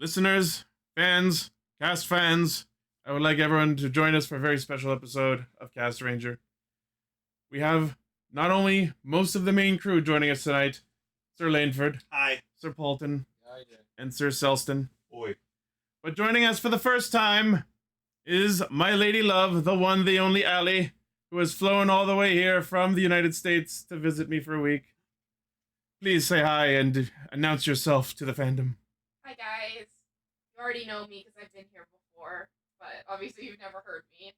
listeners, fans, cast fans, I would like everyone to join us for a very special episode of Castranger. We have not only most of the main crew joining us tonight, Sir Laneford, hi, Sir Polton, Hi. and Sir Selston, Oi. but joining us for the first time is my lady love, the one, the only Allie, who has flown all the way here from the United States to visit me for a week. Please say hi and announce yourself to the fandom. Hi guys. You already know me because I've been here before, but obviously you've never heard me.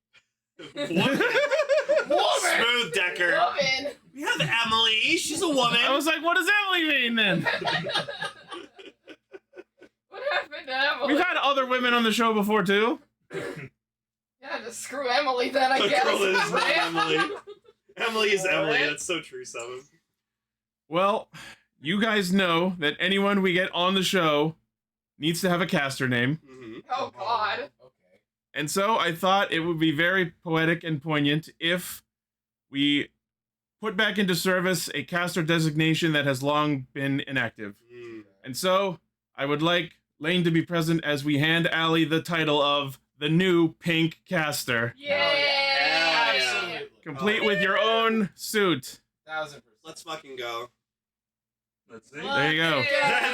woman, smooth Decker. Woman. We have Emily. She's a woman. I was like, what does Emily mean then? What happened to Emily? We've had other women on the show before too. Yeah, just screw Emily then, I The guess. girl is not Right? Emily. Emily is Emily. What? That's so true, Seven. Well, you guys know that anyone we get on the show needs to have a caster name. Mm-hmm. Oh god. Okay. And so I thought it would be very poetic and poignant if we put back into service a caster designation that has long been inactive. Mm. And so I would like Lane to be present as we hand Allie the title of the new pink caster, Yay! Yeah. Absolutely. complete with your own suit. 1000%. Let's fucking go. Let's see. There you go.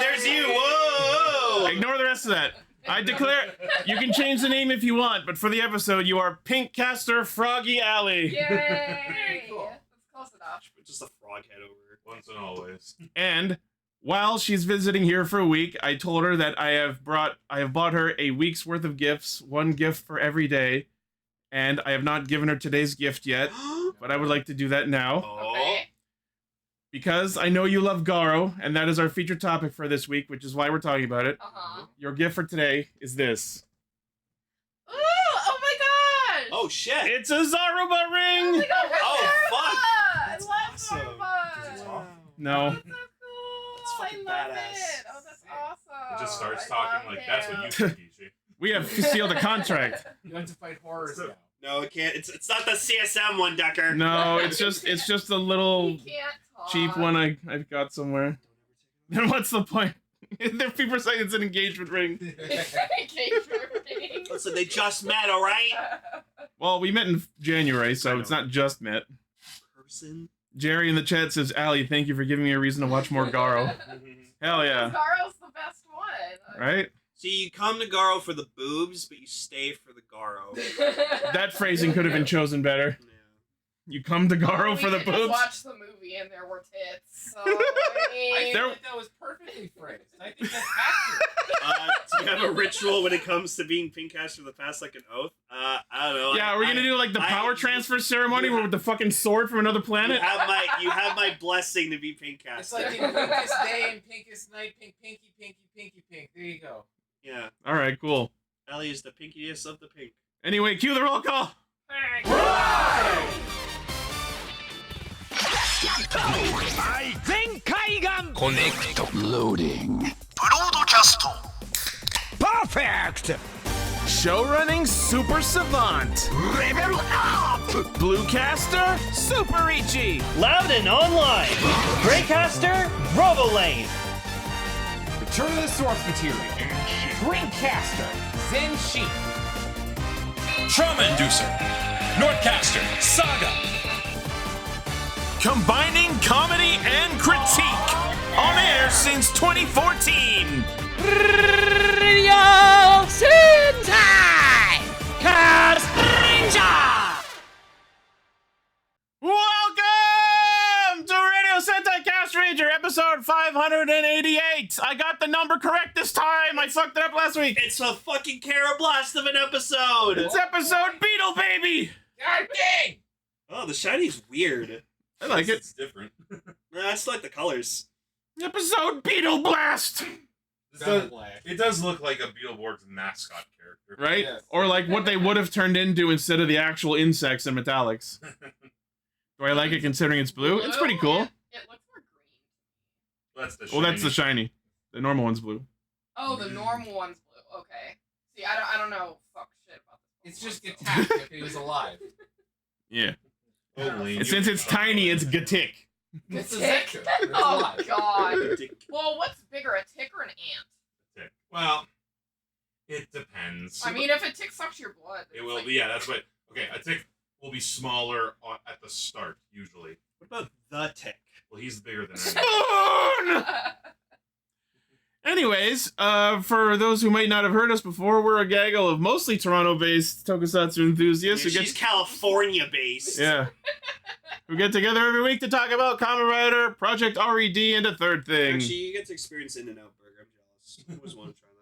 There's you. Whoa! Ignore the rest of that. I declare, you can change the name if you want, but for the episode, you are Pink Caster Froggy Alley. Yay! Very cool. That's close enough. Just a frog head over. Once and always. And while she's visiting here for a week, I told her that I have bought her a week's worth of gifts, one gift for every day, and I have not given her today's gift yet, but I would like to do that now. Okay. Because I know you love Garo, and that is our featured topic for this week, which is why we're talking about it. Uh-huh. Your gift for today is this. Ooh! Oh my gosh! Oh shit! It's a Zaruba Oh ring! my god, Oh, Zaruba! fuck! I That's love awesome. Zaruba! It's awesome. No. That's so cool! That's fucking I love badass. it! Oh, that's awesome! It just starts I talking love like that's what you him. think, Keiji. We have sealed a contract. You have to fight horrors now. No, it can't. It's not the CSM one, Decker. No, it's just a little He can't talk. cheap one I've got somewhere. Then what's the point? There people say it's an engagement ring. Listen, they just met, all right? Well, we met in January, so it's not just met. Person. Jerry in the chat says, Allie, thank you for giving me a reason to watch more Garo. Hell yeah. Garo's the best one. Right? See, you come to Garo for the boobs, but you stay for the Garo. That phrasing could have been chosen better. Yeah. You come to Garo for the We did just boobs? watch the movie and there were tits. So, I There- feel like that was perfectly phrased. I think that's accurate. Do you have a ritual when it comes to being pink caster that pass like an oath? I don't know. Yeah, we're gonna do like the power transfer ceremony with the fucking sword from another planet? You have my blessing to be pink It's caster. like in pinkest day and pinkest night, pink, pinky, pinky, pinky, pink. There you go. Yeah. Alright, cool. Ellie is the pinkiest of the pink. Anyway, cue the roll call! Show running super savant. Level up. Blue caster, super Ichi. Loudon Online, Greycaster, Bravo Lane, Return of the source material. Greencaster. Zen Sheep. Trauma Inducer, Northcaster, Saga, Combining comedy and critique. On air since 2014. Sentai Castranger. Welcome to Radio Sentai Castranger, episode 588. I got the number correct this time. I fucked it up last week. It's a fucking Carablast of an episode! It's episode Beetle Baby. God dang! Oh, the shiny's weird. I like it. It's different. Nah, I still like the colors. Episode Beetle Blast. It does look like a Beetleborgs mascot character. Right? Yes. Or like what they would have turned into instead of the actual insects and metallics. Do I like it considering it's blue? It's pretty cool. It looks more green. That's the Well, that's the shiny. The normal one's blue. Oh, the normal one's blue. Okay. See, I don't know fuck shit about this. It's just attack if he was alive. Yeah. Only And since it's tiny, it's Gatik. It's a Tick. Zector. It's Oh alive. god. Dick. Well, what's bigger, a tick or an ant? Well, It depends. I mean, if a tick sucks your blood, It it's will like- be, yeah, that's what. Okay, a tick will be smaller at the start, usually. What about the tick? Well, he's bigger than anyone. Spoon! Anyways, for those who might not have heard us before, we're a gaggle of mostly Toronto-based tokusatsu enthusiasts who She's California-based. yeah, who get together every week to talk about Kamen Rider, Project RED, and a third thing. Actually, you get to experience In-N-Out Burger. I'm jealous. I always want to try that.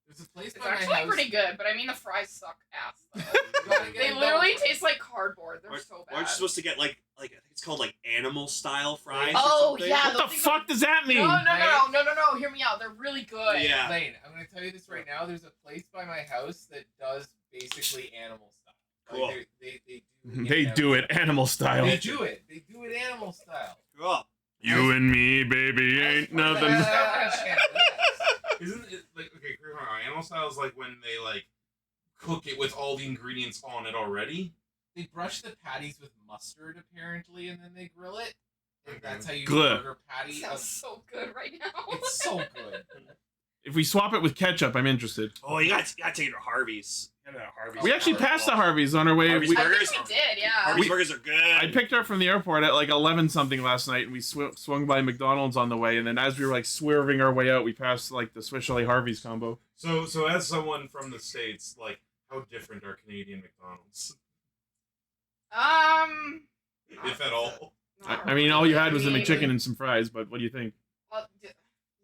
There's a place It's by my actually house. pretty good, but I mean the fries suck ass. Though. You gotta get They it literally done. taste like cardboard. They're so bad. Aren't you supposed to get like I think it's called like animal style fries? Oh, or something? yeah, What the fuck does that mean? No. Hear me out. They're really good. Yeah. Lane, I'm gonna tell you this right now. There's a place by my house that does basically animal style. Cool. Like They do it animal style. They do it. They do it animal style. Cool. You and me, baby, ain't nothing. Isn't it like okay? Correct me if I'm wrong, animal style is like when they like cook it with all the ingredients on it already. They brush the patties with mustard apparently, and then they grill it. And that's how you Glug. burger patty. Sounds so good right now. It's so good. If we swap it with ketchup, I'm interested. Oh, you got to take it to Harvey's. You gotta have Harvey's. We actually passed the Harveys on our way. Harvey's We, I Burgers. think we did, yeah. Harvey's burgers are good. I picked her up from the airport at like 11 something last night, and we swung by McDonald's on the way. And then as we were like swerving our way out, we passed like the Swiss Chalet Harvey's combo. So as someone from the States, like how different are Canadian McDonald's, if at all? I mean, all you had was the McChicken and some fries. But what do you think?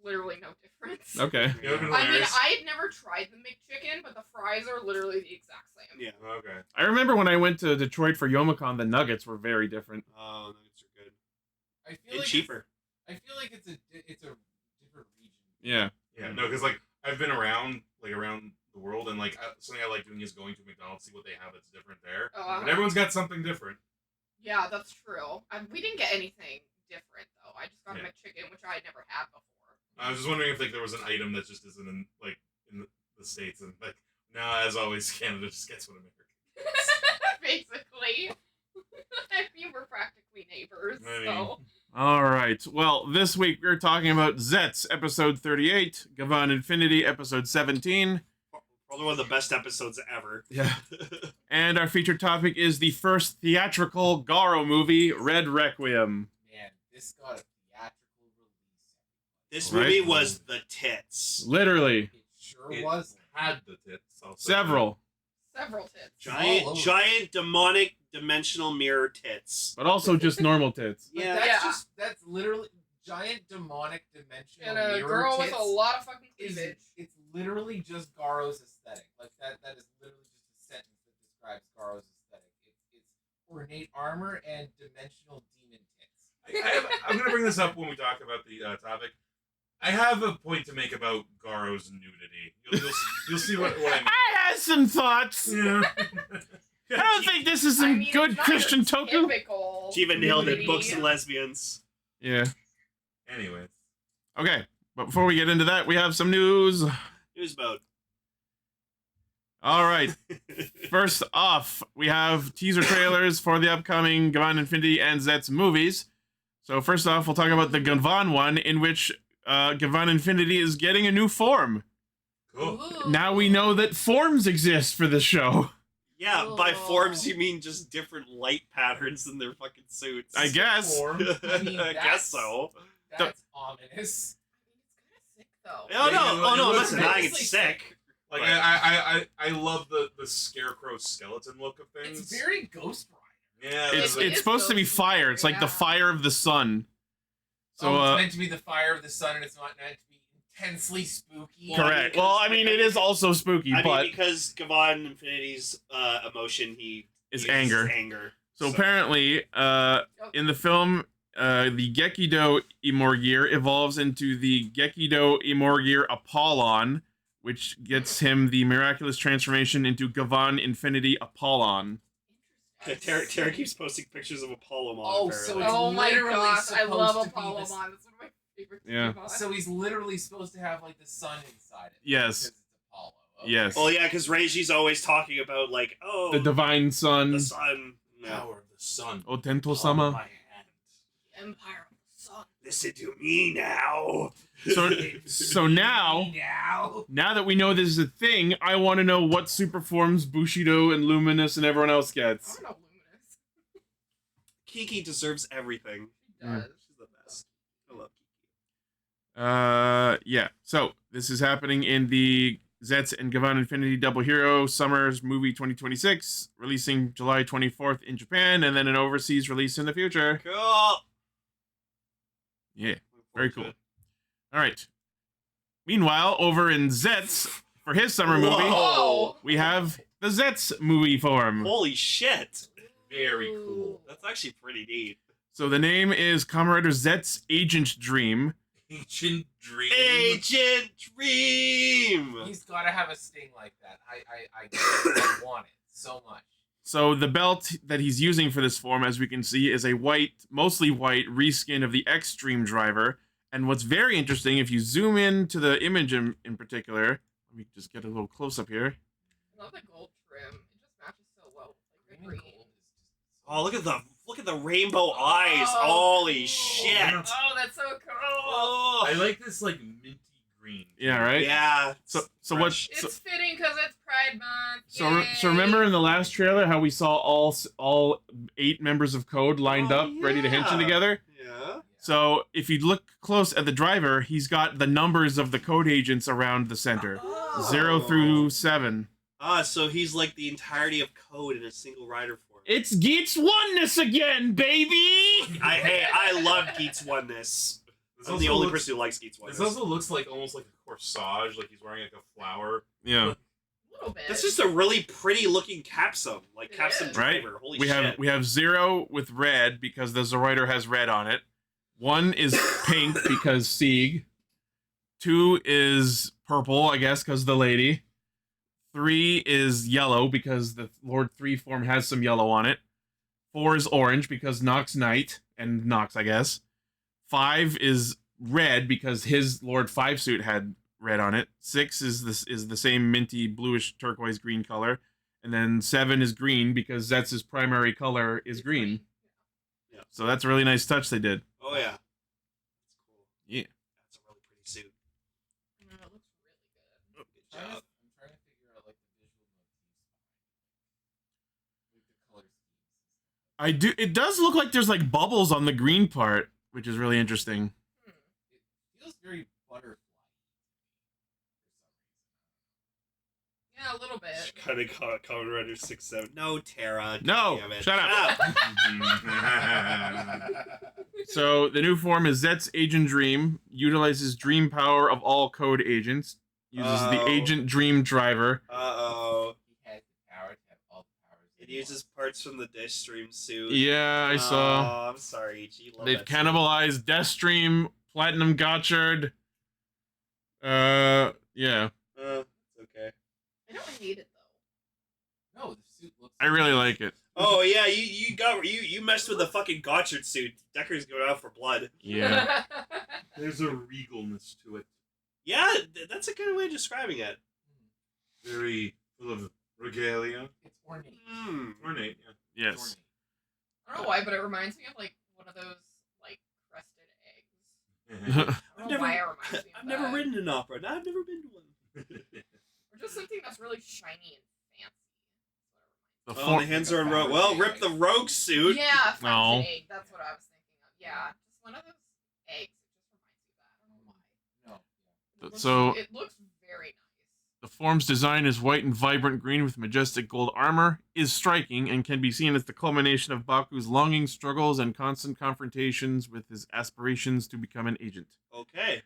Literally no difference. Okay. You know, it'd been I mean, hilarious. I had never tried the McChicken, but the fries are literally the exact same. Yeah. Okay. I remember when I went to Detroit for Yomicon, the nuggets were very different. Oh, nuggets are good. I feel And like cheaper. I feel like it's a different region. Yeah. Yeah. No, because like I've been around the world, and like something I like doing is going to McDonald's, see what they have that's different there. Oh, But everyone's got something different. yeah, that's true. We didn't get anything different though. I just got a Yeah. McChicken, which I had never had before. I was just wondering if like there was an item that just isn't in the States, and like now, as always, Canada just gets what America gets. Basically. I mean, we're practically neighbors, I mean- so. All right. Well, this week we're talking about Zeztz, episode 38, Gavan Infnity, episode 17. Probably one of the best episodes ever. Yeah. And our featured topic is the first theatrical Garo movie, Red Requiem. Man, this got a theatrical release. This Right. movie was the tits. Literally. It sure It was. had the tits. I'll say Several. Several tits. Giant demonic dimensional mirror tits. But also just normal tits. But Yeah. that's literally giant demonic dimensional And a mirror girl tits with a lot of fucking is cleavage. it's literally just Garo's aesthetic. Like that is literally just a sentence that describes Garo's aesthetic. It's ornate armor and dimensional demon tits. I'm going to bring this up when we talk about the topic. I have a point to make about Garo's nudity. You'll see what I mean. I had some thoughts. Yeah. I don't think this is some I mean, good it's not Christian your toku. typical She even nailed it. nudity. Books and lesbians. Yeah. Anyways. Okay. But before we get into that, we have some news. News mode. All right. First off, we have teaser trailers for the upcoming Gavan Infnity and Zeztz movies. So first off, we'll talk about the Gavan one, in which Gavan Infnity is getting a new form. Cool. Ooh. Now we know that forms exist for the show. Yeah, by Oh. forms you mean just different light patterns in their fucking suits. I guess. Form. I mean, I guess so. That's ominous. It's kind of sick though. Oh no! Oh no! It I'm not looks denying it's nicely sick. Like But- I love the scarecrow skeleton look of things. It's very Ghost Rider. Yeah, It's It it's is supposed to be Ghost fire. Rider, It's like the yeah. fire of the sun. So It's meant to be the fire of the sun, and it's not meant to be intensely spooky. Well, correct. Well, I mean, it is also spooky, I but mean, because Gavan Infinity's emotion, he it's uses anger. Anger. So apparently, in the film, the Gekido Imorgir evolves into the Gekido Imorgir Apollon, which gets him the miraculous transformation into Gavan Infinity Apollon. Tara keeps posting pictures of Apollo. Oh, so apparently. it's Oh my literally gosh, I supposed love to be Apollo this- Mon. That's one of my favorite Yeah. Digimon. So he's literally supposed to have like the sun inside it. Yes. Because it's Apollo. Okay. Yes. Well, yeah, because Reiji's always talking about like, oh, The Divine Sun. the sun. No. Power of the sun. Otento Oh, Sama. my hand. Empire of the Sun. Listen to me now. So now that we know this is a thing, I want to know what super forms Bushido and Luminous and everyone else I gets. don't know Luminous. Kiki deserves everything. She does. She's the best. I love Kiki. Yeah. So this is happening in the Zeztz and Gavan Infinity Double Hero Summers Movie 2026, releasing July 24th in Japan, and then an overseas release in the future. Cool. Yeah, very cool. All right. Meanwhile, over in Zeztz, for his summer movie, Whoa. we have the Zeztz movie form. Holy shit. Very cool. That's actually pretty neat. So the name is Kamen Rider Zeztz Agent Dream. Ancient Dream. Agent Dream. He's got to have a sting like that. I want it so much. So the belt that he's using for this form, as we can see, is a white, mostly white reskin of the X-Dream driver. And what's very interesting, if you zoom in to the image in particular, let me just get a little close-up here. I love the gold trim. It just matches so well with like the green. Oh, look at the rainbow eyes. Holy shit. Oh, that's so cool. Oh. I like this like minty green. Yeah, right? Yeah. So fresh. what's... It's fitting because it's Pride Month. So remember in the last trailer how we saw all 8 members of Code lined up, ready to hench together? Yeah. So if you look close at the driver, he's got the numbers of the Code agents around the center. Oh. 0 through 7. Ah, so he's like the entirety of Code in a single rider form. It's Geats Oneness again, baby! I love Geats Oneness. I'm the only person who likes Geats Oneness. This also looks like almost like a corsage, like he's wearing like a flower. Yeah. A little bit. That's just a really pretty looking capsum, like It capsum is. Right? driver. Holy we shit! have 0 with red because the Zoraiter has red on it. 1 is pink because Sieg. 2 is purple, I guess, because the lady. 3 is yellow because the Lord 3 form has some yellow on it. 4 is orange because Nox Knight and Nox, I guess. 5 is red because his Lord 5 suit had red on it. 6 is the same minty bluish turquoise green color, and then 7 is green because Zetz's primary color is green. Yeah. So that's a really nice touch they did. Oh yeah. That's cool. Yeah. That's a really pretty suit. It looks really good. Good job. I'm trying to figure out like the visual motifs behind it. Like the color schemes. It does look like there's like bubbles on the green part, which is really interesting. It feels very butterfly. Yeah, a little bit. Kind of Kamen Rider 6-7. No, Terra. No, damn it. shut up. So the new form is Zeztz Agent Dream, utilizes dream power of all Code agents, uses the Agent Dream driver. Uh-oh. He has the power to have all the powers. It uses parts from the Dish Stream suit. Yeah, I saw. Oh, I'm sorry, Ichi. Love They've that suit. cannibalized Deathstream, Platinum Gotchard. Yeah. It's okay. I don't hate it though. No, the suit looks. I really like it. Oh yeah, you messed with the fucking Gotchard suit. Decker's going out for blood. Yeah. There's a regalness to it. Yeah, that's a good way of describing it. Very full of regalia. It's ornate. Ornate, yeah. Yes. I don't know why, but it reminds me of like one of those like crested eggs. I don't know why it reminds me of I've never that. ridden an opera. No, I've never been to one. Or just something that's really shiny and fancy. The Oh, form- the hands are on rogue. Well, rip the rogue suit. Yeah, French No. egg. That's what I was thinking of. Yeah, just one of those eggs. It just reminds me of that. I don't know why. No. It looks- So- it looks very nice. The form's design is white and vibrant green with majestic gold armor, is striking, and can be seen as the culmination of Baku's longing struggles and constant confrontations with his aspirations to become an agent. Okay.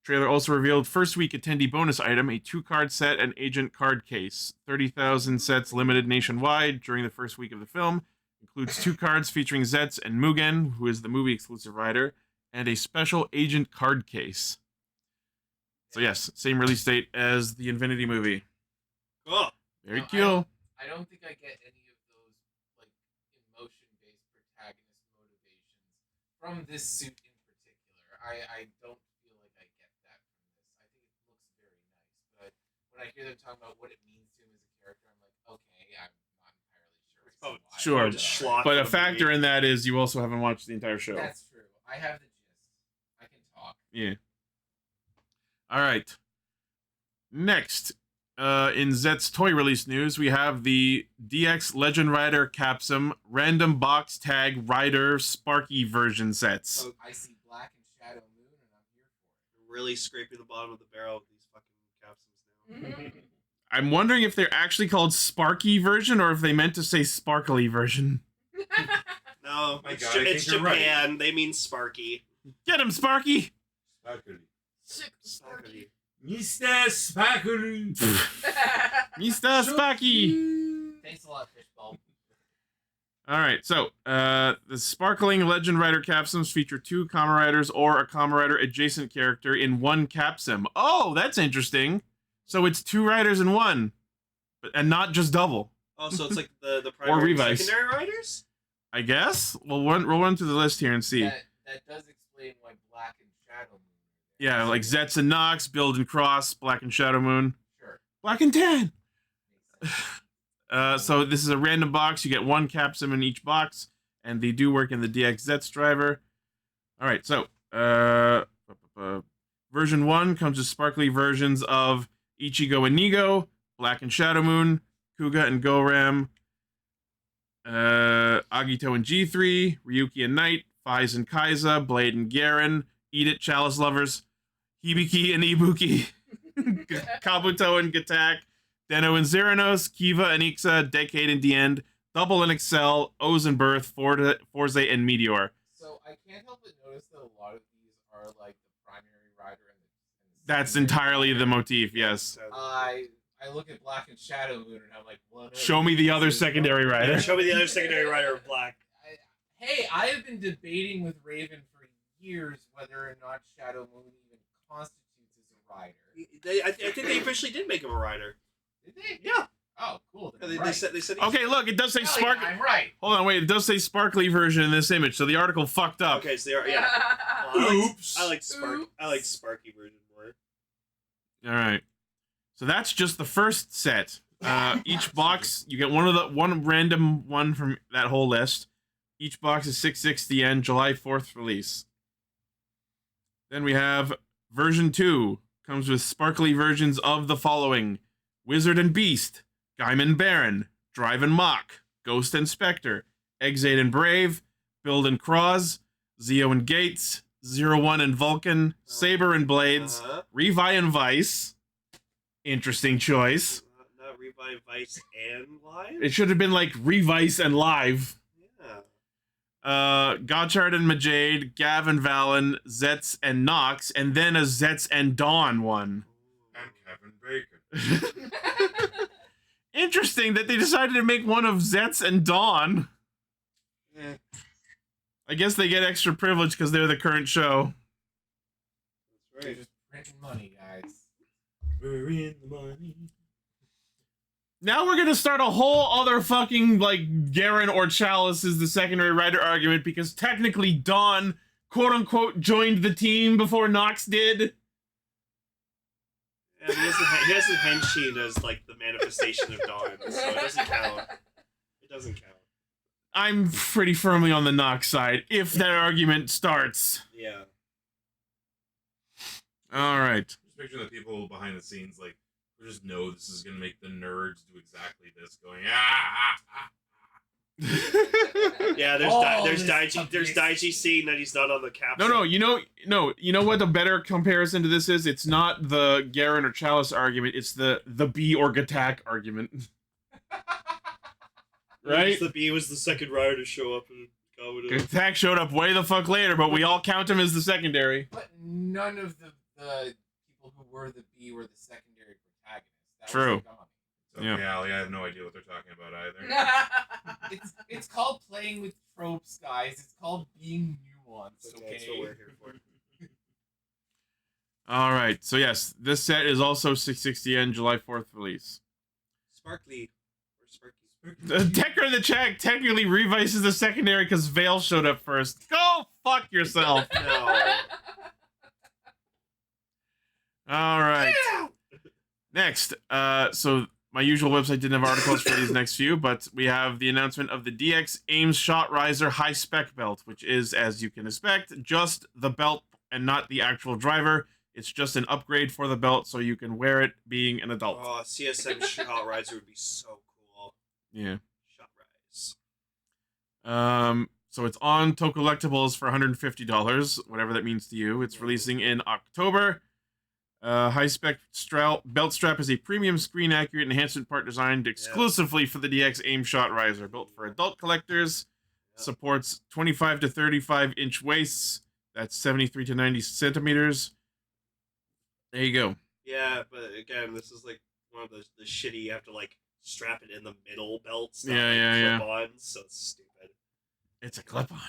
Trailer also revealed first week attendee bonus item, a 2-card set and agent card case. 30,000 sets limited nationwide during the first week of the film. Includes 2 cards featuring Zeztz and Mugen, who is the movie exclusive rider, and a special agent card case. So yes, same release date as the Infinity movie. Cool. Very No, cool. I don't think I get any of those like emotion-based protagonist motivations from this suit in particular. I don't feel like I get that from this. I think it looks very nice, but when I hear them talking about what it means to him as a character, I'm like, okay, I'm not entirely sure. as to why. Sure. Just schlock But a for the factor movie. in that is you also haven't watched the entire show. That's true. I have the gist. Yeah. All right. Next, in Zeztz toy release news, we have the DX Legend Rider Capsum Random Box Tag Rider Sparky version sets. Oh, I see Black and Shadow Moon, and I'm here for it. really scraping the bottom of the barrel with these fucking capsules now. I'm wondering if they're actually called Sparky version or if they meant to say Sparkly version. No, My it's, God, I think it's you're right. Japan. They mean Sparky. Get him, Sparky! Sparkly. Sick Sparky. Mr. Sparkly. Mr. Sparky! Thanks a lot, Fishbowl. All right, so the sparkling Legend Rider capsums feature 2 Kamen Riders or a Kamen Rider adjacent character in one capsum. Oh, that's interesting. So it's 2 riders in one, and not just double. Oh, so it's like the primary and Revice. secondary riders? I guess we'll run through the list here and see. That does explain why Black and Shadow Moon. Yeah, like Zeztz and Nox, Build and Cross, Black and Shadow Moon, Sure. Black and Tan. Makes sense. So this is a random box. You get 1 capsum in each box, and they do work in the DX Zeztz driver. All right, so version 1 comes with sparkly versions of Ichigo and Nigo, Black and Shadow Moon, Kuga and Goram, Agito and G3, Ryuki and Knight, Faiz and Kaiza, Blade and Garen, Eat It, Chalice Lovers, Hibiki and Ibuki, Kabuto and Gatak, Deno and Zeranos, Kiva and Ixa, Decade and The End, Double and Excel, O's and Birth, Forze and Meteor. So I can't help but notice that a lot of these are like the primary rider and the That's secondary entirely the rider. motif, yes. I look at Black and Shadow Moon and I'm like, what? Show me the other secondary rider. Yeah, show me the other secondary rider of Black. Hey, I have been debating with Raven for years whether or not Shadow Moon even constitutes as a rider. I think they officially did make him a rider. Did they? Yeah. Oh, cool. then They I'm right. said he's- Okay, look, it does say Hell spark. yeah, I'm right. Hold on, wait, it does say sparkly version in this image, so the article fucked up. Okay, so they are, yeah. Oops. I like Sparky version more. All right. So that's just the first set. Each box, you get one random one from that whole list. Each box is 660 yen, July 4th release. Then we have version 2. Comes with sparkly versions of the following: Wizard and Beast, Gaiman Baron, Drive and Mock, Ghost and Spectre, Exade and Brave, Build and Cross, Zeo and Gates, 01 and Vulcan, Saber and Blades, Revi and Vice. Interesting choice. Not Revive Vice and Live? It should have been like Revice and Live. Yeah. Gotchard and Majade, Gavan Valen, Zeztz and Nox, and then a Zeztz and Dawn one. And Kevin Bacon. Interesting that they decided to make one of Zeztz and Dawn. Eh, I guess they get extra privilege because they're the current show. that's They're right. just printing money, guys. We're in the money. Now we're gonna start a whole other fucking, like, Garen or Chalice is the secondary rider argument because technically Dawn, quote-unquote, joined the team before Nox did. Yeah, he has his Henshin as, like, the manifestation of Dawn, so it doesn't count. It doesn't count. I'm pretty firmly on the Nox side, if that argument starts. Yeah. Alright. Just picturing the people behind the scenes, like, who just know this is gonna make the nerds do exactly this, going Yeah, there's Daichi seeing that he's not on the capsule. No, you know what the better comparison to this is? It's not the Garen or Chalice argument, it's the B or Gatak argument. Right? The B was the second rider to show up in Kabuto. Gatak showed up way the fuck later, but we all count him as the secondary. But none of the people who were the B were the secondary protagonists. That True. Was the dummy. So, Yeah. yeah, I have no idea what they're talking about either. It's called playing with tropes, guys. It's called being nuanced. Okay. That's what we're here for. Alright, so yes, this set is also 660 yen, July 4th release. Sparkly. Or Sparky. Decker the Check technically revises the secondary because Vale showed up first. Go fuck yourself. No. Alright. Next, so my usual website didn't have articles for these next few, but we have the announcement of the DX Ames Shot Riser High Spec Belt, which is, as you can expect, just the belt and not the actual driver. It's just an upgrade for the belt so you can wear it being an adult. Oh, CSM Shot Riser would be so cool. Yeah. Shot Rise. So it's on Tokollectibles for $150, whatever that means to you. It's releasing in October. High-spec belt strap is a premium screen-accurate enhancement part designed exclusively for the DX Aim Shot Riser. Built for adult collectors. Supports 25 to 35-inch waists. That's 73 to 90 centimeters. There you go. Yeah, but again, this is like one of those the shitty you have to like strap it in the middle belts. Yeah. Clip-on, so it's stupid. It's a clip-on.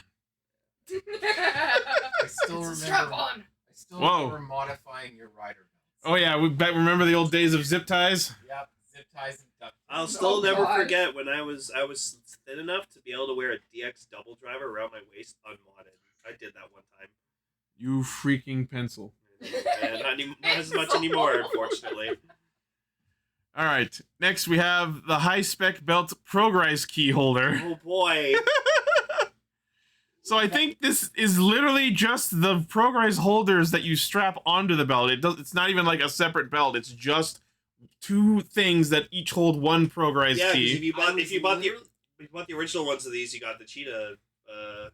I still It's a remember. strap-on. I still remember modifying your rider belts. Oh yeah, remember the old days of zip ties? Yep, zip ties and duct. I'll still Oh, never God. forget when I was thin enough to be able to wear a DX double driver around my waist unmodded. I did that one time. You freaking pencil. And not as much anymore, unfortunately. All right. Next, we have the high-spec belt Progrise key holder. Oh boy. So I think this is literally just the Progrise holders that you strap onto the belt. It's not even like a separate belt. It's just two things that each hold one Progrise Yeah, key. because if you bought the original ones of these, you got the cheetah.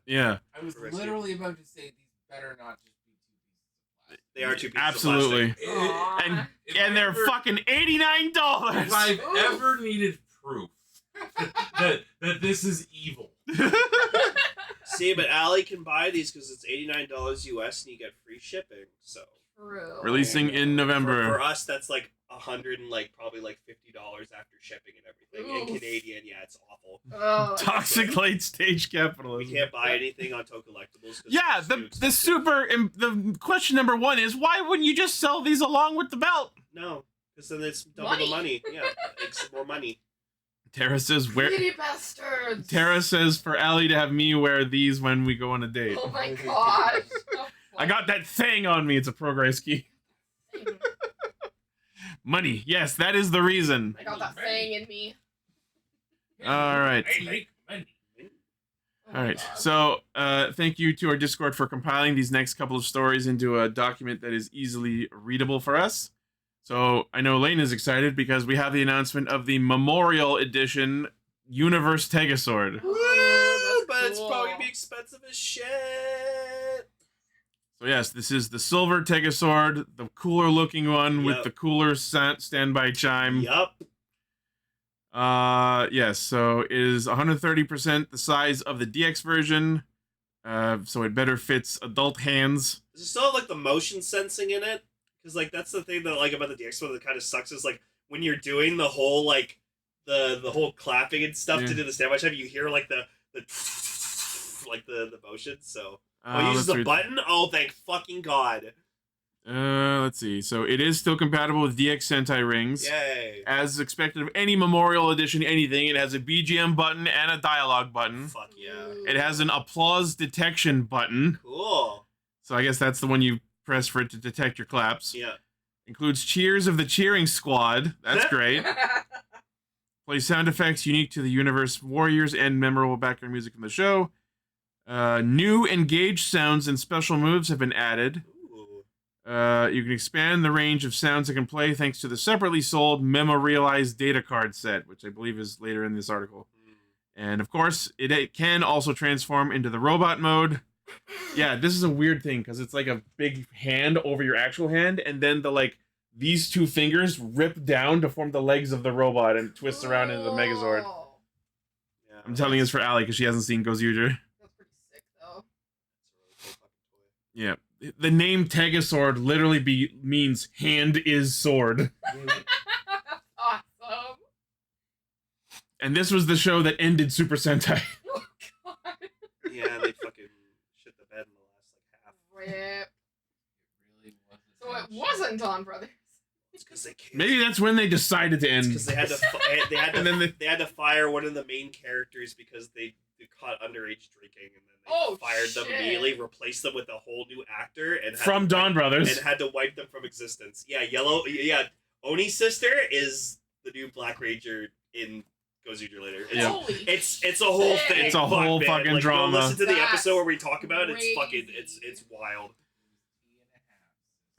Yeah. I was Progressive. literally about to say these better not just be two pieces of plastic. They are two pieces Absolutely. of plastic. Aw. And they're fucking $89. If I've Ooh. ever needed proof that this is evil. See, but Allie can buy these because it's $89 US and you get free shipping. So True. Releasing in November. for us, that's like $100 and like probably like $50 after shipping and everything. In Oof. Canadian, yeah, it's awful. Oh, Toxic late stage We capitalism. can't buy anything on Tokollectibles. Yeah, the question number one is why wouldn't you just sell these along with the belt? No, because then it's double the money. Yeah, it's more money. Tara says where. Greedy bastards. Tara says for Allie to have me wear these when we go on a date. Oh my gosh. I got that thing on me. It's a Progrise key. Money. Yes, that is the reason. I got that thing in me. All right. I make money. Oh All my right. God. So, thank you to our Discord for compiling these next couple of stories into a document that is easily readable for us. So, I know Lane is excited because we have the announcement of the Memorial Edition Universe Tegasword. Oh, But that's it's cool. probably gonna be expensive as shit. So, yes, this is the Silver Tegasword, the cooler looking one with Yep. the cooler standby chime. Yup. Yes, so it is 130% the size of the DX version. So it better fits adult hands. Does it still have like the motion sensing in it? Because like that's the thing that I like about the DX one that kind of sucks is like when you're doing the whole like the whole clapping and stuff Yeah. to do the standby chime, you hear like the like the motion. So use let's the read- button. Oh, thank fucking god! Let's see. So it is still compatible with DX Sentai rings. Yay! As expected of any Memorial Edition anything, it has a BGM button and a dialogue button. Fuck yeah! It has an applause detection button. Cool. So I guess that's the one you press for it to detect your claps. Yeah. Includes cheers of the cheering squad. That's great. Play sound effects unique to the Universe Warriors and memorable background music from the show. New engaged sounds and special moves have been added. Ooh. You can expand the range of sounds it can play thanks to the separately sold Memorialized data card set, which I believe is later in this article. And of course, it can also transform into the robot mode. Yeah, this is a weird thing because it's like a big hand over your actual hand, and then these two fingers rip down to form the legs of the robot and twist around into the Megazord. Oh, Yeah. I'm telling you this for Allie because she hasn't seen Gozuger. that's pretty sick though. That's a really cool fucking toy. Yeah, the name Tegasword literally means hand is sword. Awesome. And this was the show that ended Super Sentai. Oh god. Yeah, they fucking shit the bed in the last like half. Rip. It really wasn't. So it wasn't Dawn Brothers. It's because they can't. Maybe that's when they decided to end. because they had to And then they had to fire one of the main characters because they caught underage drinking, and then they Oh, fired them shit. immediately, replaced them with a whole new actor, and had From to Dawn wipe- Brothers. and had to wipe them from existence. Yeah, Oni's sister is the new Black Ranger in Gozuger later. It's, Yeah. Holy it's a whole shit. thing. It's a whole man. fucking Like, go drama. listen to the That's episode where we talk about it. It's fucking crazy. it's wild.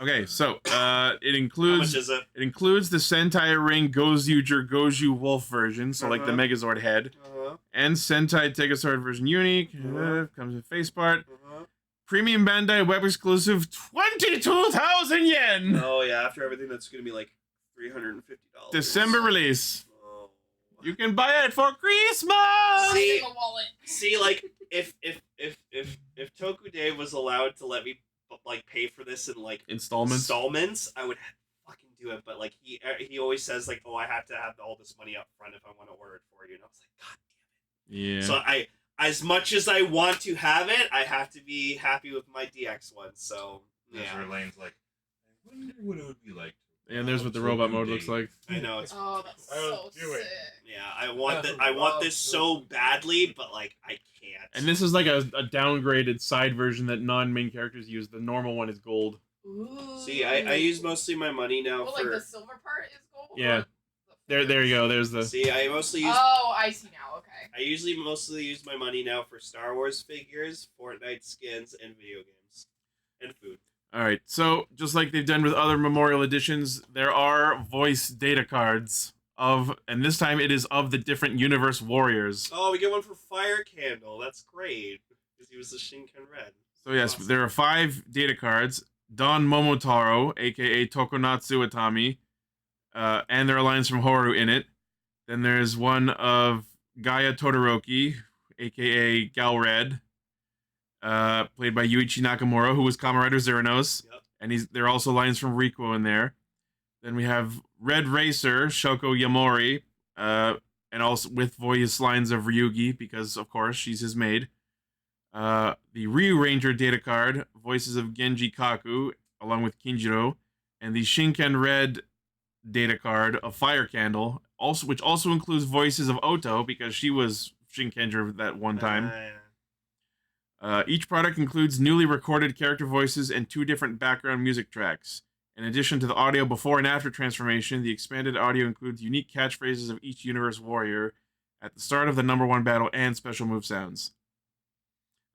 Okay, so it How includes much is it? it includes the Sentai Ring Goju Wolf version, so like the Uh-huh. Megazord head, and Sentai Tegasword version unique. Comes with face part. Premium Bandai web exclusive, 22,000 yen. Oh yeah, after everything, that's gonna be like $350. December release. Oh. You can buy it for Christmas. See- In the wallet. See, like if Toku Day was allowed to let me like pay for this in like Installments. I would fucking do it. But like he always says like, oh, I have to have all this money up front if I want to order it for you. And I was like, God damn it. Yeah. So as much as I want to have it, I have to be happy with my DX one. So That's yeah, where Lane's like, I wonder what it would be like. And there's what the robot mode looks like. I know it's Oh, that's I'll so do it. sick. yeah. I want this so badly, but like I can't. And this is like a downgraded side version that non-main characters use. The normal one is gold. Ooh. See, I use mostly my money now Well, for. like the silver part is gold. Yeah. or There you go. There's the. See, I mostly use. Oh, I see now. Okay. I usually mostly use my money now for Star Wars figures, Fortnite skins, and video games, and food. All right. So just like they've done with other memorial editions, there are voice data cards and this time it is of the different universe warriors. Oh, we get one for Fire Candle. That's great because he was the Shinken Red. So yes, Awesome. there are 5 data cards. Don Momotaro, aka Tokonatsu Atami, and there are lines from Horu in it. Then there's one of Gaia Todoroki, aka Galred, played by Yuichi Nakamura, who was Kamen Rider Zeranos. Yep. And there are also lines from Requiem in there. Then we have Red Racer, Shoko Yamori, and also with voice lines of Ryugi, because of course she's his maid. The Ryu Ranger data card, voices of Genji Kaku, along with Kinjiro, and the Shinken Red data card of Fire Candle, which also includes voices of Oto, because she was Shinkenger that one time. Each product includes newly recorded character voices and 2 different background music tracks. In addition to the audio before and after transformation, the expanded audio includes unique catchphrases of each universe warrior at the start of the number 1 battle and special move sounds.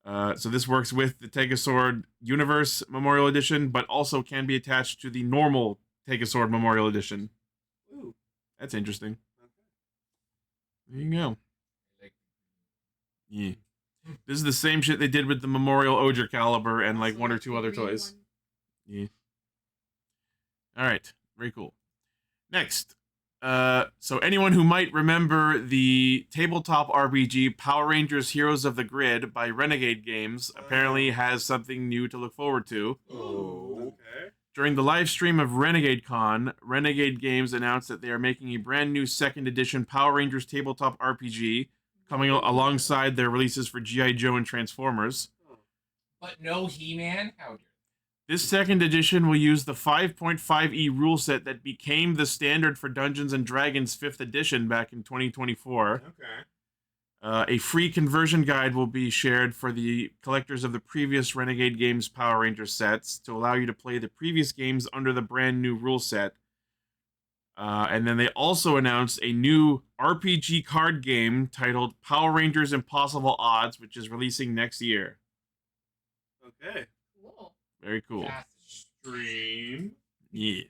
So this works with the Tegasword Universe Memorial Edition, but also can be attached to the normal Tegasword Memorial Edition. Ooh. That's interesting. Okay. There you go. Yeah. This is the same shit they did with the Memorial Oger Caliber and like 1 or 2 other toys. Yeah. All right. Very cool. Next. So anyone who might remember the tabletop RPG Power Rangers Heroes of the Grid by Renegade Games apparently has something new to look forward to. Oh. Okay. During the live stream of Renegade Con, Renegade Games announced that they are making a brand new 2nd edition Power Rangers tabletop RPG coming alongside their releases for G.I. Joe and Transformers. But no He-Man? How dare This 2nd edition will use the 5.5e rule set that became the standard for Dungeons & Dragons 5th edition back in 2024. Okay. A free conversion guide will be shared for the collectors of the previous Renegade Games Power Rangers sets to allow you to play the previous games under the brand new rule set. And then they also announced a new RPG card game titled Power Rangers Impossible Odds, which is releasing next year. Okay. Cool. Very cool. Stream. Yeah.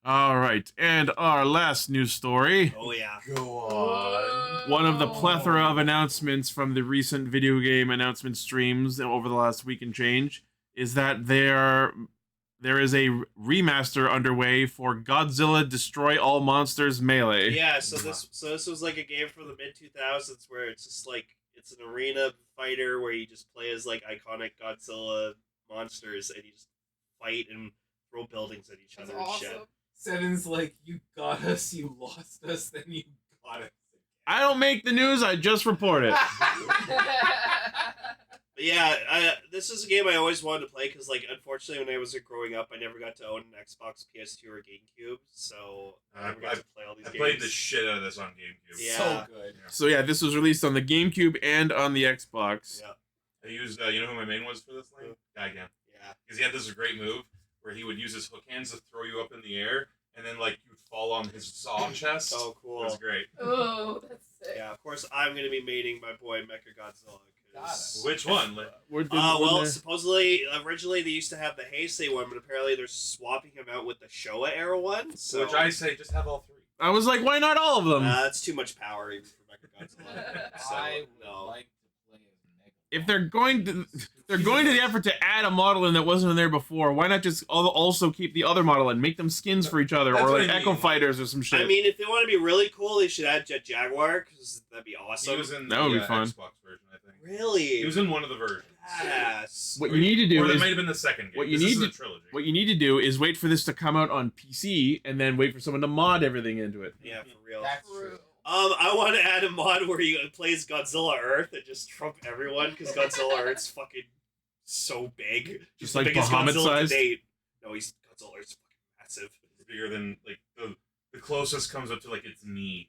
All right. And our last news story. Oh yeah. Go on. One of the plethora of announcements from the recent video game announcement streams over the last week and change is that there is a remaster underway for Godzilla Destroy All Monsters Melee. Yeah. So this was like a game from the mid-2000s where it's just like it's an arena fighter where you just play as like iconic Godzilla monsters and you just fight and throw buildings at each That's other and awesome. shit. Seven's like, you got us, you lost us, then you got us. I don't make the news, I just report it. But yeah, this is a game I always wanted to play because, like, unfortunately, when I was growing up, I never got to own an Xbox, PS2, or GameCube, so I never got to play all these I games. played the shit out of this on GameCube. Yeah. So good. So yeah, this was released on the GameCube and on the Xbox. Yeah, I used, you know who my main was for this lane? Gagan. yeah. Because he had this great move where he would use his hook hands to throw you up in the air, and then, like, you'd fall on his saw chest. Oh, It cool. was great. Oh, that's sick. Yeah, of course, I'm going to be mating my boy Mechagodzilla, Which one? Like, Well, supposedly, originally they used to have the Heisei one, but apparently they're swapping him out with the Showa era one. So which I say just have all three. I was like, why not all of them? that's too much power even for Mechagodzilla. So I would no. like to play as Mega. If they're going to the effort to add a model in that wasn't there before, why not just also keep the other model and make them skins for each other, That's or what like I mean. Echo Fighters or some shit? I mean, if they want to be really cool, they should add Jet Jaguar because that'd be He awesome. was in That would the be fun. Xbox version, I think. Really? He was in one of the versions. Yes. what you need to do Or that is might have been the second game. what you This need is a to- trilogy. what you need to do is wait for this to come out on PC and then wait for someone to mod everything into it. Yeah, for real. That's True. true. I want to add a mod where he plays Godzilla Earth and just trump everyone because Godzilla Earth's fucking so big. Just the like biggest Bahamut Godzilla size? to date. No, Godzilla Earth's fucking massive. It's bigger than like the closest comes up to like its knee.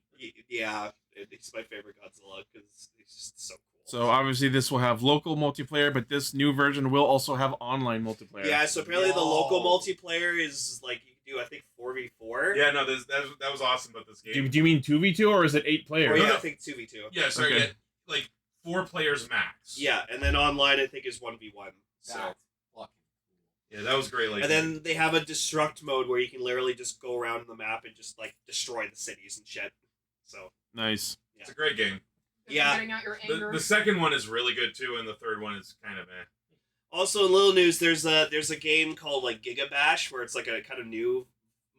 Yeah, he's my favorite Godzilla because he's just so cool. So obviously this will have local multiplayer, but this new version will also have online multiplayer. Yeah, so apparently the local Whoa. multiplayer is like you can do I think 4v4. Yeah, no, that was awesome about this game. Do you mean 2v2 or is it 8 Or players? yeah, No. I think 2v2. Yeah, sorry, Okay. yeah, like 4 players max. Yeah, and then online I think is 1v1. So. That's fucking cool. Yeah, that was great. Like, And then they have a destruct mode where you can literally just go around the map and just like destroy the cities and shit. So Nice. it's a great game. Just Yeah. Getting out your anger. The second one is really good too, and the third one is kind of eh. also in little news, there's a game called like Giga Bash where it's like a kind of new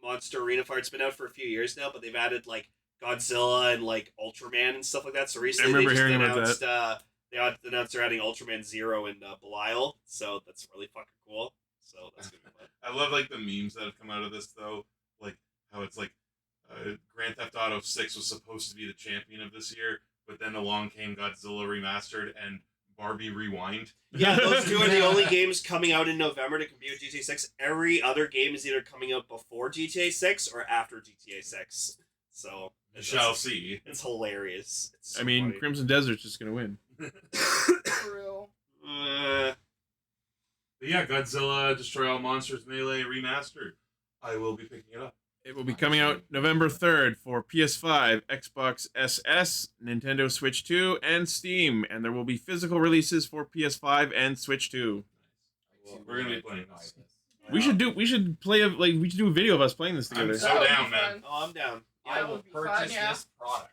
monster arena fight. It's been out for a few years now, but they've added like Godzilla and like Ultraman and stuff like that. So recently remember they just hearing about announced they announced they're adding Ultraman Zero and Belial. So that's really fucking cool. So that's gonna be fun. I love like the memes that have come out of this though, like how it's like Grand Theft Auto 6 was supposed to be the champion of this year, but then along came Godzilla Remastered and Barbie Rewind. Yeah, those two are the only games coming out in November to compete with GTA 6. Every other game is either coming out before GTA 6 or after GTA 6. So We shall see. it's hilarious. It's so I mean, funny. Crimson Desert's just gonna win. True. But yeah, Godzilla Destroy All Monsters Melee Remastered. I will be picking it up. It will be coming out November 3rd for PS5, Xbox SS, Nintendo Switch 2, and Steam. And there will be physical releases for PS5 and Switch 2. I too We're gonna be would playing buy this. We should do a video of us playing this together. So That would be down, man. fun. Oh, I'm down. I That will would be fun, purchase yeah. this product.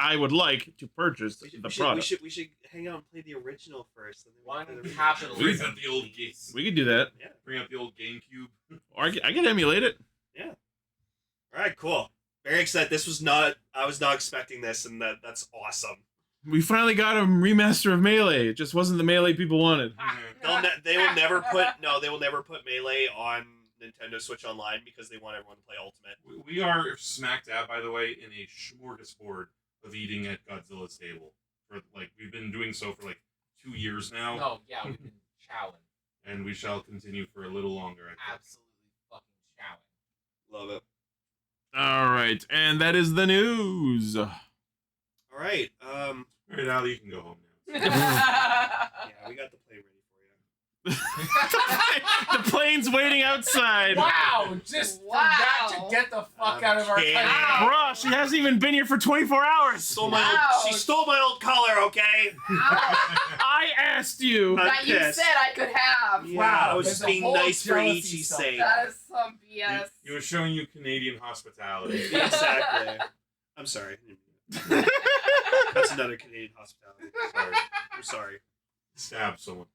I would like to purchase the product. We should hang out and play the original first. And then One play the remake. capitalism. Bring up the old game. We could do that. Bring up the old GameCube. Or I can emulate it. All right, cool. Very excited. I was not expecting this, and that's awesome. We finally got a remaster of Melee. It just wasn't the Melee people wanted. They will never put Melee on Nintendo Switch Online because they want everyone to play Ultimate. We are smack dab, by the way, in a smorgasbord of eating at Godzilla's table. We've been doing so for 2 years now, No, yeah, we've been chowing. and we shall continue for a little longer. I think. Absolutely fucking chowing. Love it. All right, and that is the news. All right. All right, Ali, you can go home now. Yeah, we got the plane ready for you. The plane's waiting outside. Wow, just for that to get the fuck out of our Okay. country. Bruh, she hasn't even been here for 24 hours. She stole my old color. Okay. I asked you. I'm That you pissed. said I could have. Yeah, Wow, I was there's just a being whole nice for jealousy Ichi's stuff. sake. That is some BS. He was showing you Canadian hospitality. Exactly. I'm sorry. That's another Canadian hospitality. Sorry. I'm sorry. Stab someone.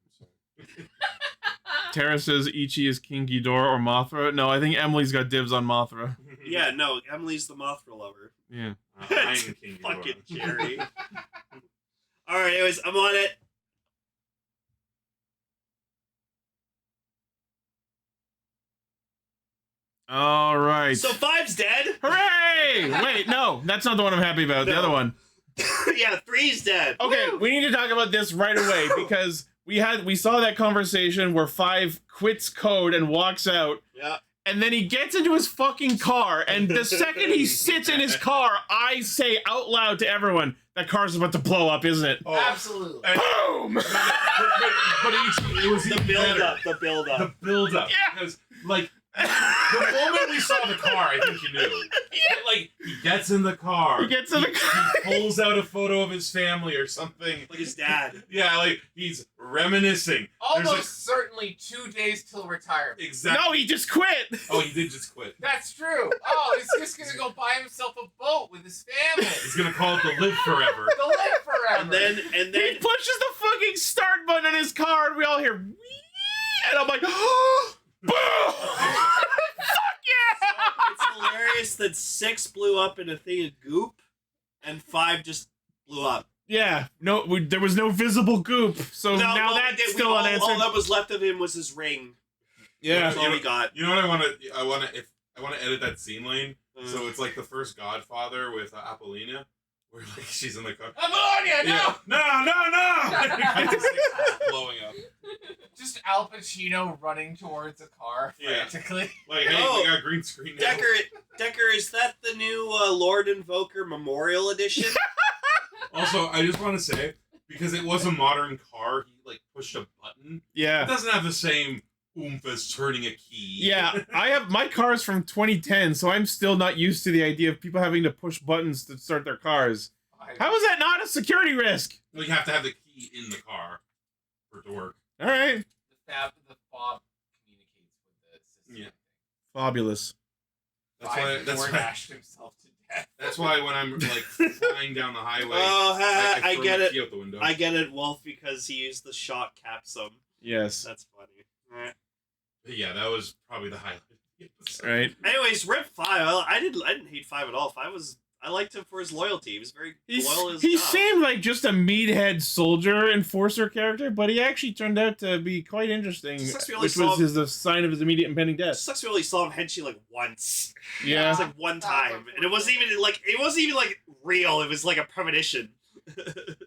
Tara says Ichi is King Ghidorah or Mothra. No, I think Emily's got dibs on Mothra. Yeah, no, Emily's the Mothra lover. Yeah. I'm King Fucking Ghidorah. Jerry. Alright, anyways, I'm on it. All right. So 5's dead? Hooray! Wait, no, that's not the one I'm happy about. The No. other one. Yeah, 3's dead. Okay, Woo! we need to talk about this right away because we saw that conversation where 5 quits code and walks out. Yeah. And then he gets into his fucking car, and the second he sits in his car, I say out loud to everyone, that car's about to blow up, isn't it? Oh, Absolutely. Boom! but it was The even build better. up, the build up. The build up. Yeah. Because, like, The moment we saw the car, I think you knew. But, like, he gets in the car. He gets in the car. He pulls out a photo of his family or something. Like his dad. Yeah, like, he's reminiscing. Almost certainly 2 days till retirement. Exactly. No, he just quit. Oh, he did just quit. That's true. Oh, he's just gonna go buy himself a boat with his family. He's gonna call it the Live Forever. To live forever. And then He pushes the fucking start button on his car, and we all hear, "Wee!" And I'm like, oh, boom! Fuck yeah! it's hilarious that 6 blew up in a thing of goop, and 5 just blew up. Yeah, no, there was no visible goop, so now that's still unanswered. All that was left of him was his ring. Yeah, That's all we got. You know what I want to edit that scene lane. So it's like the first Godfather with Apollina, where like she's in the car. Ammonia, no! No! Just blowing up. Just Al Pacino running towards a car frantically. Like, hey, we got green screen now. Decker, is that the new Lord Invoker Memorial Edition? Also, I just want to say, because it was a modern car, he like pushed a button. It yeah, doesn't have the same oomph as turning a key. yeah. My car's from 2010, so I'm still not used to the idea of people having to push buttons to start their cars. How is that not a security risk? Well, you have to have the key in the car for it to work. All right, The fob communicates with the system. Yeah. fabulous. That's why himself to death. That's why when I'm like flying down the highway, Oh, I I throw get my it. key out the window. I get it, Wolf, because he used the shot capsum. Yes, That's funny. Alright. But yeah, that was probably the highlight of the episode. right. Anyways, Rip 5. I didn't hate 5 at all. 5 was. I liked him for his loyalty. He was very loyal to his He job. seemed like just a meathead soldier enforcer character, but he actually turned out to be quite interesting, Sucks we only which saw was the sign of his immediate impending death. Sucks we only saw him henchy like once. It Yeah. was like one time, and it wasn't even like real. It was like a premonition.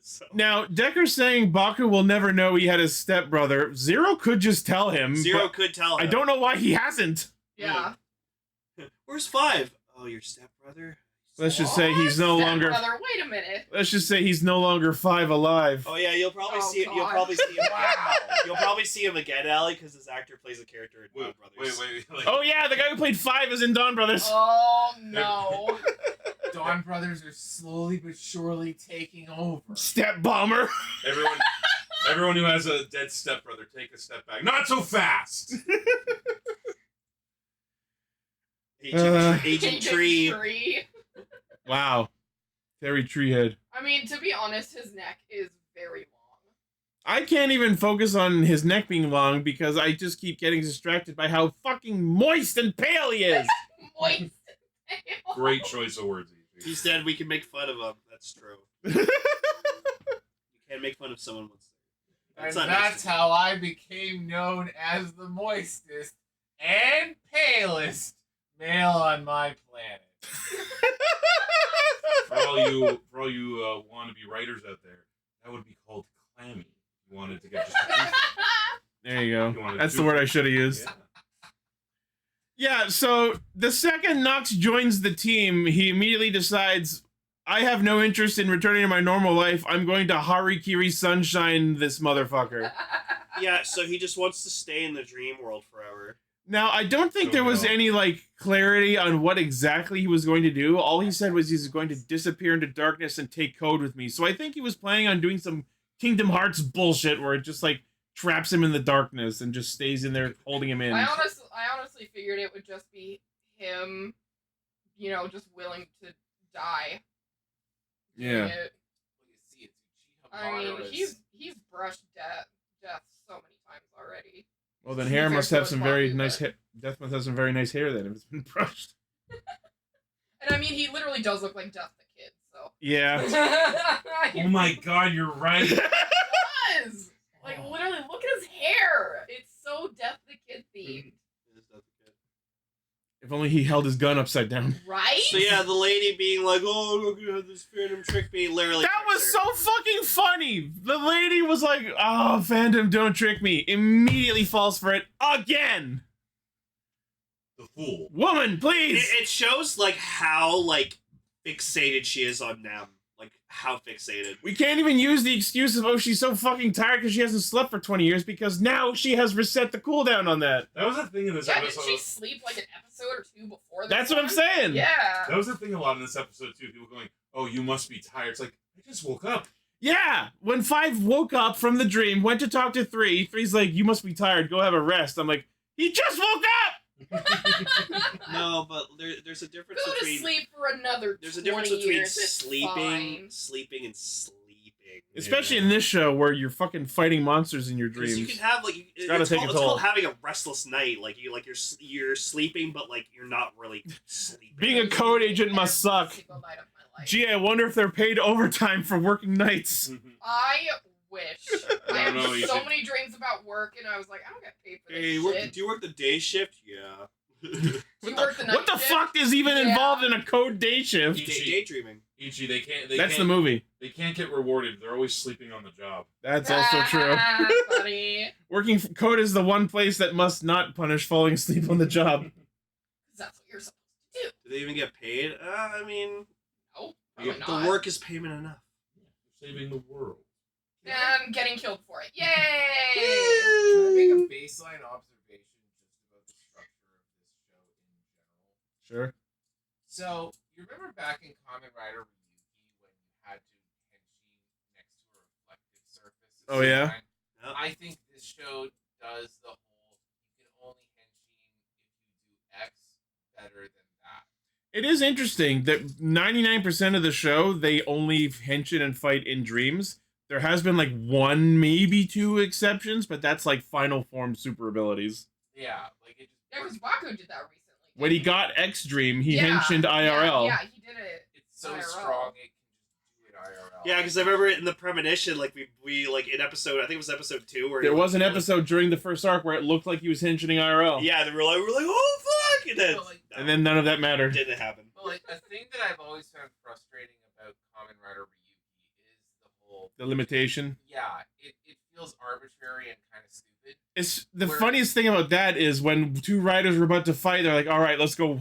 So. Now, Decker's saying Baku will never know he had a stepbrother. Zero could just tell him. Zero but could tell him. I don't know why he hasn't. Yeah. Where's 5? Oh, your stepbrother. Let's just say he's no longer. Brother, wait a minute. Let's just say he's no longer 5 alive. Oh yeah, you'll probably Oh, see. You'll God. probably see him. Wow. You'll probably see him again, Allie, because this actor plays a character in Dawn Brothers. Wait. Like, Oh yeah, the guy who played 5 is in Dawn Brothers. Oh no. Dawn Brothers are slowly but surely taking over. Step bomber. everyone who has a dead stepbrother, take a step back. Not so fast. Agent Tree. Wow. Terry Treehead. I mean, to be honest, his neck is very long. I can't even focus on his neck being long because I just keep getting distracted by how fucking moist and pale he is. Moist. Great choice of words. He said we can make fun of him. That's true. You can't make fun of someone once. And not nice that's to me. how I became known as the moistest and palest male on my planet. For all you wannabe writers out there, that would be called clammy. If you wanted to get just a piece. There you You go. wanted That's to- the word I should have used. Yeah. Yeah, so the second Nox joins the team, he immediately decides, I have no interest in returning to my normal life. I'm going to Harikiri Sunshine this motherfucker. Yeah, so he just wants to stay in the dream world forever. Now, I don't think there was any, clarity on what exactly he was going to do. All he said was he's going to disappear into darkness and take code with me. So I think he was planning on doing some Kingdom Hearts bullshit where it just, traps him in the darkness and just stays in there holding him in. I honestly figured it would just be him, just willing to die. Yeah. It- I mean, he's brushed death so many times already. Well, then To be hair fair must to have his some very body, nice but- hair. Death must have some very nice hair then if it's been brushed. And I mean, he literally does look like Death the Kid, so. Yeah. He Oh my god, you're right. does! Literally, look at his hair! It's so Death the Kid themed. If only he held his gun upside down. Right? So yeah, the lady being like, "Oh, look at this Phantom trick me," literally. That was tricked her. so fucking funny. The lady was like, "Oh, Phantom, don't trick me." Immediately falls for it again. The fool. Woman, please. It shows how fixated she is on Nam. like how fixated. We can't even use the excuse of, oh, she's so fucking tired because she hasn't slept for 20 years, because now she has reset the cooldown on that. That was the thing in this Yeah, episode. didn't she sleep like an episode or two before this That's what I'm one? saying. Yeah. That was the thing a lot in this episode too. People going, "Oh, you must be tired." It's like I just woke up. Yeah, when 5 woke up from the dream, went to talk to 3, 3's like, you must be tired, go have a rest. I'm like, he just woke up! No, but there's a difference Go to between sleep for another there's 20 a difference between years. It's sleeping fine. and sleeping. Especially in this show where you're fucking fighting monsters in your Because dreams. you can have like gotta take a it's toll. called having a restless night. Like you're sleeping, but like you're not really sleeping. Being a code agent must Every suck. single night of my life. Gee, I wonder if they're paid overtime for working nights. I wish. I have No, you so should- many dreams about work, and I was like, I don't get paid for this Hey, shit. do you work the day shift? Yeah. Do you work the night What the shift? fuck is even Yeah. involved in a code day shift? Daydreaming. Ichi, they can't. That's the movie. They can't get rewarded. They're always sleeping on the job. That's also true. Ah, buddy. Working for code is the one place that must not punish falling asleep on the job. That's what you're supposed to do. Do they even get paid? I mean, No, Yeah, probably not. the work is payment enough. Saving the world. And getting killed for it. Yay! Can I make a baseline observation just about the structure of this show in general? Sure. So, you remember back in Kamen Rider Ryuki when you had to henshin next to a reflective surface? at Oh, some yeah? time? Yep. I think this show does the whole, you can only henshin if you do X better than that. It is interesting that 99% of the show, they only henshin and fight in dreams. There has been like 1, maybe 2 exceptions, but that's like final form super abilities. Yeah, like it just Yeah, works. because Baku did that recently. When he got X Dream, he Yeah, henshined IRL. Yeah, he did it. It's so IRL. strong it can just do it IRL. Yeah, because I remember in the premonition, like we like in episode, I think it was episode 2, where There was an like, episode during the first arc where it looked like he was henshining IRL. Yeah, they were like, oh fuck, and then, But, like, And then none of that it mattered. didn't happen. But like a thing that I've always found frustrating about Kamen Rider Ryuki is the whole The limitation. yeah, it feels arbitrary and kind of stupid. It's the Where- funniest thing about that is when 2 riders were about to fight, they're like, all right, let's go.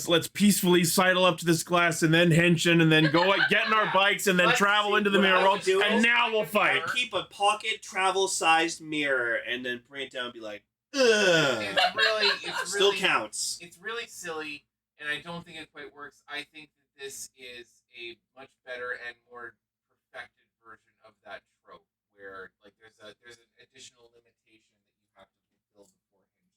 Let's peacefully sidle up to this glass and then henshin and then go get in our bikes and then Let's travel see into the what mirror I world would do and is now we'll fight. Keep a pocket travel-sized mirror and then bring it down and be like, ugh. It's Still really counts. It's really silly, and I don't think it quite works. I think that this is a much better and more perfected version of that trope, where like there's an additional limitation that you have to fulfill before henshin.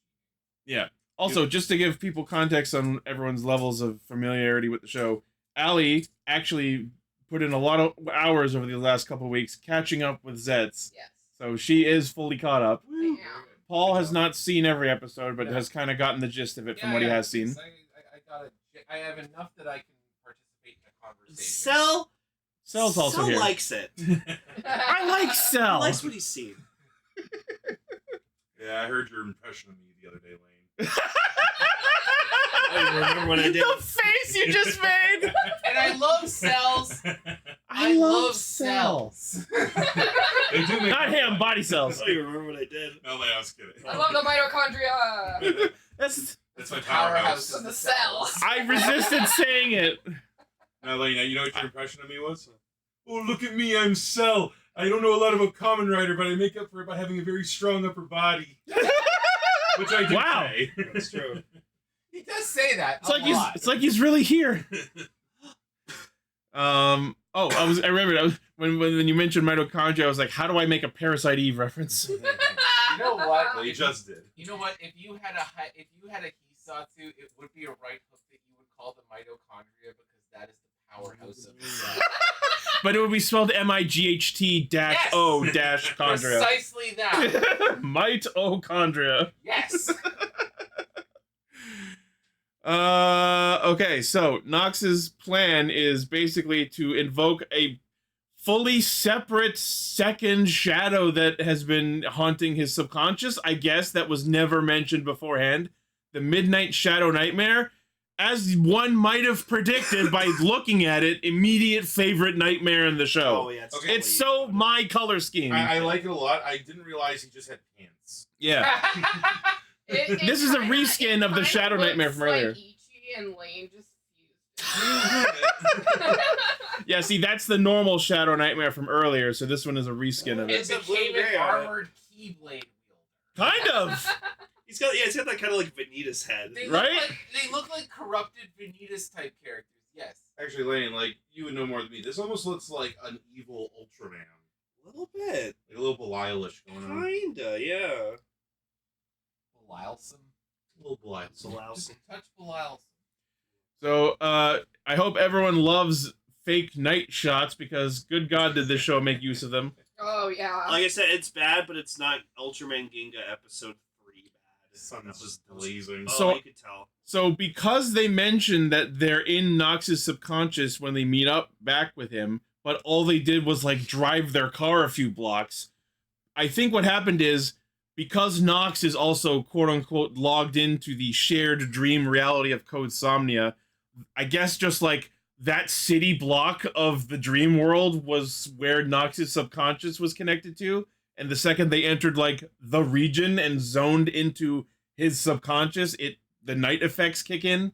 Yeah. Also, just to give people context on everyone's levels of familiarity with the show, Ali actually put in a lot of hours over the last couple of weeks catching up with Zeztz. Yes. So she is fully caught up. Damn. Paul has not seen every episode, but Yeah. has kind of gotten the gist of it from what he has seen. I have enough that I can participate in a conversation. Cell's also Cell here. likes it. I like He Cell. likes what he's seen. Yeah, I heard your impression of me the other day, Lane. I remember when I did. The face you just made. And I love cells. I love cells. They do make Not him, body cells. I don't even remember what I did. No, Lane, I was kidding. I love the mitochondria. That's. That's my Powerhouse powerhouse. of The the cells. cells. I resisted saying it. Now, Lane, you know what your impression of me was? Oh, look at me, I'm Cell. I don't know a lot about Kamen Rider, but I make up for it by having a very strong upper body. Which I do Wow. say. That's true. He does say that. It's like he's really here. I remember when you mentioned mitochondria, I was like, how do I make a Parasite Eve reference? You know what? Well, you just did. You know what? If you had a Hisatsu, it would be a right hook that you would call the mitochondria because that is the powerhouse of the cell. But it would be spelled MIGHT-O-chondria. Precisely that. Mitochondria. Yes. Okay, so Nox's plan is basically to invoke a fully separate second shadow that has been haunting his subconscious, I guess, that was never mentioned beforehand. The Midnight Shadow Nightmare. As one might have predicted by looking at it, immediate favorite nightmare in the show. Oh yeah, it's, Okay. It's so my color scheme. I like it a lot. I didn't realize he just had pants. Yeah. This is a reskin of the Shadow Nightmare from earlier. Like Ichi and Lane just fused Yeah, see, that's the normal Shadow Nightmare from earlier, so this one is a reskin of It it. became an armored Keyblade wielder. Kind of! He's got that kind of like Vanitas head. Right? They look like corrupted Vanitas type characters. Yes. Actually, Lane, like, you would know more than me. This almost looks like an evil Ultraman. A little bit. Like a little Belial-ish going on. Kinda, yeah. Belialsome. A little Belial. Just a touch Belialsome. So, I hope everyone loves fake night shots, because good God did this show make use of them. Oh yeah. Like I said, it's bad, but it's not Ultraman Ginga episode 3 bad. The sun's just blazing. Oh, So- you could tell. So, because they mentioned that they're in Nox's subconscious when they meet up back with him, but all they did was, like, drive their car a few blocks, I think what happened is, because Nox is also, quote-unquote, logged into the shared dream reality of Code Somnia, I guess just, like, that city block of the dream world was where Nox's subconscious was connected to, and the second they entered, like, the region and zoned into his subconscious, the night effects kick in.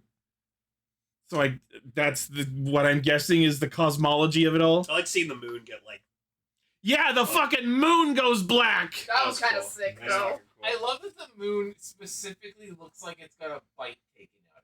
So that's what I'm guessing is the cosmology of it all. I like seeing the moon get like. Yeah, the fucking moon goes black! That was kind of cool. sick, That's though. fucking cool. I love that the moon specifically looks like it's got a bite taken out of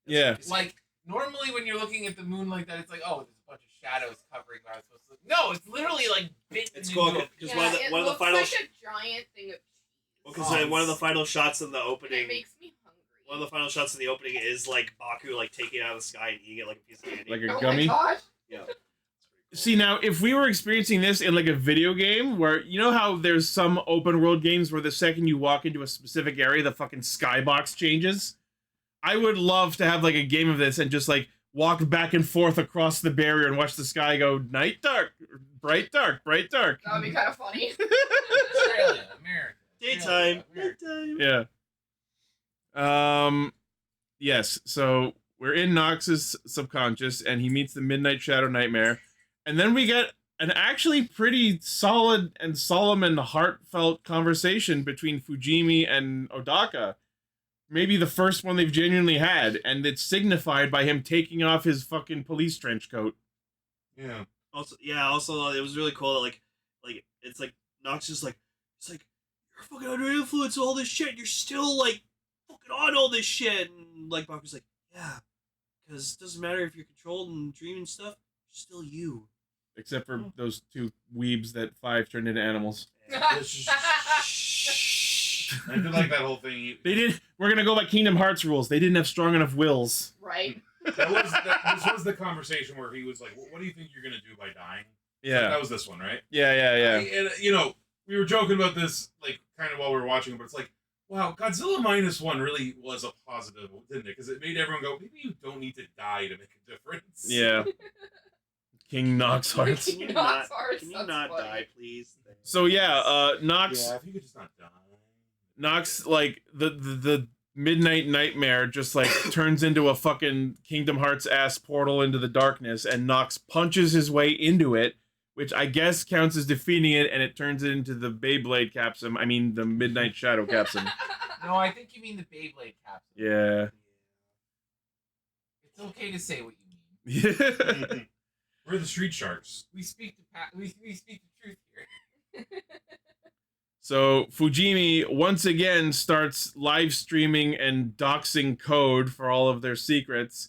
it. Yeah. Like, normally when you're looking at the moon like that, it's like, oh, there's a bunch of shadows covering what I'm supposed to look. No, it's literally like bitten It's into cool a because Yeah, one it of the looks final. like a giant thing of cheese. Because one of the final shots in the And opening. it makes me hungry. One of the final shots in the opening is like Baku like taking it out of the sky and eating it like a piece of candy. Like a Oh gummy. my gosh. Yeah. It's pretty cool. See, now, if we were experiencing this in, like, a video game, where, you know how there's some open world games where the second you walk into a specific area, the fucking skybox changes? I would love to have, like, a game of this and just, like, walk back and forth across the barrier and watch the sky go night dark, bright dark, bright dark. That would be kind of funny. Australia, America. Daytime. Australia, America. Daytime. Yeah. Yes, so we're in Nox's subconscious, and he meets the Midnight Shadow Nightmare. And then we get an actually pretty solid and solemn and heartfelt conversation between Fujimi and Odaka. Maybe the first one they've genuinely had, and it's signified by him taking off his fucking police trench coat. Yeah. Also, it was really cool that like it's like Nox just like it's like you're fucking under influence of all this shit. You're still like fucking on all this shit, and like Baku's like, yeah, because it doesn't matter if you're controlled and dreaming stuff. You're still you. Except for those two weebs that 5 turned into animals. I did like that whole thing. We're gonna go by Kingdom Hearts rules. They didn't have strong enough wills. Right. This was the conversation where he was like, "What do you think you're gonna do by dying?" Yeah. That was this one, right? Yeah. And you know, we were joking about this like kind of while we were watching, but it's like, wow, Godzilla -1 really was a positive, didn't it? Because it made everyone go, maybe you don't need to die to make a difference. Yeah. King Nox Hearts. Can you Nox not, Hearts, can you that's not funny. die, please? So yeah, Nox. Yeah, if you could just not die. Nox, like, the Midnight Nightmare just, like, turns into a fucking Kingdom Hearts-ass portal into the darkness, and Nox punches his way into it, which I guess counts as defeating it, and it turns it into the Beyblade capsule. I mean, the Midnight Shadow capsule. No, I think you mean the Beyblade capsule. Yeah. It's okay to say what you mean. Yeah. We're the Street Sharks. We speak we speak the truth here. So Fujimi once again starts live streaming and doxing Code for all of their secrets.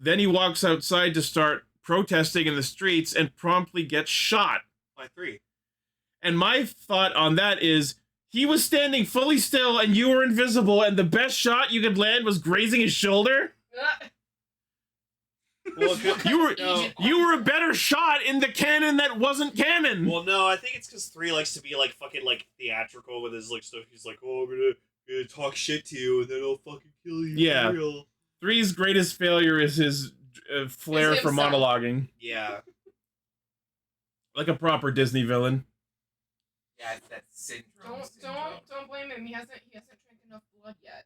Then he walks outside to start protesting in the streets and promptly gets shot. By 3. And my thought on that is, he was standing fully still and you were invisible, and the best shot you could land was grazing his shoulder? Well, You were a better shot in the canon that wasn't canon. Well, no, I think it's because 3 likes to be like fucking like theatrical with his like stuff. He's like, oh, I'm gonna talk shit to you and then I'll fucking kill you. Yeah. For real. 3's greatest failure is his flair Is for himself. monologuing. Yeah. Like a proper Disney villain. Yeah, it's that syndrome. Don't blame him. He hasn't drank enough blood yet.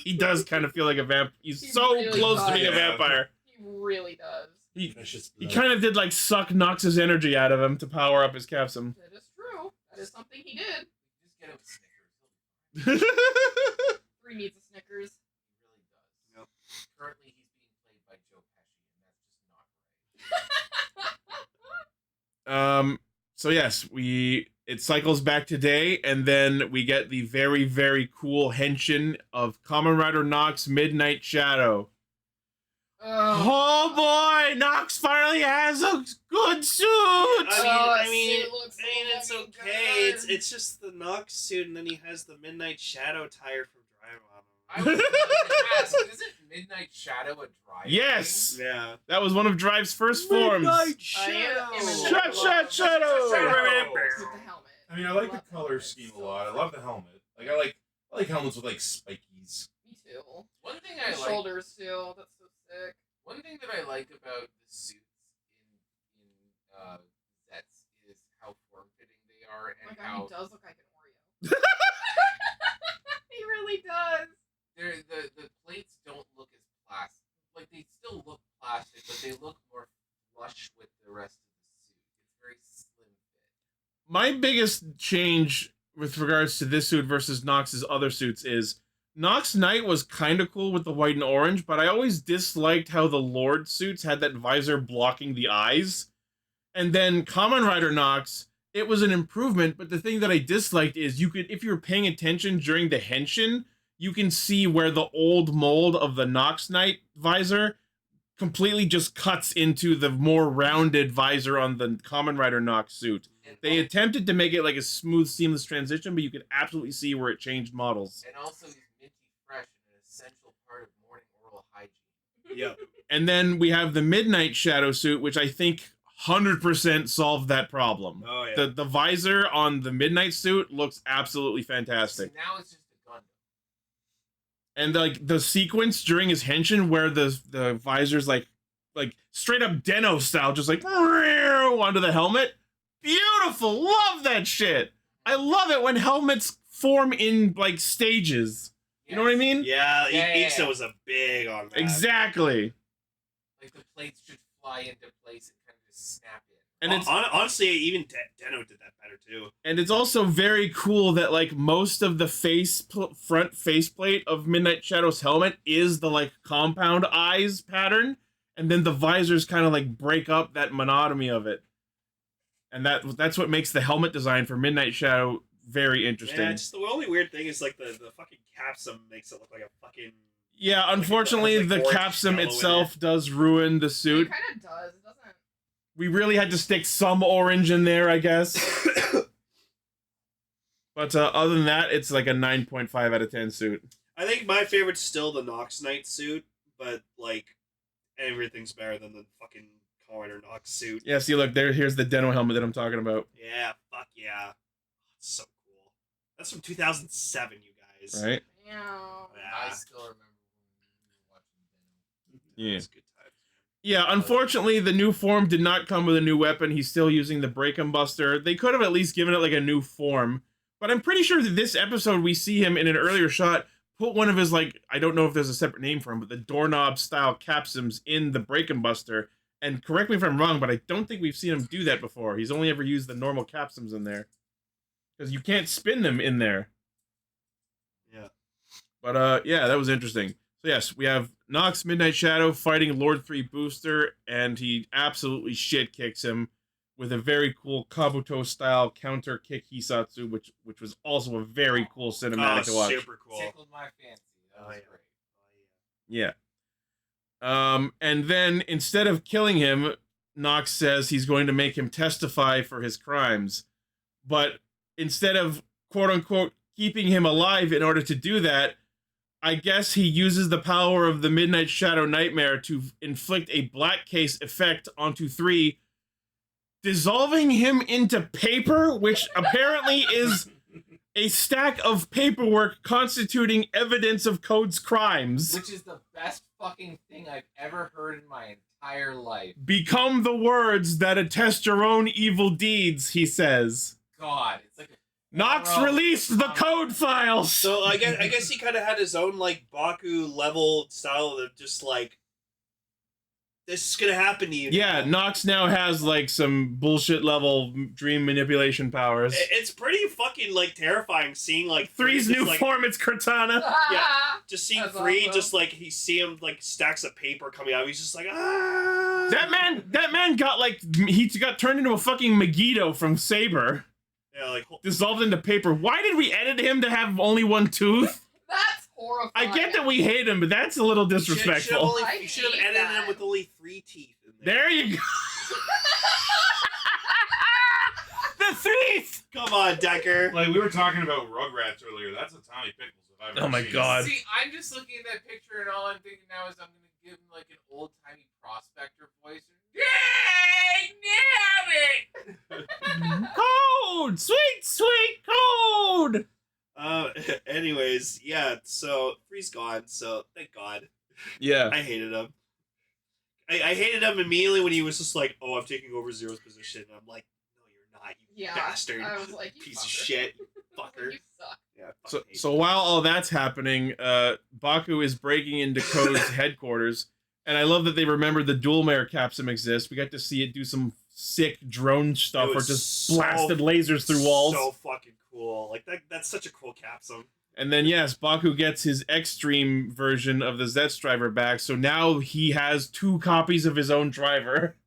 He does kind of feel like a vamp. He's He so really close to does. being a vampire. He really does. He Precious he blood. kind of did like suck Nox's energy out of him to power up his capsule. That is true. That is something he did. Just get him Snickers. 3 needs a Snickers. He really does. Yep. Currently, he's being played by Joe So yes, it cycles back today, and then we get the very, very cool henshin of Kamen Rider Nox Midnight Shadow. Oh boy, Nox finally has a good suit. I Suit mean, looks it's so okay. good. It's just the Nox suit, and then he has the Midnight Shadow tire from Drive On. I was about to ask, isn't Midnight Shadow a drive? Yes, thing? Yeah. that was one of Drive's first forms. Shadow. Shadow. With the helmet. I mean, I like the love color helmets. scheme a So lot. I fun. love the helmet. Like I like helmets with like spikies. Me too. One thing The I like. shoulders too. That's so sick. One thing that I like about the suits in Zeztz is how form-fitting they are Oh my and god, how he does look like an Oreo. He really does. the plates don't look as plastic. Like they still look plastic, but they look more flush with the rest of the suit. It's very slim fit. My biggest change with regards to this suit versus Nox's other suits is Nox Knight was kind of cool with the white and orange, but I always disliked how the Lord suits had that visor blocking the eyes. And then Kamen Rider Nox, it was an improvement, but the thing that I disliked is you could, if you were paying attention during the henshin, you can see where the old mold of the Nox Knight visor completely just cuts into the more rounded visor on the Kamen Rider Nox suit. And They attempted to make it like a smooth, seamless transition, but you could absolutely see where it changed models. and also he's minty fresh and an essential part of morning oral hygiene. Yep. And then we have the Midnight Shadow suit, which I think 100% solved that problem. Oh yeah. The visor on the Midnight suit looks absolutely fantastic. So now it's just a gun. And like the sequence during his henshin where the visor's like straight up Deno style, just like onto the helmet. Beautiful. Love that shit. I love it when helmets form in like stages. You know what I mean? Yeah, Yeah. Ixa was a big on that. Exactly. Like the plates should fly into place and kind of just snap in. And it's honestly, even Deno did that better too. and it's also very cool that like most of the front faceplate of Midnight Shadow's helmet is the like compound eyes pattern, and then the visors kind of like break up that monotony of it. And that's what makes the helmet design for Midnight Shadow very interesting. Yeah, just the only weird thing is like the fucking capsum makes it look like a fucking. Yeah, unfortunately, Like, the orange capsum yellow in itself does ruin the It suit. kind of does. It doesn't. We really had to stick some orange in there, I guess. But other than that, it's like a 9.5 out of 10 suit. I think my favorite's still the Nox Knight suit, but like everything's better than the fucking Kamen Nox suit. Yeah, see, look, here's the Deno helmet that I'm talking about. Yeah, fuck yeah, it's so cool. That's from 2007, you guys. Right? Yeah. Yeah. I still remember when we were watching Venom. Yeah. It's good times. Yeah, unfortunately, the new form did not come with a new weapon. He's still using the Breakum Buster. They could have at least given it like a new form. But I'm pretty sure that this episode, we see him in an earlier shot put one of his, like, I don't know if there's a separate name for him, but the doorknob-style capsums in the Breakum Buster. And correct me if I'm wrong, but I don't think we've seen him do that before. He's only ever used the normal capsums in there. Because you can't spin them in there. Yeah. But, yeah, that was interesting. So, yes, we have Nox Midnight Shadow fighting Lord 3 Booster, and he absolutely shit-kicks him with a very cool Kabuto-style counter kick Hisatsu, which was also a very cool cinematic to watch. Super cool. Tickled my fancy. That was yeah. great. Yeah. And then, instead of killing him, Nox says he's going to make him testify for his crimes. But instead of, quote-unquote, keeping him alive in order to do that, I guess he uses the power of the Midnight Shadow Nightmare to inflict a black case effect onto 3, dissolving him into paper, which apparently is a stack of paperwork constituting evidence of Code's crimes. Which is the best fucking thing I've ever heard in my entire life. Become the words that attest your own evil deeds, he says. God, it's like a Nox Bro, released the code files! So I guess he kind of had his own like Baku level style of just like this is gonna happen to you. Yeah, now. Nox now has like some bullshit level dream manipulation powers. It's pretty fucking like terrifying seeing like Three's just, new like, form, it's Cortana. Yeah. Just seeing That's Three, awesome. just like he see him like stacks of paper coming out. He's just like ah. That man got like he got turned into a fucking Megiddo from Saber, Yeah, like dissolved into paper. Why did we edit him to have only one tooth? That's horrifying. I get that we hate him, but that's a little disrespectful. You should have I hate edited that. him with only 3 teeth in there. There you go. The teeth. Come on, Decker. Like we were talking about Rugrats earlier. That's a Tommy Pickles if I've ever Oh my seen it. God. See, I'm just looking at that picture, and all I'm thinking now is I'm gonna give him like an old timey prospector voice. Damn it! Code, sweet code. Anyways, yeah. So Three's gone. So thank God. Yeah. I hated him. I hated him immediately when he was just like, "Oh, I'm taking over Zero's position." I'm like, "No, you're not, you Yeah, bastard, I was like, you piece of fucker. shit, you fucker." You suck. Yeah. So, fucking hate so him. while all that's happening, Baku is breaking into Code's headquarters, and I love that they remembered the dual mare capsum exists. We got to see it do some sick drone stuff It or was just so- blasted lasers through walls. So fucking cool. Like that's such a cool capsule. And then yes, Baku gets his extreme version of the Zeztz driver back, so now he has 2 copies of his own driver.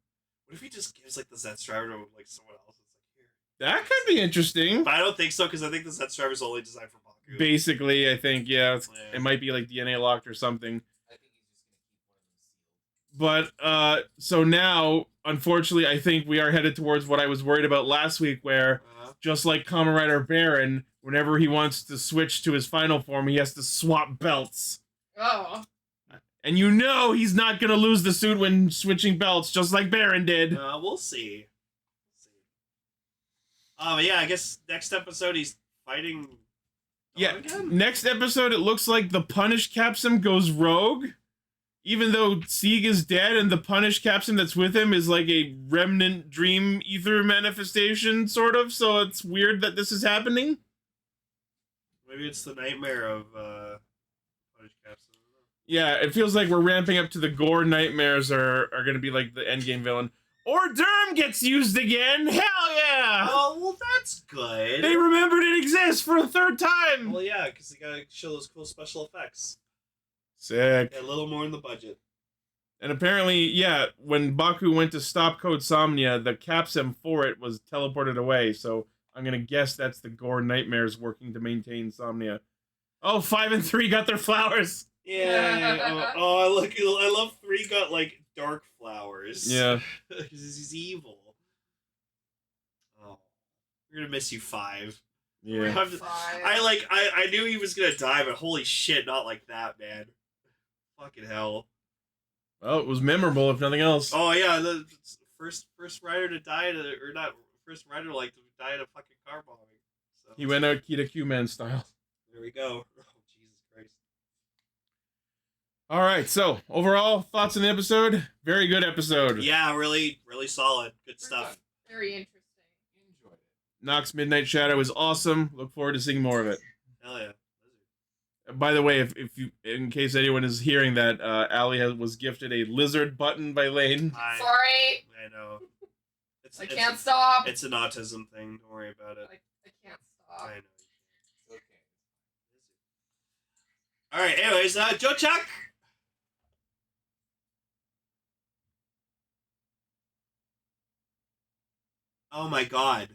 What if he just gives like the Zeztz driver to like someone else? It's like here. That could be interesting. But I don't think so because I think the Zeztz driver is only designed for Baku. Basically, I think, yeah, Yeah. it might be like DNA locked or something. I think he's just gonna keep one of them sealed. But so now, unfortunately, I think we are headed towards what I was worried about last week, where just like Kamen Rider Baron, whenever he wants to switch to his final form, he has to swap belts. Oh. And you know he's not gonna lose the suit when switching belts, just like Baron did. We'll see. Yeah, I guess next episode he's fighting. Yeah, Again? next episode it looks like the Punish Capsum goes rogue. Even though Sieg is dead and the Punish Capsum that's with him is like a remnant dream ether manifestation, sort of, so it's weird that this is happening. Maybe it's the nightmare of Punish Capsule. Yeah, it feels like we're ramping up to the gore nightmares are going to be like the endgame villain. Or Derm gets used again! Hell yeah! Oh, well, that's good. They remembered it exists for a 3rd time! Well, yeah, because they gotta show those cool special effects. Sick. Yeah, a little more in the budget. And apparently, yeah, when Baku went to stop Code Somnia, the capsum for it was teleported away, so I'm gonna guess that's the Gore Nightmares working to maintain Somnia. Oh, 5 and 3 got their flowers! Yeah. Oh, look, I love 3 got, like, dark flowers. Yeah. Because he's evil. Oh. We're gonna miss you, 5. Yeah. I'm just- I knew he was gonna die, but holy shit, not like that, man. Fucking hell. Well, it was memorable, if nothing else. Oh yeah, the first rider to die or not first rider like to die in a fucking car bombing. So He went out Kita Q-Man style. there we go. Oh Jesus Christ. Alright, so, overall, thoughts on the episode? Very good episode. Yeah, really, really solid. Good stuff. Very interesting. Enjoyed it. Nox Midnight Shadow is awesome. Look forward to seeing more of it. Hell yeah. By the way, if you, in case anyone is hearing that, Allie was gifted a lizard button by Lane. Sorry. I know. I can't stop. It's an autism thing. Don't worry about it. I can't stop. I know. It's okay. All right. Anyways, Joe Chuck. Oh my God,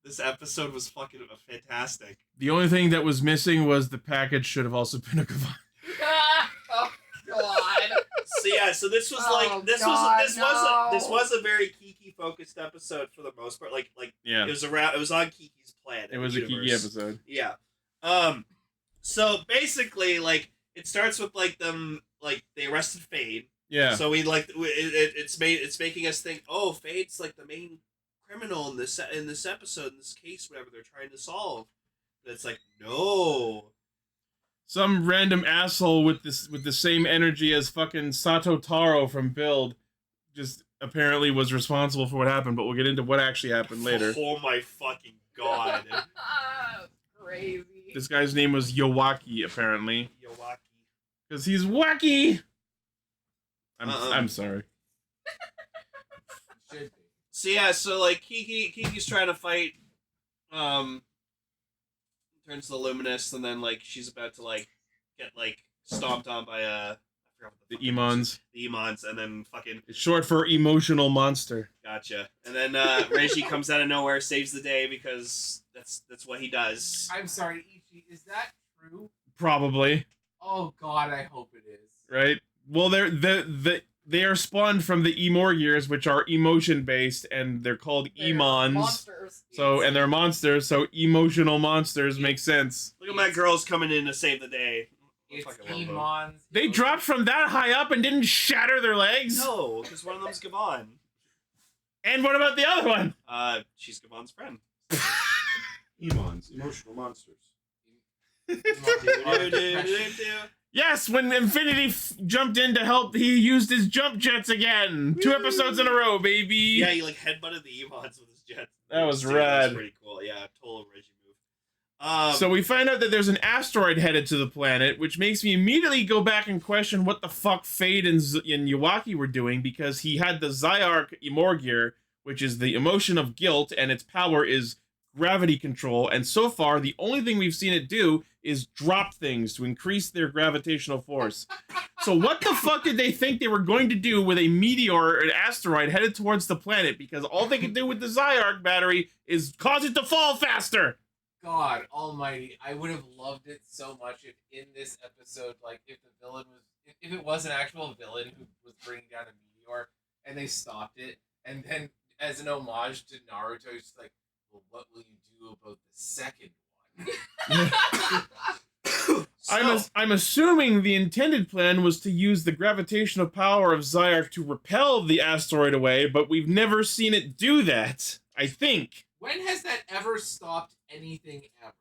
this episode was fucking fantastic. The only thing that was missing was the package should have also been a Gavan. Oh God. So yeah, so this was Oh, like this God, was a very Kiki focused episode for the most part. Like Yeah, it was on Kiki's planet. it was a Kiki universe. episode. Yeah. So basically, like it starts with like them like they arrested Fade. Yeah, So we like it's making us think, oh, Fade's like the main criminal in this episode, in this case, whatever they're trying to solve. But it's like no. some random asshole with the same energy as fucking Sato Taro from Build just apparently was responsible for what happened, but we'll get into what actually happened later. Oh my fucking God. Crazy. This guy's name was Yowaki, apparently. Yowaki. Because he's wacky! Uh-uh. I'm sorry. Should be. So yeah, so like Kiki's trying to fight, turns to the Luminous, and then like she's about to like get like stomped on by I forgot what The fucking Emons. the Emons, and then fucking It's short for emotional monster. gotcha. And then Reggie comes out of nowhere, saves the day because that's what he does. I'm sorry, Ichi. Is that true? Probably, Oh God, I hope it is. right? Well, they are spawned from the Emorgiers, which are emotion based, and they're called They're Emons. Monsters. So, and they're monsters, so emotional monsters make sense. Look at my girls coming in to save the day. It's Fucking love them. Emons. They dropped from that high up and didn't shatter their legs? No, because one of them's Gavan. And what about the other one? She's Gavan's friend. Emons, emotional monsters. Yes, when Infnity jumped in to help, he used his jump jets again. 2 episodes in a row, baby. Yeah, he like headbutted the Emons with his jet. That was That rad. was pretty cool. Yeah, total Reggie move. So we find out that there's an asteroid headed to the planet, which makes me immediately go back and question what the fuck Fade and Yawaki were doing, because he had the Zyark Emorgier, which is the emotion of guilt, and its power is gravity control, and so far the only thing we've seen it do is drop things to increase their gravitational force. So what the fuck did they think they were going to do with a meteor or an asteroid headed towards the planet? Because all they could do with the Zyark battery is cause it to fall faster. God almighty, I would have loved it so much if in this episode, like, if the villain was, if it was an actual villain who was bringing down a meteor, and they stopped it, and then as an homage to Naruto, it's like, well, what will you do about the second one? I'm assuming the intended plan was to use the gravitational power of Zyark to repel the asteroid away, but we've never seen it do that, I think. When has that ever stopped anything ever?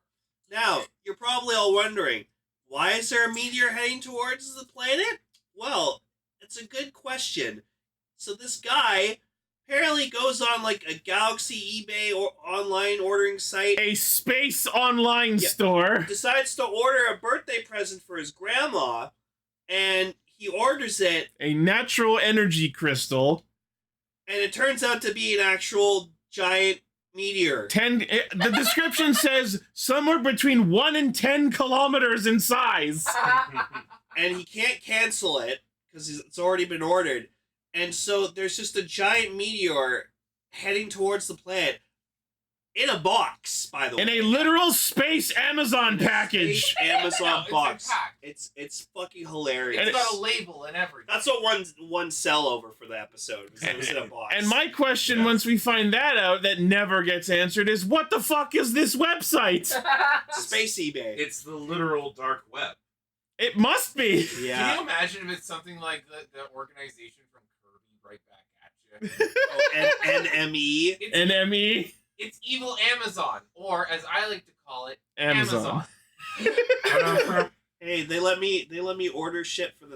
Now, you're probably all wondering, why is there a meteor heading towards the planet? Well, it's a good question. So this guy apparently goes on like a Galaxy eBay or online ordering site, A space online store. decides to order a birthday present for his grandma, and he orders it, A natural energy crystal. and it turns out to be an actual giant meteor. The description says somewhere between 1 and 10 kilometers in size. And he can't cancel it because it's already been ordered. And so there's just a giant meteor heading towards the planet in a box, by the way. In a literal space Amazon package. Amazon It's box. packed. It's fucking hilarious. It's got a label and everything. That's what won sell over for the episode. Was it was in a box. And my question, Yeah. once we find that out, that never gets answered, is what the fuck is this website? Space eBay. It's the literal dark web. It must be. Can Yeah. you imagine if it's something like the organization from Kirby right back at you? NME. It's, NME. it's evil Amazon, or as I like to call it, Amazon. Hey, they let me order shit for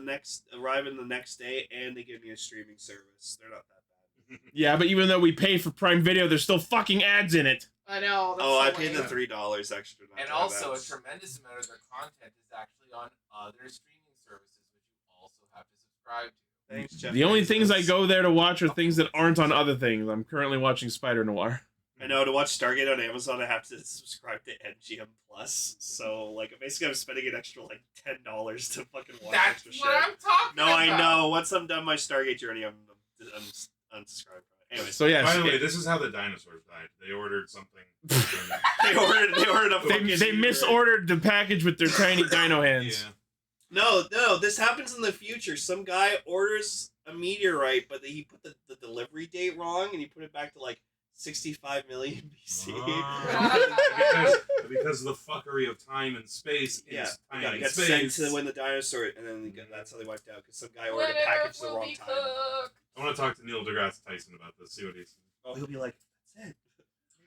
arriving the next day, and they give me a streaming service. They're not that bad. Yeah, but even though we pay for Prime Video, there's still fucking ads in it. I know. That's Oh, so I paid the lame. $3 extra. not and to have also a ads. tremendous amount of their content is actually on other streaming services, which you also have to subscribe to. Thanks, Jeff The only Bezos. things I go there to watch are things that aren't on other things. I'm currently watching Spider Noir. I know, to watch Stargate on Amazon, I have to subscribe to MGM Plus. So, like, basically, I'm spending an extra like $10 to fucking watch That's extra shit. what I'm talking No, about. I know. Once I'm done my Stargate journey, I'm unsubscribed from it. Anyways, So yeah, By the way, this is how the dinosaurs died. They ordered something. they ordered a they fucking misordered the package with their tiny dino hands. Yeah. No, this happens in the future. Some guy orders a meteorite, but he put the delivery date wrong, and he put it back to like 65 million BC. Because of the fuckery of time and space, Yeah, it's time got and sent space. to when the dinosaur, and then that's how they wiped out because some guy ordered Whenever a package the will wrong be time. cooked? I want to talk to Neil deGrasse Tyson about this. See what he's. Oh, he'll be like, "That's it."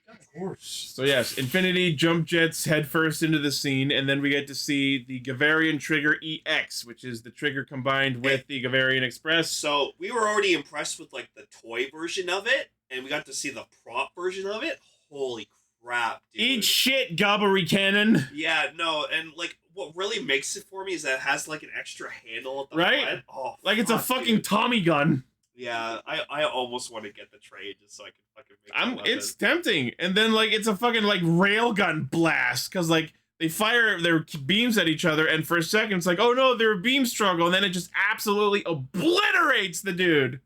Of course. So yes, Infnity jump jets headfirst into the scene, and then we get to see the Gavarian Trigger EX, which is the trigger combined with the Gavarian Express. So we were already impressed with like the toy version of it, and we got to see the prop version of it. Holy crap, dude! Eat shit, Gobbery Cannon. Yeah, no, and like what really makes it for me is that it has like an extra handle at the Right? front. Oh, Like it's a fuck, fucking dude. Tommy gun. Yeah, I almost want to get the trade just so I can fucking make that weapon. It's tempting, and then like it's a fucking like railgun blast because like they fire their beams at each other, and for a second it's like, oh no, they're a beam struggle, and then it just absolutely obliterates the dude.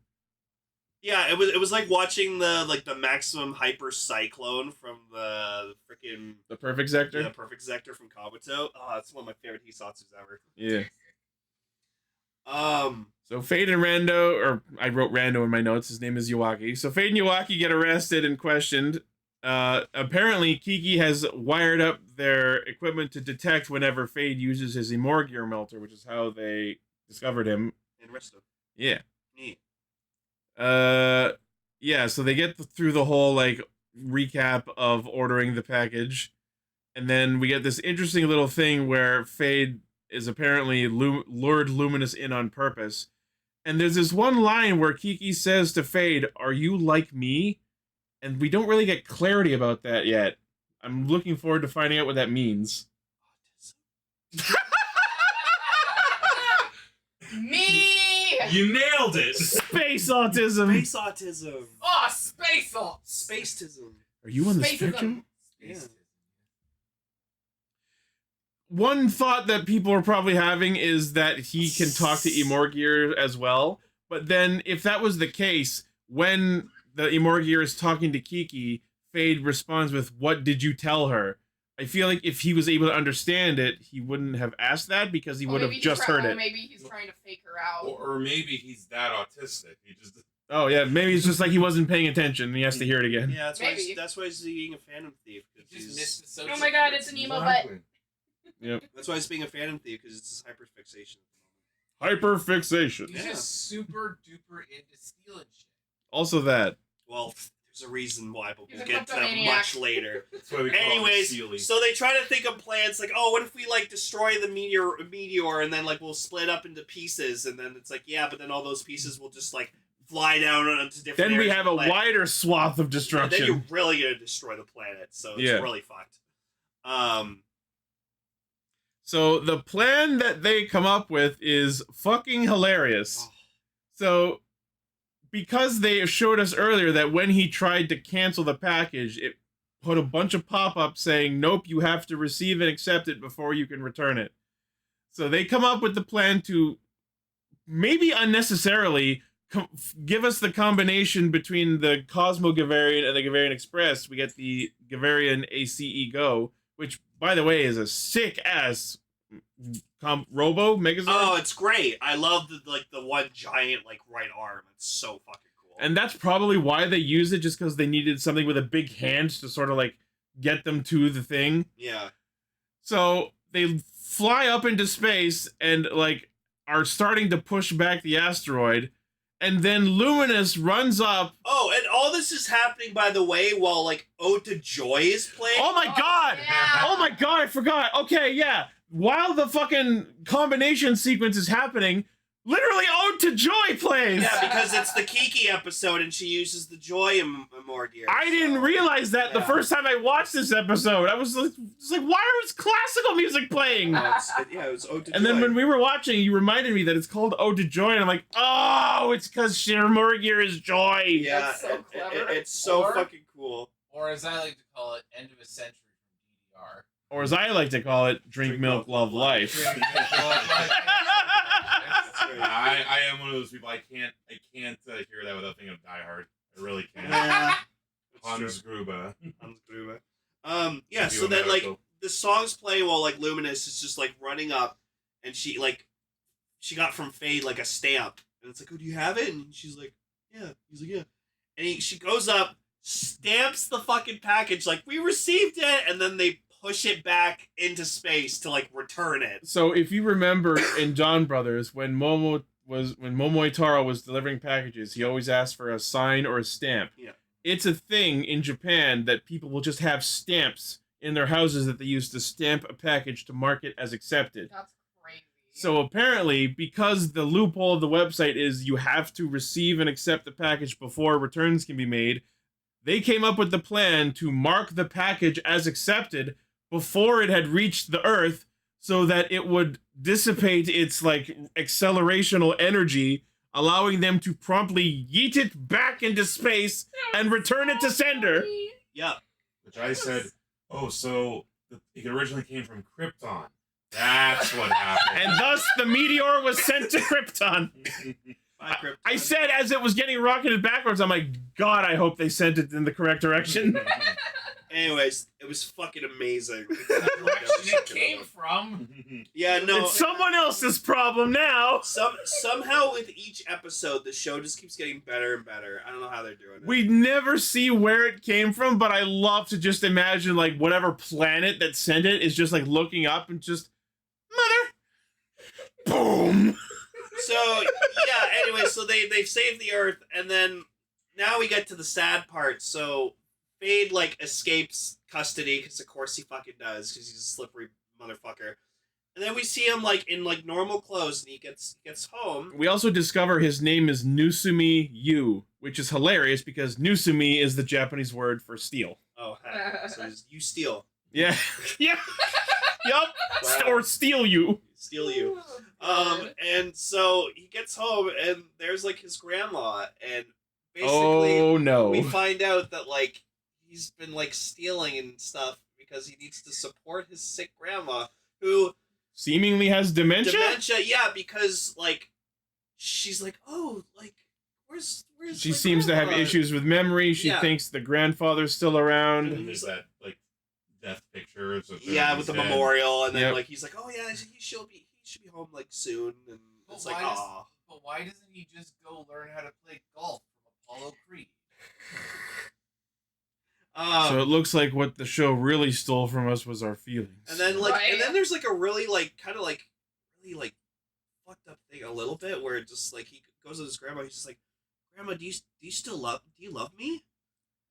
Yeah, it was like watching the maximum hyper cyclone from the freaking The perfect sector. yeah, perfect sector from Kabuto. Oh, that's one of my favorite Hisatsus ever. Yeah. Um, So Fade and Rando, or I wrote Rando in my notes, his name is Yuaki. So Fade and Yuaki get arrested and questioned. Apparently Kiki has wired up their equipment to detect whenever Fade uses his Imorgear melter, which is how they discovered him. and Resto. Yeah. Neat. Yeah, so they get through the whole like recap of ordering the package, and then we get this interesting little thing where Fade is apparently lured Luminous in on purpose. And there's this one line where Kiki says to Fade, "Are you like me?" And we don't really get clarity about that yet. I'm looking forward to finding out what that means. Me! You nailed it. Space autism. Space autism. Oh, space alt! Spacetism. Are you on the Spaceism. spectrum? Yeah. One thought that people are probably having is that he can talk to Imorgear as well. But then, if that was the case, when the Imorgear is talking to Kiki, Fade responds with, "What did you tell her?" I feel like if he was able to understand it, he wouldn't have asked that because he would have just heard it. Maybe he's trying to fake her out. Or maybe he's that autistic. He just Oh yeah, maybe it's just like he wasn't paying attention and he has to hear it again. Yeah, Maybe. that's why he's being a Phantom Thief. 'Cause Just he's- missed the social Oh my god, it's an emo butt. Exactly. That's why he's being a Phantom Thief, because it's his hyperfixation. Hyperfixation. He's Yeah. just super duper into stealing shit. Also that. Well, there's a reason why, but He's we'll a get to that kleptomaniac. much later. that's why we call him Anyways, Sealy. so they try to think of plans like, oh, what if we like destroy the meteor and then like we'll split up into pieces, and then it's like, yeah, but then all those pieces will just like fly down onto different. Then we areas have of a the planet. wider swath of And destruction. then you're really gonna destroy the planet, so it's Yeah. really fucked. So the plan that they come up with is fucking hilarious. Oh. So because they showed us earlier that when he tried to cancel the package, it put a bunch of pop-ups saying, "Nope, you have to receive and accept it before you can return it." So they come up with the plan to maybe unnecessarily give us the combination between the Cosmo Gavarian and the Gavarian Express. We get the Gavarian ACE Go, which, by the way, is a sick-ass Robo Megazord. Oh, it's great. I love the one giant like right arm. It's so fucking cool. And that's probably why they used it, just because they needed something with a big hand to sort of like get them to the thing. yeah. So they fly up into space and like are starting to push back the asteroid. And then Luminous runs up. Oh, and all this is happening, by the way, while like Ode to Joy is playing. Oh my god! yeah. Oh my god, I forgot. Okay, yeah. While the fucking combination sequence is happening, literally Ode to Joy plays. Yeah, because it's the Kiki episode, and she uses the Joy Morgear. I didn't realize that the Yeah. first time I watched this episode. I was like, why is classical music playing? Yeah, it was Ode to And Joy. then when we were watching, you reminded me that it's called Ode to Joy, and I'm like, oh, it's because Morgear is joy. yeah, That's so clever. it's so Or- fucking cool. Or as I like to call it, end of a century from DDR. Or as I like to call it, drink milk, love life. I am one of those people. I can't hear that without thinking of Die Hard. I really can't. Yeah. Hans Gruber. Yeah, so then like the songs play while like Luminous is just like running up, and she got from Fade like a stamp, and it's like, oh, do you have it? And she's like, yeah. He's like, yeah. And she goes up, stamps the fucking package like, we received it, and then they push it back into space to like return it. So if you remember in John Brothers, when Momoi Taro was delivering packages, he always asked for a sign or a stamp. Yeah. It's a thing in Japan that people will just have stamps in their houses that they use to stamp a package to mark it as accepted. That's crazy. So apparently, because the loophole of the website is you have to receive and accept the package before returns can be made, they came up with the plan to mark the package as accepted before it had reached the Earth, so that it would dissipate its like accelerational energy allowing them to promptly yeet it back into space and return it to sender. Yeah. Which I said, oh, so it originally came from Krypton. That's what happened. And thus the meteor was sent to Krypton. I said as it was getting rocketed backwards, I'm like, God, I hope they sent it in the correct direction. Anyways, it was fucking amazing. The direction it came from. Yeah, no. It's someone else's problem now. Somehow with each episode, the show just keeps getting better and better. I don't know how they're doing it. We never see where it came from, but I love to just imagine like whatever planet that sent it is just like looking up and just, mother, boom. So yeah. Anyway, so they've saved the Earth, and then now we get to the sad part. So Fade like escapes custody because of course he fucking does because he's a slippery motherfucker. And then we see him like in like normal clothes, and he gets home. We also discover his name is Nusumi Yu, which is hilarious because Nusumi is the Japanese word for steal. Oh, heck. So it's you steal. Yeah. Yeah. Yup. Wow. Or steal you. Steal you. And so he gets home, and there's like his grandma, and basically Oh no. we find out that like he's been like stealing and stuff because he needs to support his sick grandma who Seemingly has dementia? yeah, because like she's like, oh, like where's She my seems to have grandma? issues with memory. She Yeah. thinks the grandfather's still around. And there's that like death picture. Of Yeah, with the memorial, and then Yep. like he's like, oh yeah, he should be home like soon, and But it's like, why does- aw. But why doesn't he just go learn how to play golf from Apollo Creed? So it looks like what the show really stole from us was our feelings. And then like, Right. and then there's like a really like kind of like really like fucked up thing a little bit where it just like he goes to his grandma. He's just like, Grandma, do you love me?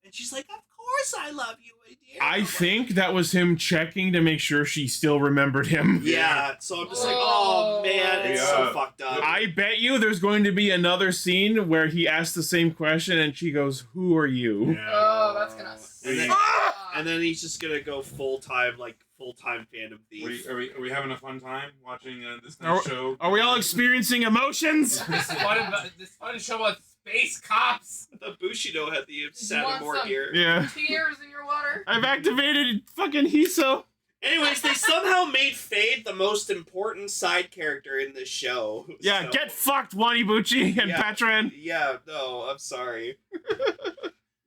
And she's like, of course I love you, my dear. I I'm like, think that was him checking to make sure she still remembered him. yeah. So I'm just like, oh man, it's so Yeah. fucked up. I bet you there's going to be another scene where he asks the same question and she goes, "Who are you?" Yeah. Oh, that's gonna And then, suck. and then he's just gonna go full time fandom thief. Are we having a fun time watching this Are- nice show? Are we all experiencing emotions? This fun show about space cops. I thought Bushido had the you want Saturn some? gear. Yeah. Tears in your water. I've activated fucking Hiso. Anyways, they somehow made Fade the most important side character in this show. Yeah, So- get fucked, Wanibuchi and Yeah. Patran. Yeah, no, I'm sorry.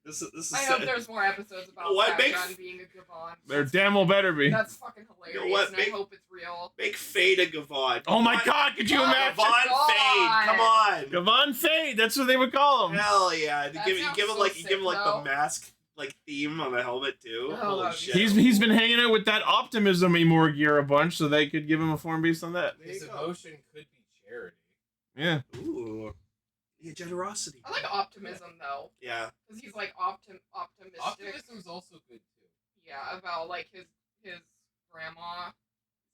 This is. I hope there's more episodes about What makes- Patron being a Gavan. There damn well better be. That's fucking hilarious, You know what, and make- I hope it's real. Make Fade a Gavan. Oh my Gavan- god, could you Oh, imagine? Gavan God. Fade, come on. Gavan Fade, that's what they would call him. Hell yeah! That You sounds give him so like sick, the though. mask like theme on the helmet too. Oh, Holy that'd be shit! He's been hanging out with that Optimism Amor gear a bunch, so they could give him a form based on that. There you His go. emotion could be charity. Yeah. Ooh, yeah, generosity. I like optimism though, Yeah. because he's like optimistic. Optimism's also good too. Yeah, about like his grandma.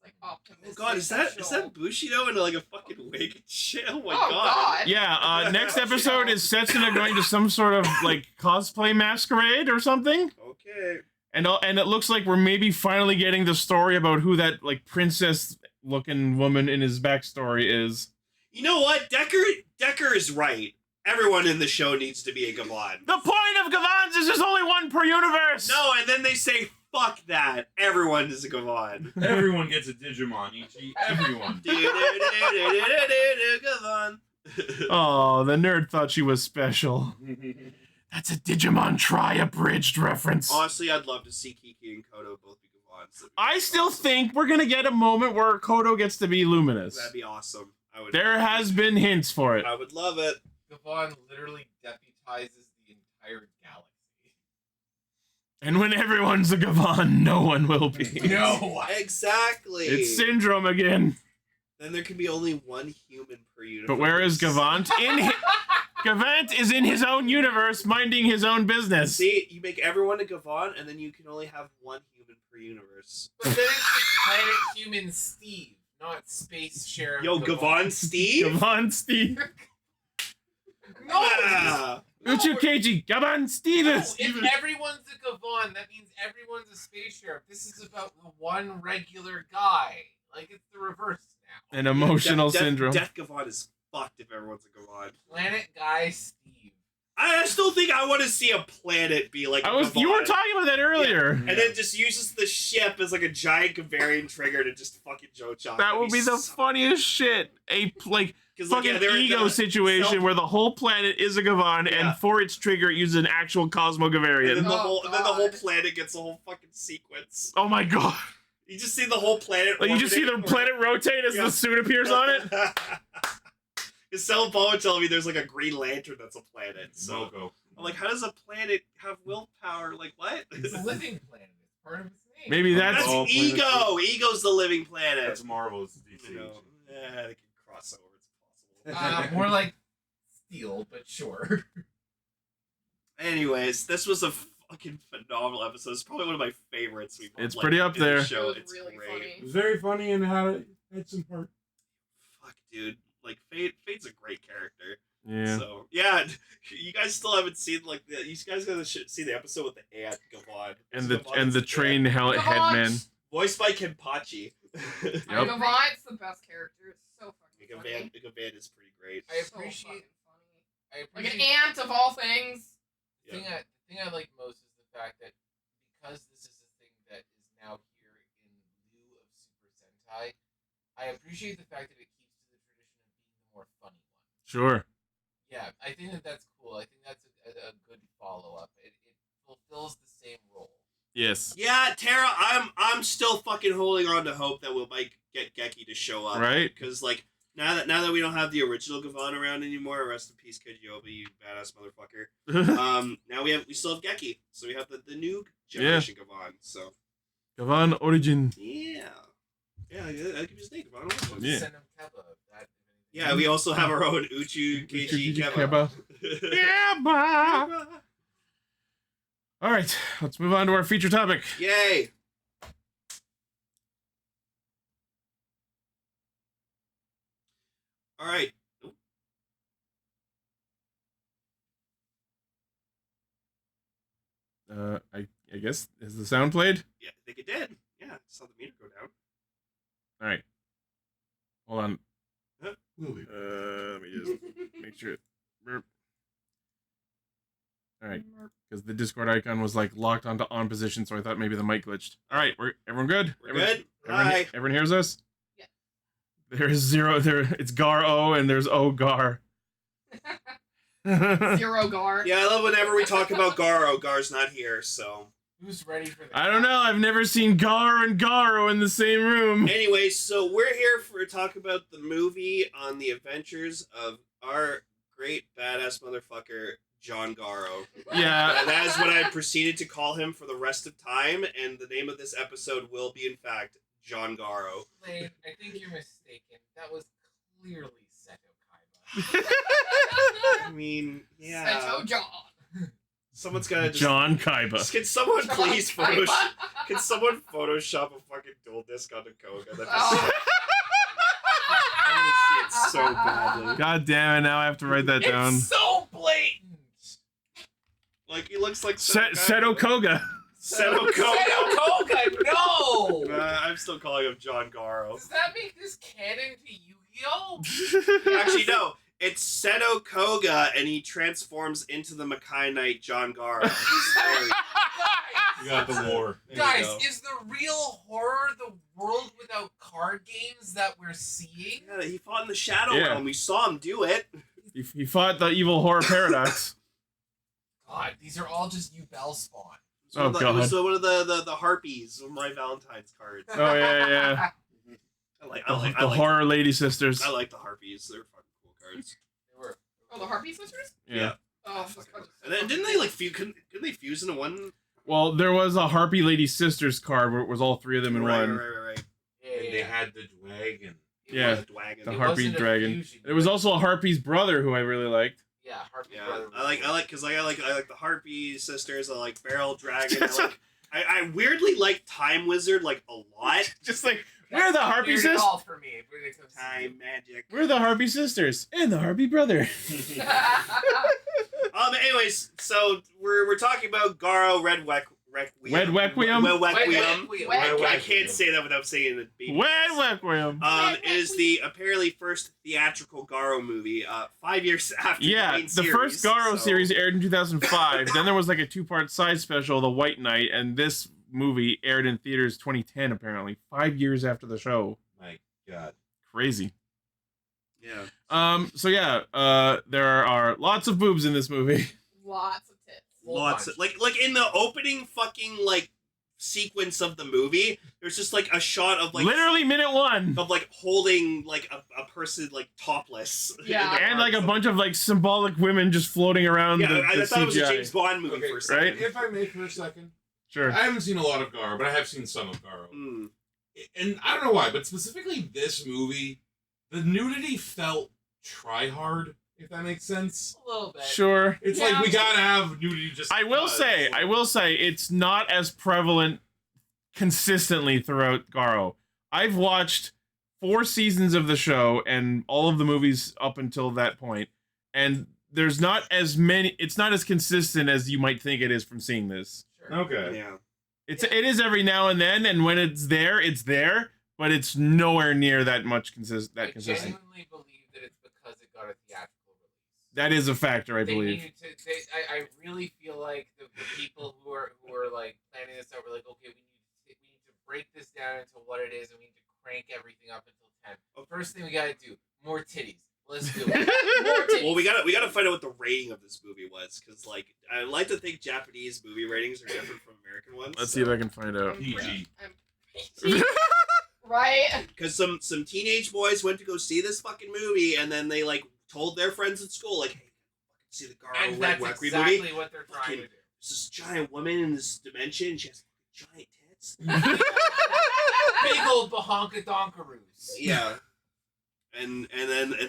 Like Oh optimistic. god, is that Bushido in like a fucking wig and shit? Oh my Oh god. Yeah, next episode is Setsuna going to some sort of like cosplay masquerade or something. Okay. And it looks like we're maybe finally getting the story about who that like princess looking woman in his backstory is. You know what? Decker is right. Everyone in the show needs to be a Gavan. The point of Gavans is there's only one per universe! No, and then they say, fuck that. Everyone is a Gavan. Everyone gets a Digimon, Ichi. Everyone. Gavan. Oh, the nerd thought she was special. That's a Digimon Tri-abridged reference. Honestly, I'd love to see Kiki and Kodo both be Gavans. I still think we're gonna get a moment where Kodo gets to be luminous. That'd be awesome. There has been hints for it. I would love it. Gavan literally deputizes the entire galaxy. And when everyone's a Gavan, no one will be. No! Exactly. It's Syndrome again. Then there can be only one human per universe. But where is Gavant? Gavant is in his own universe, minding his own business. See, you make everyone a Gavan, and then you can only have one human per universe. But then it's just Planet Human Steve, not Space Sheriff. Yo, Gavan Steve? Gavant Steve. No! Ah. Uchuu Keiji. Gavant No, Stevens. if everyone's a Gavan, that means everyone's a Space Sheriff. This is about the one regular guy. Like, it's the reverse now. An emotional syndrome. Death Gavan is fucked if everyone's a Gavan. Planet Guy Steve. I still think I want to see a planet be like a Gavan. You were talking about that earlier. And then just uses the ship as like a giant Gavarian trigger to just fucking Joe-chop. That would be the funniest shit. A fucking they're ego situation where the whole planet is a Gavan, and for its trigger, it uses an actual Cosmo Gavarian. And then the whole planet gets a whole fucking sequence. Oh my god! You just see the whole planet. Like you just see the planet rotate as the suit appears on it. Because Cell Boa telling me there's like a Green Lantern that's a planet. So Mogo. I'm like, how does a planet have willpower? Like what? It's a living planet. It's part of its name. Maybe that's That's Ego. Ego's the living planet. That's Marvel's DC. You know, they can cross over. It's possible. More like Steel, but sure. Anyways, this was a fucking phenomenal episode. It's probably one of my favorites. It's pretty up there. Show. It was It's really great. funny. It was very funny and had some heart. Fuck, dude. Like Fate's a great character. Yeah. So yeah, you guys still haven't seen like you guys gotta see the episode with the ant Gavan And the train headman. voiced by Kenpachi. Yep. Gavan's the best character. It's so fucking funny. Gavan is pretty great. I So appreciate. fucking funny. I Like appreciate. an ant of all things. The thing I like most is the fact that because this is a thing that is now here in lieu of Super Sentai, I appreciate the fact that it keeps to the tradition of being the more funny one. Sure. Yeah, I think that's cool. I think that's a good follow-up. It fulfills the same role. Yes. Yeah, Tara, I'm still fucking holding on to hope that we'll get Geki to show up. Right. Because like now that we don't have the original Gavan around anymore, rest in peace, Kidyoba, you badass motherfucker. Now we still have Geki, so we have the new generation Gavan. So Gavan Origin. yeah, that could be his name, Gavan. Origin. Yeah. Send him Keba. Yeah, we also have our own Uchuu, Keiji, Keba. Keba. All right, let's move on to our feature topic. Yay! All right. I guess is the sound played? Yeah, I think it did. Yeah, I saw the meter go down. All right. Hold on. Lily. Let me just make sure. Burp. All right, because the Discord icon was like locked onto on position, so I thought maybe the mic glitched. All right, everyone good? We're good. Hi. Everyone hears us? Yeah. There's zero. It's Garo and there's Gar. Zero Gar. Yeah, I love whenever we talk about Garo. Gar's not here, so. Who's ready for the I don't know. I've never seen Gar and Garo in the same room. Anyway, so we're here for talk about the movie on the adventures of our great badass motherfucker, John Garo. Yeah. That is what I proceeded to call him for the rest of time, and the name of this episode will be, in fact, John Garo. Lane, I think you're mistaken. That was clearly Seto Kaiba. I mean, yeah. Seto John. Someone's gotta just... John Kaiba. Can someone John please Kaiba. Can someone Photoshop a fucking dual disc onto Koga? That'd be Oh. I want to see it so badly. God damn it! Now I have to write that down. It's so blatant. Like, he looks like Seto Koga. Seto Koga. Seto Koga, no! I'm still calling him John Garo. Does that make this canon to Yu-Gi-Oh? Actually, no. It's Seto Koga, and he transforms into the Makai Knight John Garo. You got the war. There you Guys, go. is the real horror the world without card games that we're seeing? Yeah, he fought in the Shadow Yeah. Realm. We saw him do it. He fought the evil horror paradox. God, these are all just Yubel spawn. It was Oh, one of the- It was God. one of the harpies of my Valentine's cards. Oh yeah. The horror lady sisters. I like the harpies. They're fucking cool cards. They were. Oh, the Harpy Sisters? Yeah. Oh, And then didn't they like fuse? Couldn't they fuse into one? Well, there was a Harpy Lady Sisters card where it was all three of them in right, one. Right. And they had the dragon. Yeah, The Dwagon. The It Harpy wasn't a Dragon. fusion. There was also a Harpy's brother who I really liked. Yeah, Harpy Yeah, Brother. I like the Harpy sisters. I like Barrel Dragon. I weirdly like Time Wizard like a lot. Just like, we're the Harpy Weird at sisters. all for me when it comes to Time magic. We're the Harpy sisters and the Harpy brother. Anyways, so we're talking about Garo, Red Requiem? Requiem. Requiem. I can't say that without saying it. Requiem. Is the apparently first theatrical Garo movie, 5 years after the Yeah, main the series, first Garo so- series aired in 2005. Then there was like a 2-part side special, The White Knight, and this movie aired in theaters 2010, apparently. 5 years after the show. My God. Crazy. Yeah. So yeah, there are lots of boobs in this movie. Lots of tits. Lots of, like in the opening fucking like sequence of the movie, there's just like a shot of like Literally minute 1. of like holding like a person like topless. Yeah. in their And like a arms. bunch of like symbolic women just floating around Yeah, the I thought CGI. it was a James Bond movie Okay, for a second. right? If I may for a second, Sure. I haven't seen a lot of Garo, but I have seen some of Garo. Mm. And I don't know why, but specifically this movie, the nudity felt try hard, if that makes sense. A little bit. Sure. It's Yeah. like we gotta have nudity just I will say it's not as prevalent consistently throughout Garo. I've watched 4 seasons of the show and all of the movies up until that point, and there's not as many. It's not as consistent as you might think it is from seeing this. Sure. Okay. Yeah. It is every now and then, and when it's there, but it's nowhere near that much consistent. I genuinely believe that it's because it got a theatrical release. That is a factor, I They believe. needed to. I really feel like the people who are like planning this out were like, okay, we need to break this down into what it is, and we need to crank everything up until 10. First thing we gotta do, more titties. Let's do it. More titties. Well, we gotta find out what the rating of this movie was, because like I like to think Japanese movie ratings are different from American ones. Let's see if I can find out. PG. Right? Because some teenage boys went to go see this fucking movie, and then they like told their friends at school, like, "Hey, fucking see the Garo And Red that's Requiem exactly movie. what they're trying to do. There's this giant woman in this dimension. She has giant tits." Big old bahonka donkaroos. Yeah. And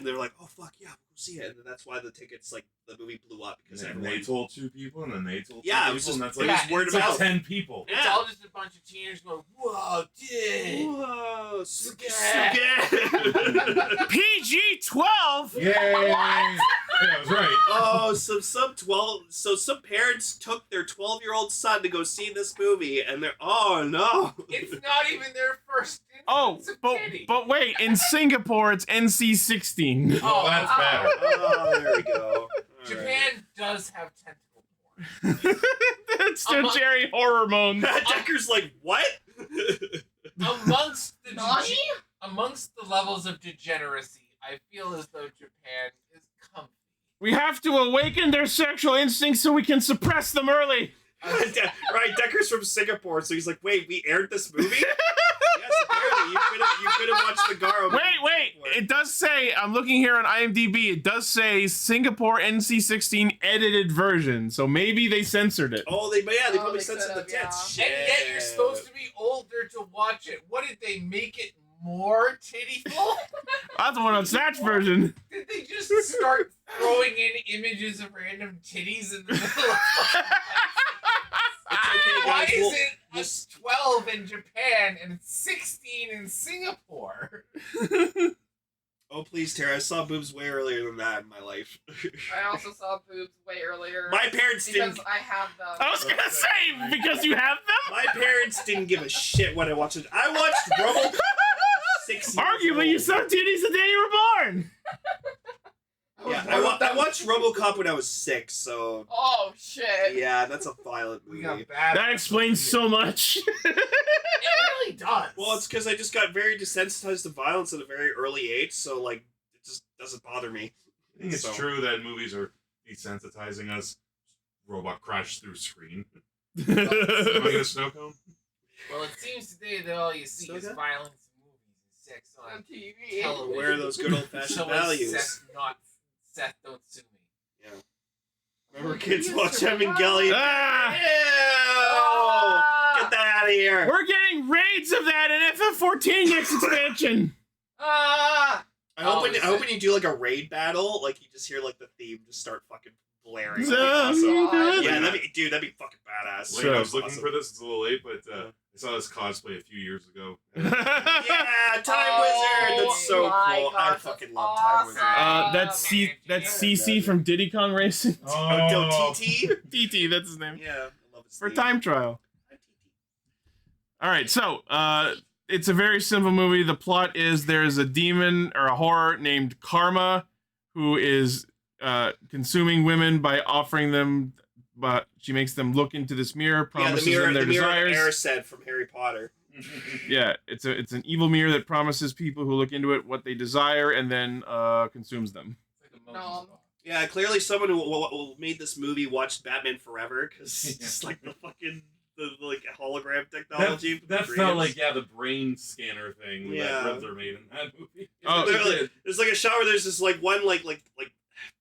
they're like, "Oh fuck yeah, we'll go see it." And that's why the tickets, like, the movie blew up, because And everyone. they told 2 people, and then they told 2 Yeah, people, it was just and that's it like, was Yeah, word it's of like mouth. 10 people. It's Yeah. all just a bunch of teenagers going, whoa, dude. Whoa, Suge. PG-12. Yay! Yeah, I was right. Oh, some parents took their 12-year-old son to go see this movie, and they're, oh no. It's not even their first Oh, instance of but titty. wait, in Singapore it's NC-16. Oh, that's better. Oh, there we go. All Japan does have tentacle porn. That's the Jerry hormones. right. Decker's like, what? Amongst the levels of degeneracy, I feel as though Japan is comfy. We have to awaken their sexual instincts so we can suppress them early. Right, Decker's from Singapore, so he's like, wait, we aired this movie? Yes, apparently. You could have watched the Garo movie. Wait. It does say, I'm looking here on IMDb, it does say Singapore NC-16 edited version, so maybe they censored it. Oh, they probably they censored the could've, yeah. tits. And yet you're supposed to be older to watch it. What did they make it more tittyful? That's the one on Snatch version. Did they just start throwing in images of random titties in the middle of It's okay, Why guys. is it it's 12 in Japan and it's 16 in Singapore? Oh, please, Tara. I saw boobs way earlier than that in my life. I also saw boobs way earlier. My parents because didn't. I have them. I was gonna say, because you have them? My parents didn't give a shit when I watched it. I watched RoboCop when I was 6 years Arguably, you old. saw titties the day you were born. Yeah, I watched RoboCop when I was 6, so Oh shit. yeah, that's a violent We movie. got bad. That explains so much. It really does. Well, it's because I just got very desensitized to violence at a very early age, so like it just doesn't bother me. I think it's So- true that movies are desensitizing us. Robot crashed through screen. Oh, Am I get a snow cone? Well, it seems today that all you see Still is good? violence in movies and sex on On TV. television. Where are those good old-fashioned So is values? Seth, don't sue me. Remember, kids watch Evangelion. Ah, Ew! Get that out of here. we're getting raids of that in FF14 next expansion. Ah! I hope Oh, when you do like a raid battle, like you just hear like the theme just start fucking blaring. Zombie Awesome. Yeah, battle. that'd be fucking badass. Late, Sure. I was looking Awesome. for this. It's a little late, but I saw this cosplay a few years ago. Yeah, Time Wizard. That's so my cool. God, I that's fucking love Time Wizard. awesome. That's CC from Diddy Kong Racing. Oh, TT. DT, that's his name. Yeah, I love his For theme. time trial. All right, so it's a very simple movie. The plot is there's a demon or a horror named Karma who is consuming women by offering them, but she makes them look into this mirror, promises them their desires. Mirror said from Harry Potter. Yeah, it's an evil mirror that promises people who look into it what they desire and then consumes them. It's like a Moses law. Yeah, clearly someone who made this movie watched Batman Forever because it's just like the fucking like hologram technology. That felt like the brain scanner thing that Riddler made in that movie. There's like a shot where there's this like one like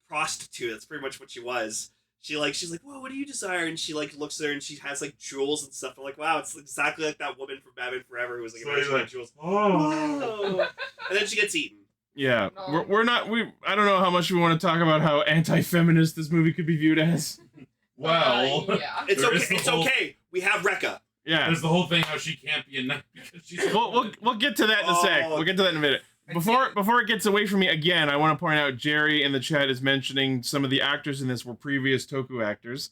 prostitute. That's pretty much what she was. She's like, whoa, what do you desire? And she like looks at her and she has like jewels and stuff. I'm like, wow, it's exactly like that woman from Batman Forever who was like, like jewels. Oh. And then she gets eaten. Yeah, we're not. I don't know how much we want to talk about how anti-feminist this movie could be viewed as. Well, yeah. It's okay. It's okay. We have Rekka. Yeah, there's the whole thing how she can't be a knight because she's. We'll get to that in a sec. We'll get to that in a minute. Before it gets away from me again, I want to point out Jerry in the chat is mentioning some of the actors in this were previous Toku actors.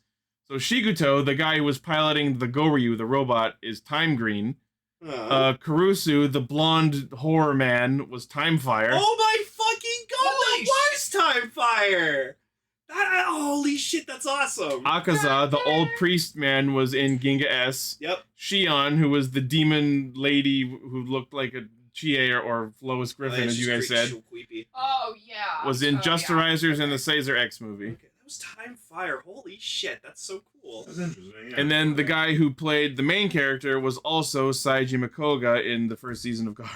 So Shiguto, the guy who was piloting the Goryu, the robot, is Time Green. Kurusu, the blonde horror man, was Time Fire. Oh my fucking god, that was Time Fire! Holy shit, that's awesome! Akaza, the old priest man, was in Ginga S. Yep. Shion, who was the demon lady who looked like a Chie or Lois Griffin, as you guys said. Oh, yeah. Was in Justerizers and the Caesar X movie. Okay, that was Time Fire. Holy shit, that's so cool. That's interesting. Yeah. And then the guy who played the main character was also Saiji Makoga in the first season of Garo.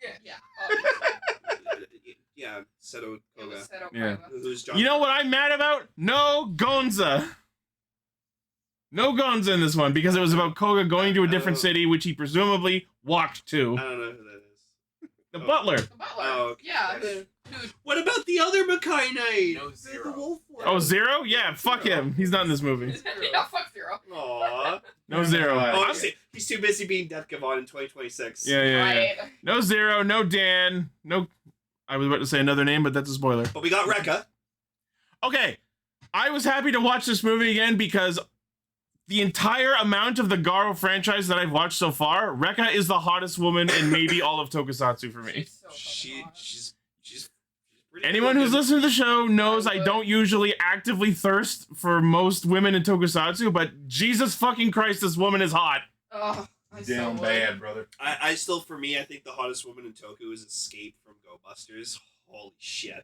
Yeah. Yeah, Seto Koga. Yeah. Who's John? You know what I'm mad about? No Gonza. No Gonza in this one because it was about Koga going to a different city, which he presumably walked to. I don't know who that is. The butler. The butler. Oh, okay. Yeah. Dude. What about the other Makai Knight? No, The Zero. wolf one. Oh, Zero? Yeah, fuck him. He's not in this movie. Yeah, fuck Zero. Aww. No Zero. Oh, he's too busy being Death Gavan in 2026. Yeah. Right. No Zero, no Dan, no... I was about to say another name, but that's a spoiler. But we got Rekka. Okay, I was happy to watch this movie again because the entire amount of the Garo franchise that I've watched so far, Rekka is the hottest woman in maybe all of Tokusatsu for me. She's pretty Anyone cool. who's listened to the show knows I don't usually actively thirst for most women in Tokusatsu, but Jesus fucking Christ, this woman is hot. Oh, Damn bad, brother. I still, for me, I think the hottest woman in Toku is Escape from Go Busters. Holy shit.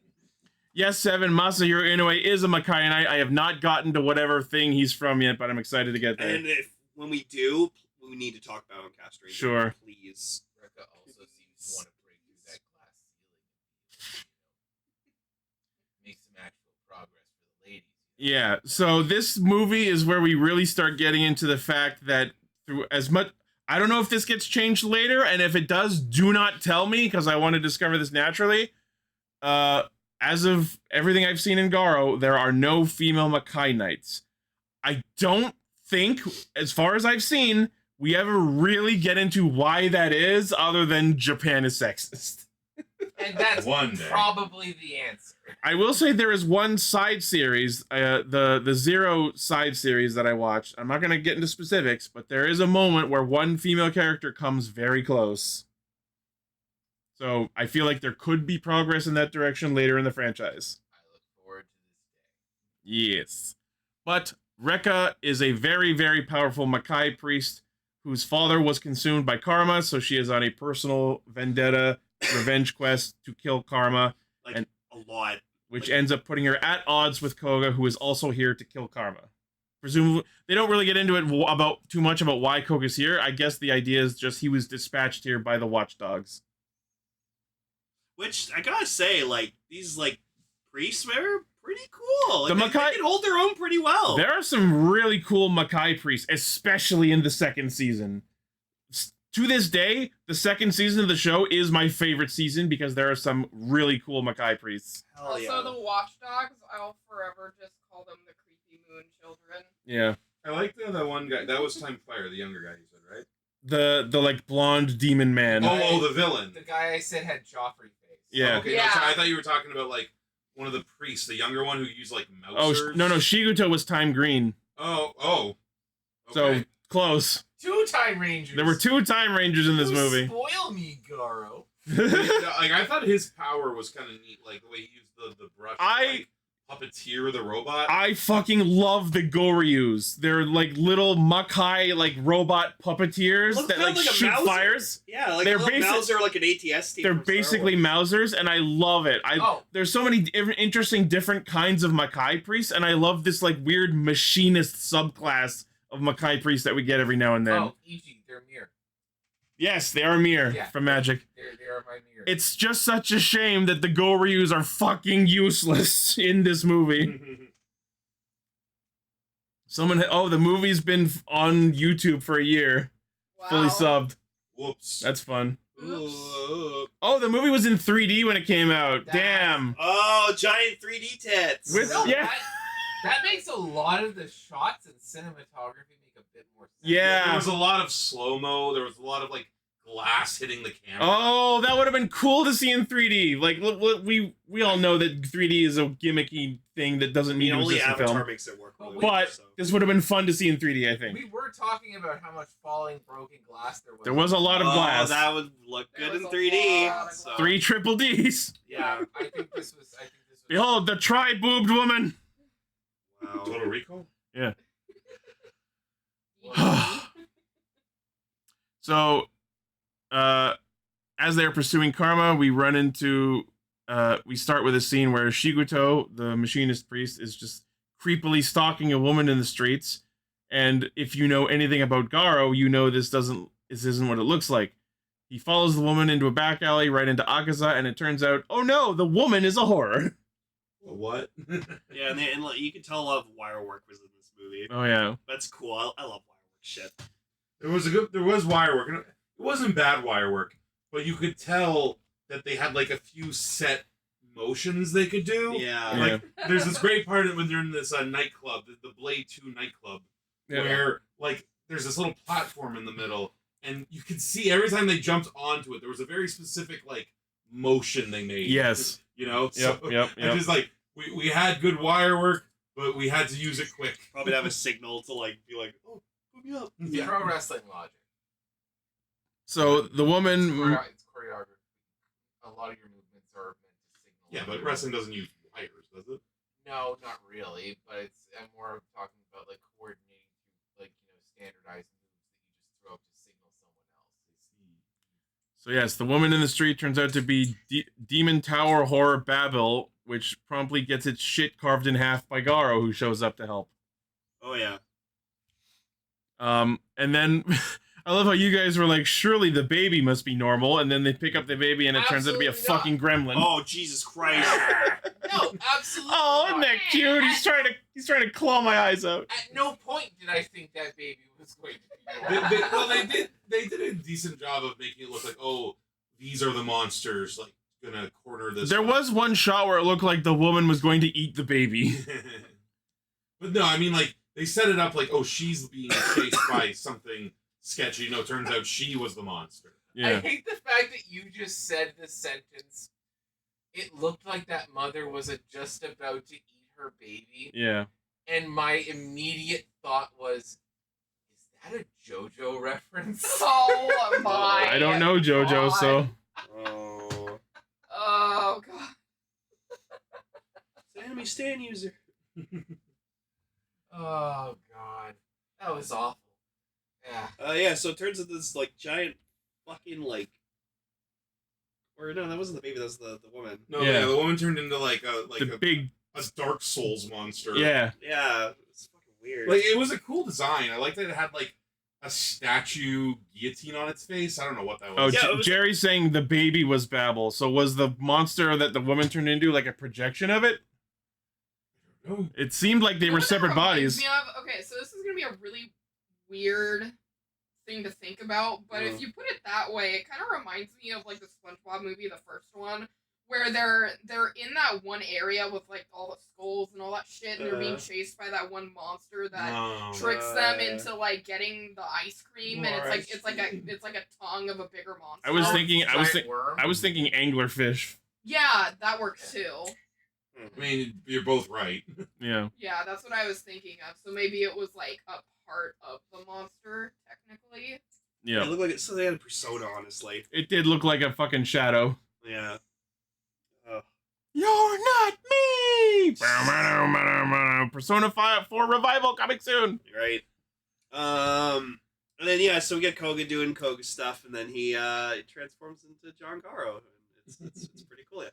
Yes, Seven, Masahiro Inoue is a Makai Knight. I have not gotten to whatever thing he's from yet, but I'm excited to get there. And when we do, we need to talk about him, Castranger. Sure. Please. Rekka also seems to want to break through that glass ceiling. Make some actual progress for the ladies. Yeah, so this movie is where we really start getting into the fact that through as much... I don't know if this gets changed later, and if it does, do not tell me, because I want to discover this naturally. As of everything I've seen in Garo, there are no female Makai Knights. I don't think, as far as I've seen, we ever really get into why that is, other than Japan is sexist. And that's One day. probably the answer. I will say there is one side series, the Zero side series that I watched. I'm not going to get into specifics, but there is a moment where one female character comes very close. So I feel like there could be progress in that direction later in the franchise. I look forward to this day. Yes. But Rekka is a very, very powerful Makai priest whose father was consumed by Karma, so she is on a personal vendetta, revenge quest to kill Karma. Like, and a lot. which ends up putting her at odds with Koga, who is also here to kill Karma. Presumably, they don't really get into it about too much about why Koga's here. I guess the idea is just he was dispatched here by the Watchdogs. Which, I gotta say, like, these, like, priests are pretty cool. Like, The they Makai- can hold their own pretty well. There are some really cool Makai priests, especially in the second season. To this day, the second season of the show is my favorite season because there are some really cool Makai priests. Hell Also, yeah. the Watchdogs, I'll forever just call them the creepy moon children. Yeah. I like the one guy. That was Time Fire, the younger guy you said, right? The like blonde demon man. Oh, the villain. The guy I said had Joffrey face. Yeah. Oh, okay, Yeah. no, sorry, I thought you were talking about like one of the priests, the younger one who used like Oh, mousers. no, Shiguto was Time Green. Oh. So Okay. Close. 2 Time Rangers. There were 2 Time Rangers in this You movie. Spoil me, Garo. Like I thought his power was kind of neat, like the way he used the brush. To, like, puppeteer the robot. I fucking love the Goryus. They're like little Makai like robot puppeteers Looks that kinda like like a shoot Mauser. fires. Yeah, like They're a little basic- Mauser, like an ATS team. They're from Star basically Wars. Mausers, and I love it. There's so many interesting different kinds of Makai priests, and I love this like weird machinist subclass of Makai priests that we get every now and then. Oh, E.G., they're Mir. Yes, they are Mir Yeah. from Magic. They are my Mir. It's just such a shame that the Goryus are fucking useless in this movie. The movie's been on YouTube for a year, fully subbed. Whoops. That's fun. Ooh. Oh, the movie was in 3D when it came out. That's- Damn. Oh, giant 3D tits. With- No, yeah. that makes a lot of the shots and cinematography make a bit more sense. Yeah. There was a lot of slow-mo. There was a lot of, like, glass hitting the camera. Oh, that would have been cool to see in 3D. Like, we all know that 3D is a gimmicky thing that doesn't mean to only exist in Avatar film. makes it work. Really But well, so. this would have been fun to see in 3D, I think. We were talking about how much falling broken glass there was. There was a lot of glass. That would look There good in was a 3D. lot of So. glass. 3 triple Ds. Yeah, I think this was. Behold, the tri-boobed woman. Wow. Total Recall? So, as they're pursuing karma, we run into, we start with a scene where Shiguto, the machinist priest, is just creepily stalking a woman in the streets. And if you know anything about Garo, you know this isn't what it looks like. He follows the woman into a back alley, right into Akaza, and it turns out, oh no, the woman is a horror. What? Yeah, and like, you can tell a lot of wire work was in this movie. Oh yeah. That's cool. I love wire work shit. There was wire work. And it wasn't bad wire work, but you could tell that they had like a few set motions they could do. Yeah. Like there's this great part when they're in this nightclub, the Blade 2 nightclub, where like there's this little platform in the middle, and you could see every time they jumped onto it, there was a very specific like motion they made. Yes. You know? Yep. And just like we had good wire work, but we had to use it quick. Probably have a signal to like be like, oh, put me up. It's pro wrestling logic. So the woman. It's choreography. A lot of your movements are meant to signal. Yeah, but wrestling doesn't use wires, does it? No, not really. But I'm more of talking about like coordinating to standardized moves that you just throw up to signal someone else. So yes, the woman in the street turns out to be Demon Tower Horror Babel, which promptly gets its shit carved in half by Garo, who shows up to help. Oh yeah. And then I love how you guys were like, surely the baby must be normal, and then they pick up the baby and it turns out to be a Absolutely fucking gremlin. Oh Jesus Christ. No, absolutely. Oh, isn't not. that cute? He's trying to claw my eyes out. At no point did I think that baby was going to be normal. They did a decent job of making it look like, oh, these are the monsters, like gonna corner this. There was one shot where it looked like the woman was going to eat the baby. But no, I mean, like they set it up like, oh, she's being chased by something sketchy. No, turns out she was the monster. I Yeah. hate the fact that you just said the sentence. It looked like that mother was just about to eat her baby, Yeah. and my immediate thought was, "Is that a JoJo reference?" Oh my. I don't know JoJo, God. so Oh. Oh god. It's an enemy stand user. Oh god, that was awful. Yeah. Yeah, so it turns out this like giant fucking like or no, that wasn't the baby, that was the woman. No, Yeah. yeah, the woman turned into like the big a Dark Souls monster. yeah. Yeah, it's fucking weird. Like it was a cool design. I liked that it had like a statue guillotine on its face. I don't know what that Oh, was. Yeah, it was- Jerry's saying the baby was Babel. So was the monster that the woman turned into like a projection of it? Oh. It seemed like they You know were what that separate reminds bodies. me of? Okay, so this is gonna be a really weird thing to think about, but if you put it that way, it kind of reminds me of like the SpongeBob movie, the first one, where they're in that one area with like all the skulls and all that shit, and they're being chased by that one monster that No. tricks them into like getting the ice cream, and it's like a tongue of a bigger monster. I was thinking Giant worm. I was thinking anglerfish. Yeah, that works too. I mean, you're both right. Yeah. Yeah, that's what I was thinking of. So maybe it was like a part of the monster, technically. Yeah. It looked like it. So they had a persona, honestly. It did look like a fucking shadow. Yeah. You're not me! Persona 4 revival coming soon! Right. And then yeah, so we get Koga doing Koga stuff, and then he transforms into John Garo. It's pretty cool. Yeah.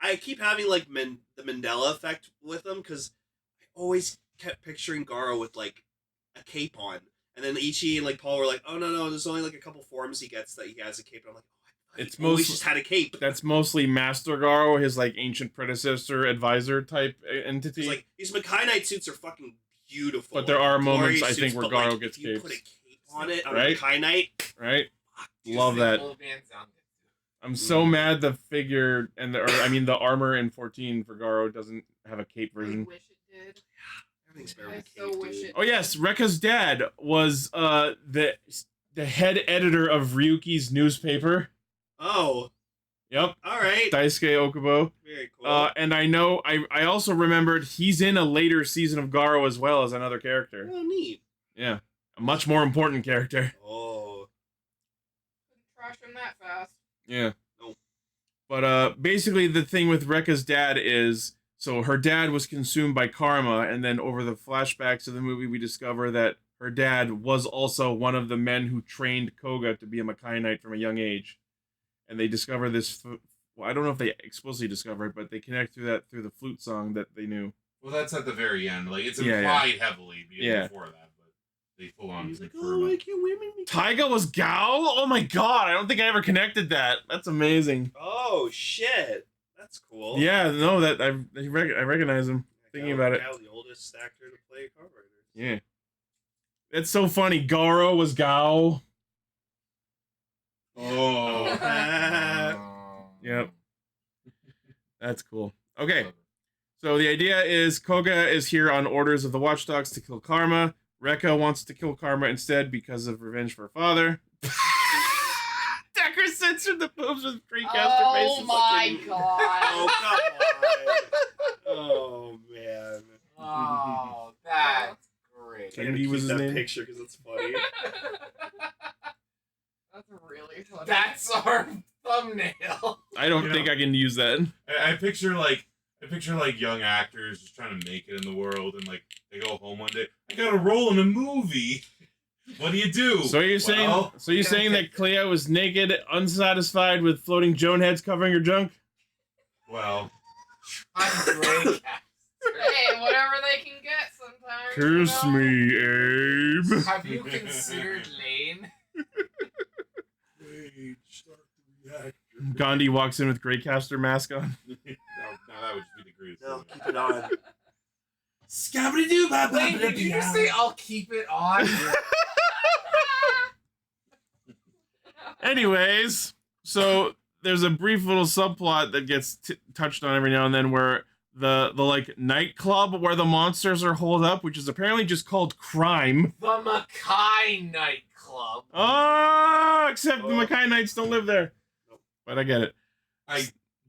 I keep having like the Mandela effect with him because I always kept picturing Garo with like a cape on, and then Ichi and like Paul were like, oh no, there's only like a couple forms he gets that he has a cape. And I'm like, oh, It's he always mostly just had a cape. that's mostly Master Garo, his like ancient predecessor, advisor type entity. It's like these Makai Knight suits are fucking beautiful. But there are moments, Glorious I think, suits, where but, Garo like, gets if you capes. put a cape on it on Right? a Makai Knight. Right? Dude, Love the that. old man sound good. I'm so mad the figure and the armor in 14 for Garo doesn't have a cape I version. wish it did. Everything's better I with so cape, wish dude. it. Oh yes, Rekka's dad was the head editor of Ryuki's newspaper. Oh, Yep. all right. Daisuke Okubo. Very cool. And I also remembered he's in a later season of Garo as well as another character. Oh, neat. Yeah. A much more important character. Oh. Couldn't trash him that fast. Yeah. Nope. But basically the thing with Rekka's dad is, so her dad was consumed by karma, and then over the flashbacks of the movie we discover that her dad was also one of the men who trained Koga to be a Makai Knight from a young age. And they discover this, well, I don't know if they explicitly discover it, but they connect through the flute song that they knew. Well, that's at the very end. Like, it's Yeah, implied heavily Yeah. before that, but they full on He's like, confirm oh, it. I can't women. Taiga was Gao? Oh my god, I don't think I ever connected that. That's amazing. Oh, shit. That's cool. Yeah, no, that I recognize him. Thinking about it. Gal, the oldest actor to play a card writer. Yeah. It's so funny. Garo was Gao. Oh. Yep. That's cool. Okay. So the idea is Koga is here on orders of the Watchdogs to kill Karma. Rekka wants to kill Karma instead because of revenge for her father. Decker censored the boobs with Dreamcaster faces. Oh my god. Oh, come on. Oh, man. Oh, that's great. I gotta Andy keep was his that name. picture because it's funny. That's really funny. That's our thumbnail. I don't You think know. I can use that. I picture like young actors just trying to make it in the world, and like they go home one day. I got a role in a movie. What do you do? So you're saying Well, that Clea was naked, unsatisfied with floating Joan heads covering her junk? well, I'm great. Hey, whatever they can get sometimes. Curse you know? me, Abe. Have you considered Lane? Wait, start the reactor. Gandhi walks in with Greycaster mask on. no, that would just be the greatest. No, thing. keep it on. Scabba-doo, Lane, did you just say I'll keep it on? Anyways, so there's a brief little subplot that gets touched on every now and then where the like nightclub where the monsters are holed up, which is apparently just called Crime. The Makai nightclub. Oh, except the Makai Knights don't live there. But I get it. I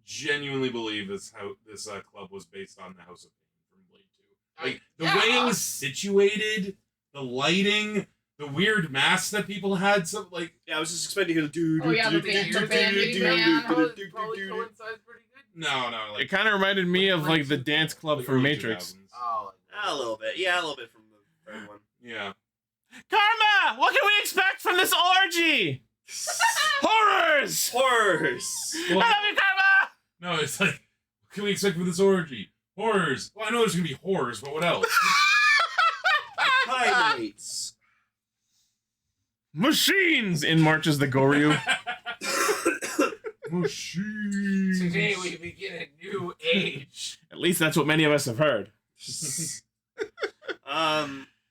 genuinely believe this club was based on the House of Pain from Blade 2. Like the way it was situated, the lighting, the weird masks that people had. Some like Yeah, I was just expecting you to do. Oh, yeah, the bandit man. Probably coincides pretty good. no, like It kind of reminded me of like the dance club the from early Matrix. 2000s. Oh, A little bit. Yeah, a little bit from the third one. Yeah. Karma, what can we expect from this orgy? Horrors! Horrors! I love you, Karma! No, it's like, what can we expect from this orgy? Horrors. Well, I know there's gonna be horrors, but what else? Makai Knights. Machines! In marches the Goryu. Machines. today we begin a new age. At least that's what many of us have heard.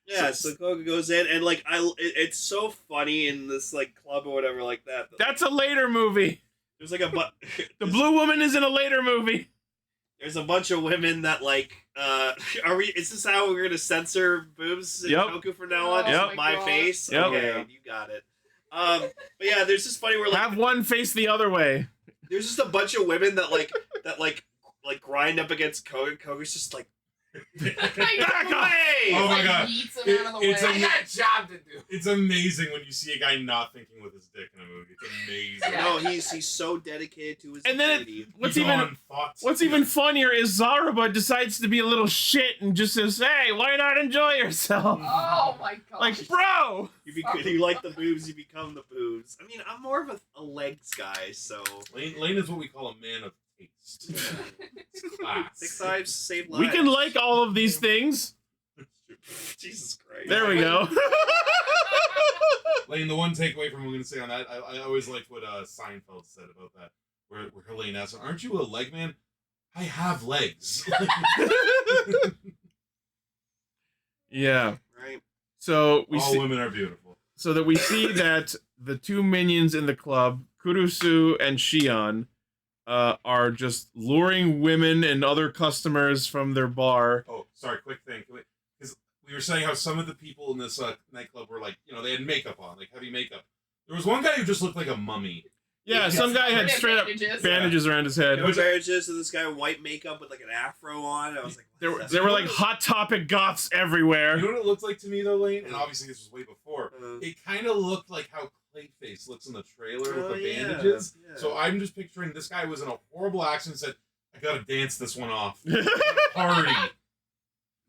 Yeah, so Koga goes in, and like it's so funny in this like club or whatever like that. That's a later movie. There's like a The Blue Woman is in a later movie. there's a bunch of women that like are we? Is this how we're gonna censor boobs in Yep. Goku from now on? Oh Just Yep. my God. face. Yep. Okay, you got it. But yeah, there's this funny where like Have one face the other way. there's just a bunch of women that like grind up against Koga. Koga's just like Back away! Oh my God. Yeets him out of the It's way. I got a job to do. It's amazing when you see a guy not thinking with his dick in a movie. It's amazing. Yeah. No, he's so dedicated to his And then duty. What's even funnier is Zaruba decides to be a little shit and just says, "Hey, why not enjoy yourself?" Oh my god. Like, bro. You like the boobs, you become the boobs. I mean, I'm more of a legs guy, so Lane is what we call a man of taste. It's class. 6 lives save lives. We can like all of these things. Jesus Christ. There we go. Lane, the one takeaway from what I'm going to say on that, I always liked what Seinfeld said about that, where Lane asked, "Aren't you a leg man?" I have legs. Yeah. Right. So we All see, women are beautiful. so that we see that the two minions in the club, Kurusu and Shion, are just luring women and other customers from their bar. Oh, sorry, quick thing. Because we were saying how some of the people in this nightclub were like, they had makeup on, like heavy makeup. There was one guy who just looked like a mummy. Yeah, some guy had straight up bandages around his head. No marriages, and this guy with white makeup with like an afro on. I was like, There were like Hot Topic goths everywhere. You know what it looked like to me though, Lane? And obviously this was way before. It kind of looked like how Clayface looks in the trailer with the bandages. Yeah. So I'm just picturing this guy was in a horrible accident and said, "I gotta dance this one off." Party.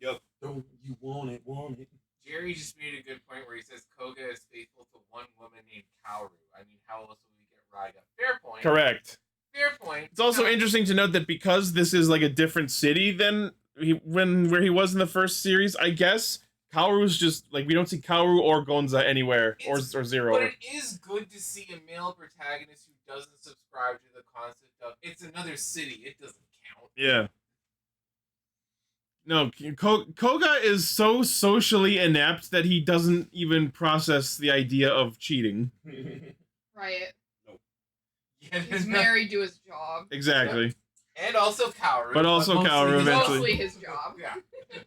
Yep. Don't you want it, want it. Jerry just made a good point where he says Koga is faithful to one woman named Kaoru. I mean, how else would we get Raiga? Fair point. Correct. Fair point. It's also Now, interesting to note that because this is like a different city than where he was in the first series, I guess Kaoru's just like we don't see Kaoru or Gonza anywhere or Zero. But it is good to see a male protagonist who doesn't subscribe to the concept of it's another city. It doesn't count. Yeah. No, Koga is so socially inept that he doesn't even process the idea of cheating. Right. Yeah, He's married to his job. Exactly. And also Kaoru. But also mostly Kaoru his- eventually. Mostly his job. Yeah.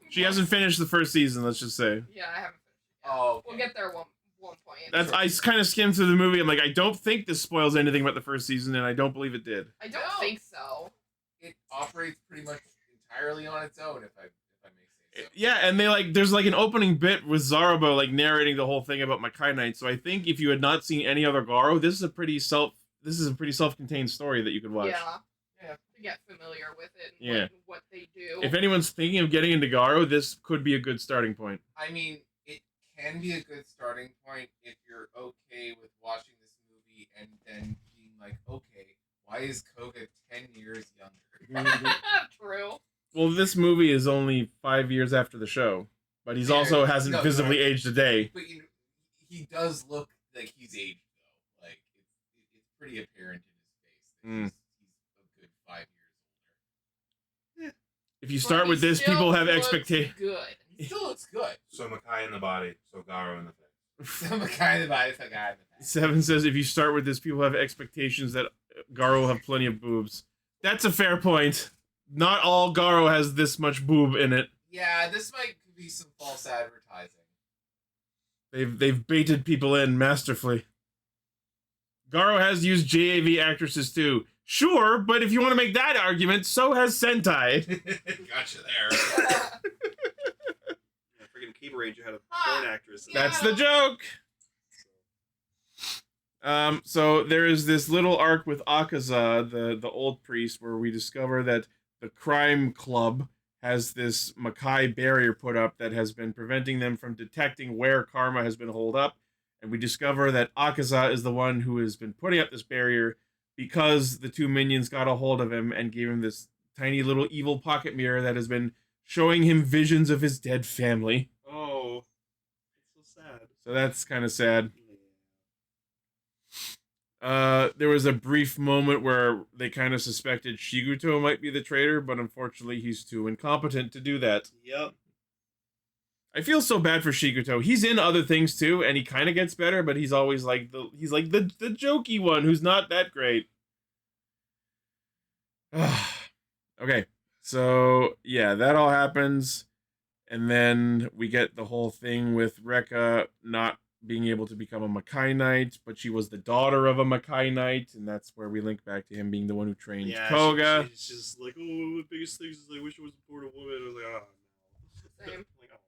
She hasn't finished the first season, let's just say. Yeah, I haven't finished it yet. Oh, okay. We'll get there one point. That's I kind of skimmed through the movie. I'm like, I don't think this spoils anything about the first season, and I don't believe it did. I don't No. think so. It operates pretty much entirely on its own, if I may say so. Yeah, and there's like an opening bit with Zaruba like narrating the whole thing about Makai Knight. So I think if you had not seen any other Garo, this is a pretty self-contained story that you could watch. Yeah. To get familiar with it and Yeah. what they do. If anyone's thinking of getting into Garo, this could be a good starting point. I mean, it can be a good starting point if you're okay with watching this movie and then being like, okay, why is Koga 10 years younger? True. Well, this movie is only 5 years after the show, but he's also hasn't No, visibly no. aged a day. But he does look like he's aged though. Like it's pretty apparent in his face that he's a good 5 years older. If you But start he with this, still people have looks expectations. Good. He still looks good. So Makai in the body, so Garo in the face. Some kind of guy, some guy in the back. Seven says if you start with this, people have expectations that Garo will have plenty of boobs. That's a fair point. Not all Garo has this much boob in it. Yeah, this might be some false advertising. They've baited people in masterfully. Garo has used JAV actresses too. Sure, but if you want to make that argument, so has Sentai. Gotcha there. Yeah, freaking Cable Ranger had a porn actress. in That's it. the joke. So there is this little arc with Akaza, the old priest, where we discover that the crime club has this Makai barrier put up that has been preventing them from detecting where karma has been holed up. And we discover that Akaza is the one who has been putting up this barrier because the two minions got a hold of him and gave him this tiny little evil pocket mirror that has been showing him visions of his dead family. Oh, it's so sad. So that's kind of sad. There was a brief moment where they kind of suspected Shiguto might be the traitor, but unfortunately he's too incompetent to do that. Yep. I feel so bad for Shiguto. He's in other things too, and he kind of gets better, but he's always like the jokey one who's not that great. Okay, so yeah, that all happens, and then we get the whole thing with Rekka not being able to become a Makai Knight, but she was the daughter of a Makai Knight, and that's where we link back to him being the one who trained Yeah, Koga. she's just like, oh, one of the biggest things is I wish I was born a woman. I was like, oh, Same. Like, oh.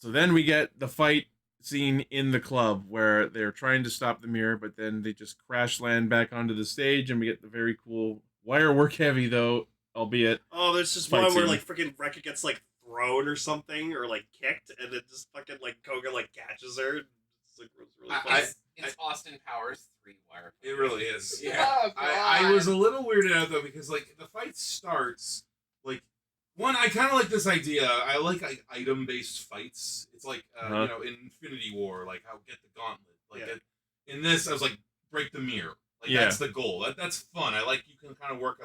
So then we get the fight scene in the club where they're trying to stop the mirror, but then they just crash land back onto the stage, and we get the very cool wire work heavy though, albeit. Oh, there's just Fight one where scene. like freaking Rekka gets like thrown or something, or like kicked, and then just fucking like Koga like catches her. It's like really funny. It's Austin Powers 3 wire. It really is. Yeah. Oh, I God. was a little weirded out though because like the fight starts like one. I kind of like this idea. I like item based fights. It's like you know, in Infinity War, like how get the gauntlet. Like in this, I was like break the mirror. Like that's the goal. That's fun. I like you can kind of work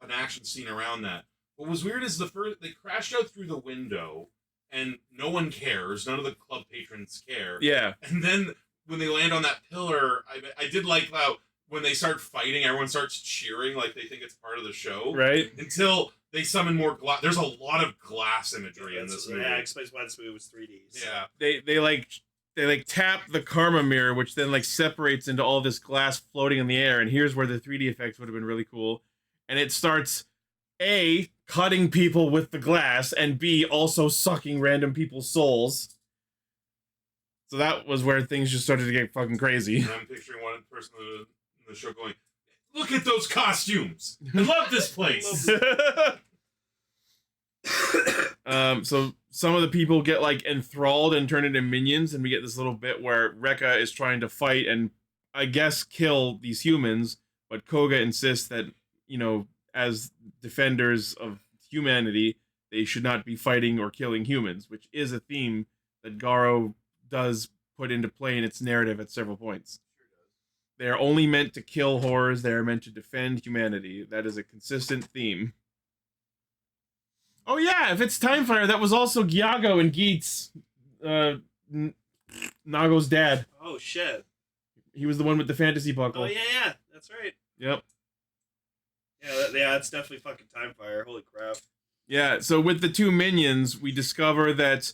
an action scene around that. What was weird is they crashed out through the window and no one cares. None of the club patrons care. Yeah. And then when they land on that pillar, I did like how when they start fighting, everyone starts cheering like they think it's part of the show. Right. Until they summon more glass. There's a lot of glass imagery in this movie. Yeah, explains why this movie was 3D. So. Yeah. They tap the karma mirror, which then like separates into all this glass floating in the air, and here's where the 3D effects would have been really cool. And it starts A, cutting people with the glass, and B, also sucking random people's souls. So that was where things just started to get fucking crazy. And I'm picturing one person in the show going, "Look at those costumes! I love this place." So some of the people get like enthralled and turn into minions, and we get this little bit where Rekka is trying to fight and I guess kill these humans, but Koga insists that, you know, as defenders of humanity, they should not be fighting or killing humans, which is a theme that Garo does put into play in its narrative at several points. They are only meant to kill horrors, they are meant to defend humanity. That is a consistent theme. Oh yeah, if it's Timefire, that was also Gyago and Geets, Nago's dad. Oh shit. He was the one with the fantasy buckle. Oh yeah, that's right. Yep. Yeah, that's definitely fucking Timefire. Holy crap. Yeah, so with the two minions, we discover that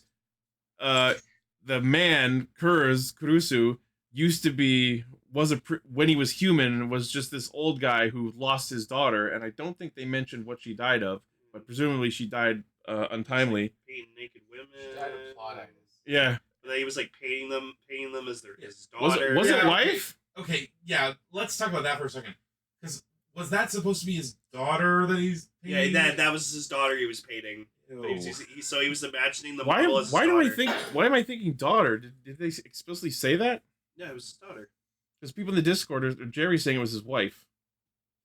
the man, Kurusu, used to be, when he was human, was just this old guy who lost his daughter, and I don't think they mentioned what she died of, but presumably she died untimely. Painting naked women. She died of plot Yeah. But then he was like painting them as his daughter. Was it Yeah, wife? Okay, yeah, let's talk about that for a second. Because was that supposed to be his daughter that he's painting? Yeah, that was his daughter he was painting. Ew. So he was imagining the Why model as his do daughter. I think? Why am I thinking daughter? Did they explicitly say that? Yeah, it was his daughter. Because people in the Discord, or Jerry's saying it was his wife.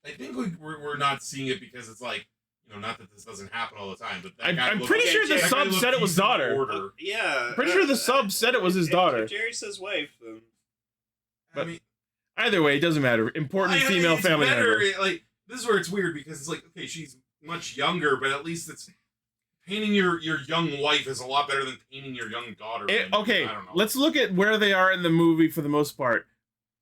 I think we're not seeing it because it's like, you know, not that this doesn't happen all the time, but that guy I'm looked- pretty sure the that guy sub looked said it was decent daughter. order. Yeah. I'm pretty sure the sub said it was his daughter. If Jerry says wife, then... I mean, Either way, it doesn't matter. Important I mean, female it's family better, member. Like, this is where it's weird because it's like, okay, she's much younger, but at least it's painting your young wife is a lot better than painting your young daughter. Okay, I don't know. let's look at where they are in the movie for the most part.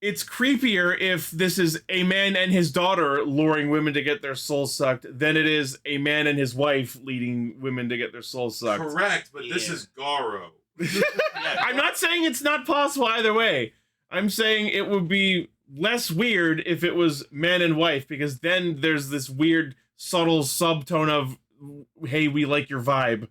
It's creepier if this is a man and his daughter luring women to get their souls sucked than it is a man and his wife leading women to get their souls sucked. Correct, but this Yeah. is Garo. I'm not saying it's not possible either way. I'm saying it would be less weird if it was man and wife, because then there's this weird subtle subtone of, hey, we like your vibe.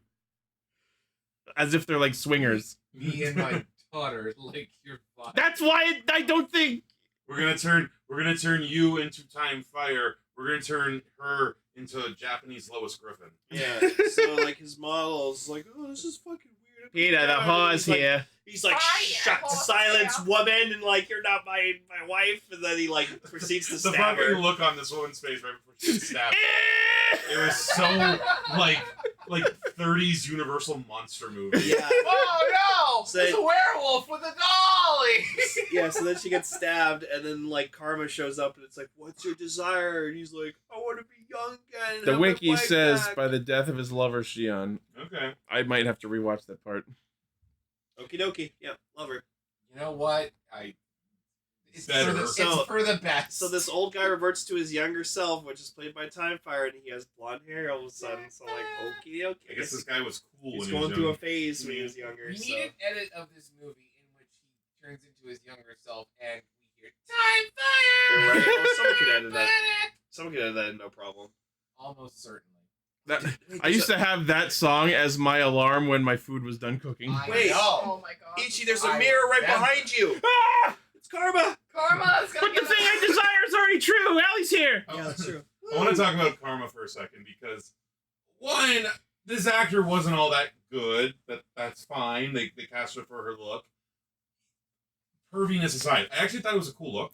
As if they're like swingers. Me and my daughter like your vibe. That's why I don't think... We're gonna turn you into Time Fire. We're gonna turn her into a Japanese Lois Griffin. Yeah, so like his model's like, oh, this is fucking weird. Peter, the horse here. He's like, Oh, yeah, shut horse, silence, yeah. woman, and like, you're not my wife, and then he like proceeds to The stab fucking her. look on this woman's face right before she gets stabbed. It was so like 30s Universal monster movie. Yeah. Oh no! So- It's a werewolf with a dolly! Yeah, so then she gets stabbed, and then like Karma shows up, and it's like, "What's your desire?" And he's like, "I want to be young again." and The have my wiki wife says, back." by the death of his lover, Shion. Okay. I might have to rewatch that part. Okie dokie. Yeah, love her. You know what? It's Better. So- it's for the best. So this old guy reverts to his younger self, which is played by Timefire, and he has blonde hair all of a sudden. So like, okie dokie. I guess this guy was cool He's when going he was through a young. phase when he was younger. We So. need an edit of this movie in which he turns into his younger self and we hear Time Fire! You're right. Oh, someone could edit that. Someone could edit that, no problem. Almost certainly. I used to have that song as my alarm when my food was done cooking. Wait. Oh my god. Ichi, there's a mirror right behind you. Ah! It's karma. Karma's gonna But the get thing I desire is already true. Allie's here. Yeah, that's true. I want to talk about Karma for a second because, one, this actor wasn't all that good. That's fine. They cast her for her look. Perviness aside, I actually thought it was a cool look.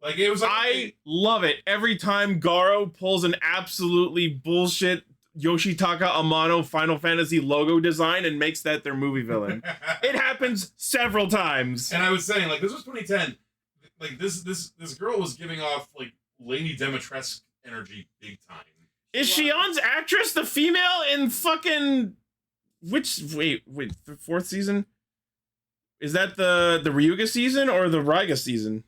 Like it was. Like, I love it every time Garo pulls an absolutely bullshit Yoshitaka Amano Final Fantasy logo design and makes that their movie villain. It happens several times. And I was saying, like, this was 2010. Like this girl was giving off like Lady Dimitrescu energy big time. Is Shion's actress the female in fucking wait, the fourth season? Is that the Ryuga season or the Raiga season?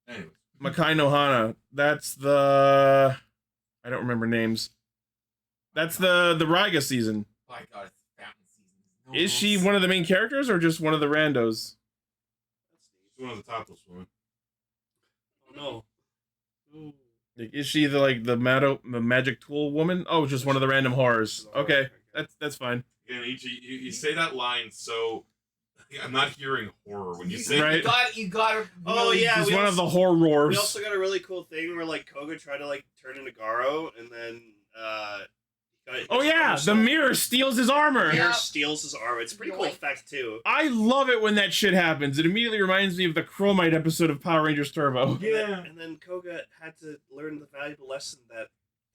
Anyways. Makai no Hana. That's the I don't remember names. That's the Raiga season. My God, it's Fountain season. Is she one of the main characters or just one of the randos? She's one of the topless women. Oh no. Like, is she the magic tool woman? Oh, just one of the random horrors. Okay, that's fine. Again, Ichi, you say that line so I'm not hearing horror when you say Right. You got it. Oh, yeah. She's we one of also- the horrors. We also got a really cool thing where like Koga tried to like turn into Garo, and then Oh yeah, the mirror steals his armor. mirror Yeah. steals his arm. It's a pretty cool Yoink. effect too. I love it when that shit happens. It immediately reminds me of the Chromite episode of Power Rangers Turbo. Yeah. And then Koga had to learn the valuable lesson that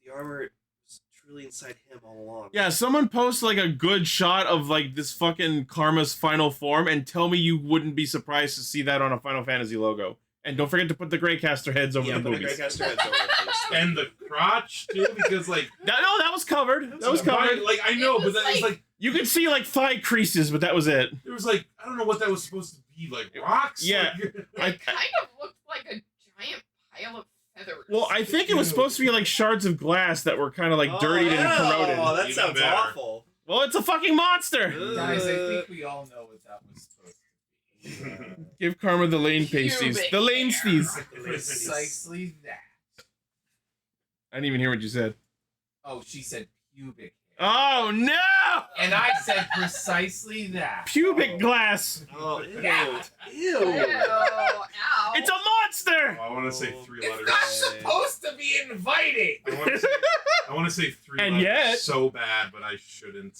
the armor was truly inside him all along. Yeah, someone post like a good shot of like this fucking Karma's final form and tell me you wouldn't be surprised to see that on a Final Fantasy logo. And don't forget to put the Greycaster heads over Yeah, the but the boobies. Greycaster heads over it, please. and the crotch too, because like That was covered. That was covered. Like I know, It but was that was like You could see like thigh creases, but that was it. there was like I don't know what that was supposed to be, like rocks. Yeah. Like, It I- kind of looked like a giant pile of feathers. Well, I think it was supposed to be like shards of glass that were kind of like dirtied and corroded. Oh, that Even sounds better. awful. Well, it's a fucking monster. Guys, I think we all know what that was supposed to be. Give Karma the lane pasties. The lane stees. Precisely that. I didn't even hear what you said. Oh, she said pubic hair. Oh no! And I said precisely that. Pubic glass. Oh, ew. Yeah. Ew, Ew. It's ow. a monster. I want to say three It's letters. not supposed to be inviting. I want to say three And letters yet- so bad, but I shouldn't.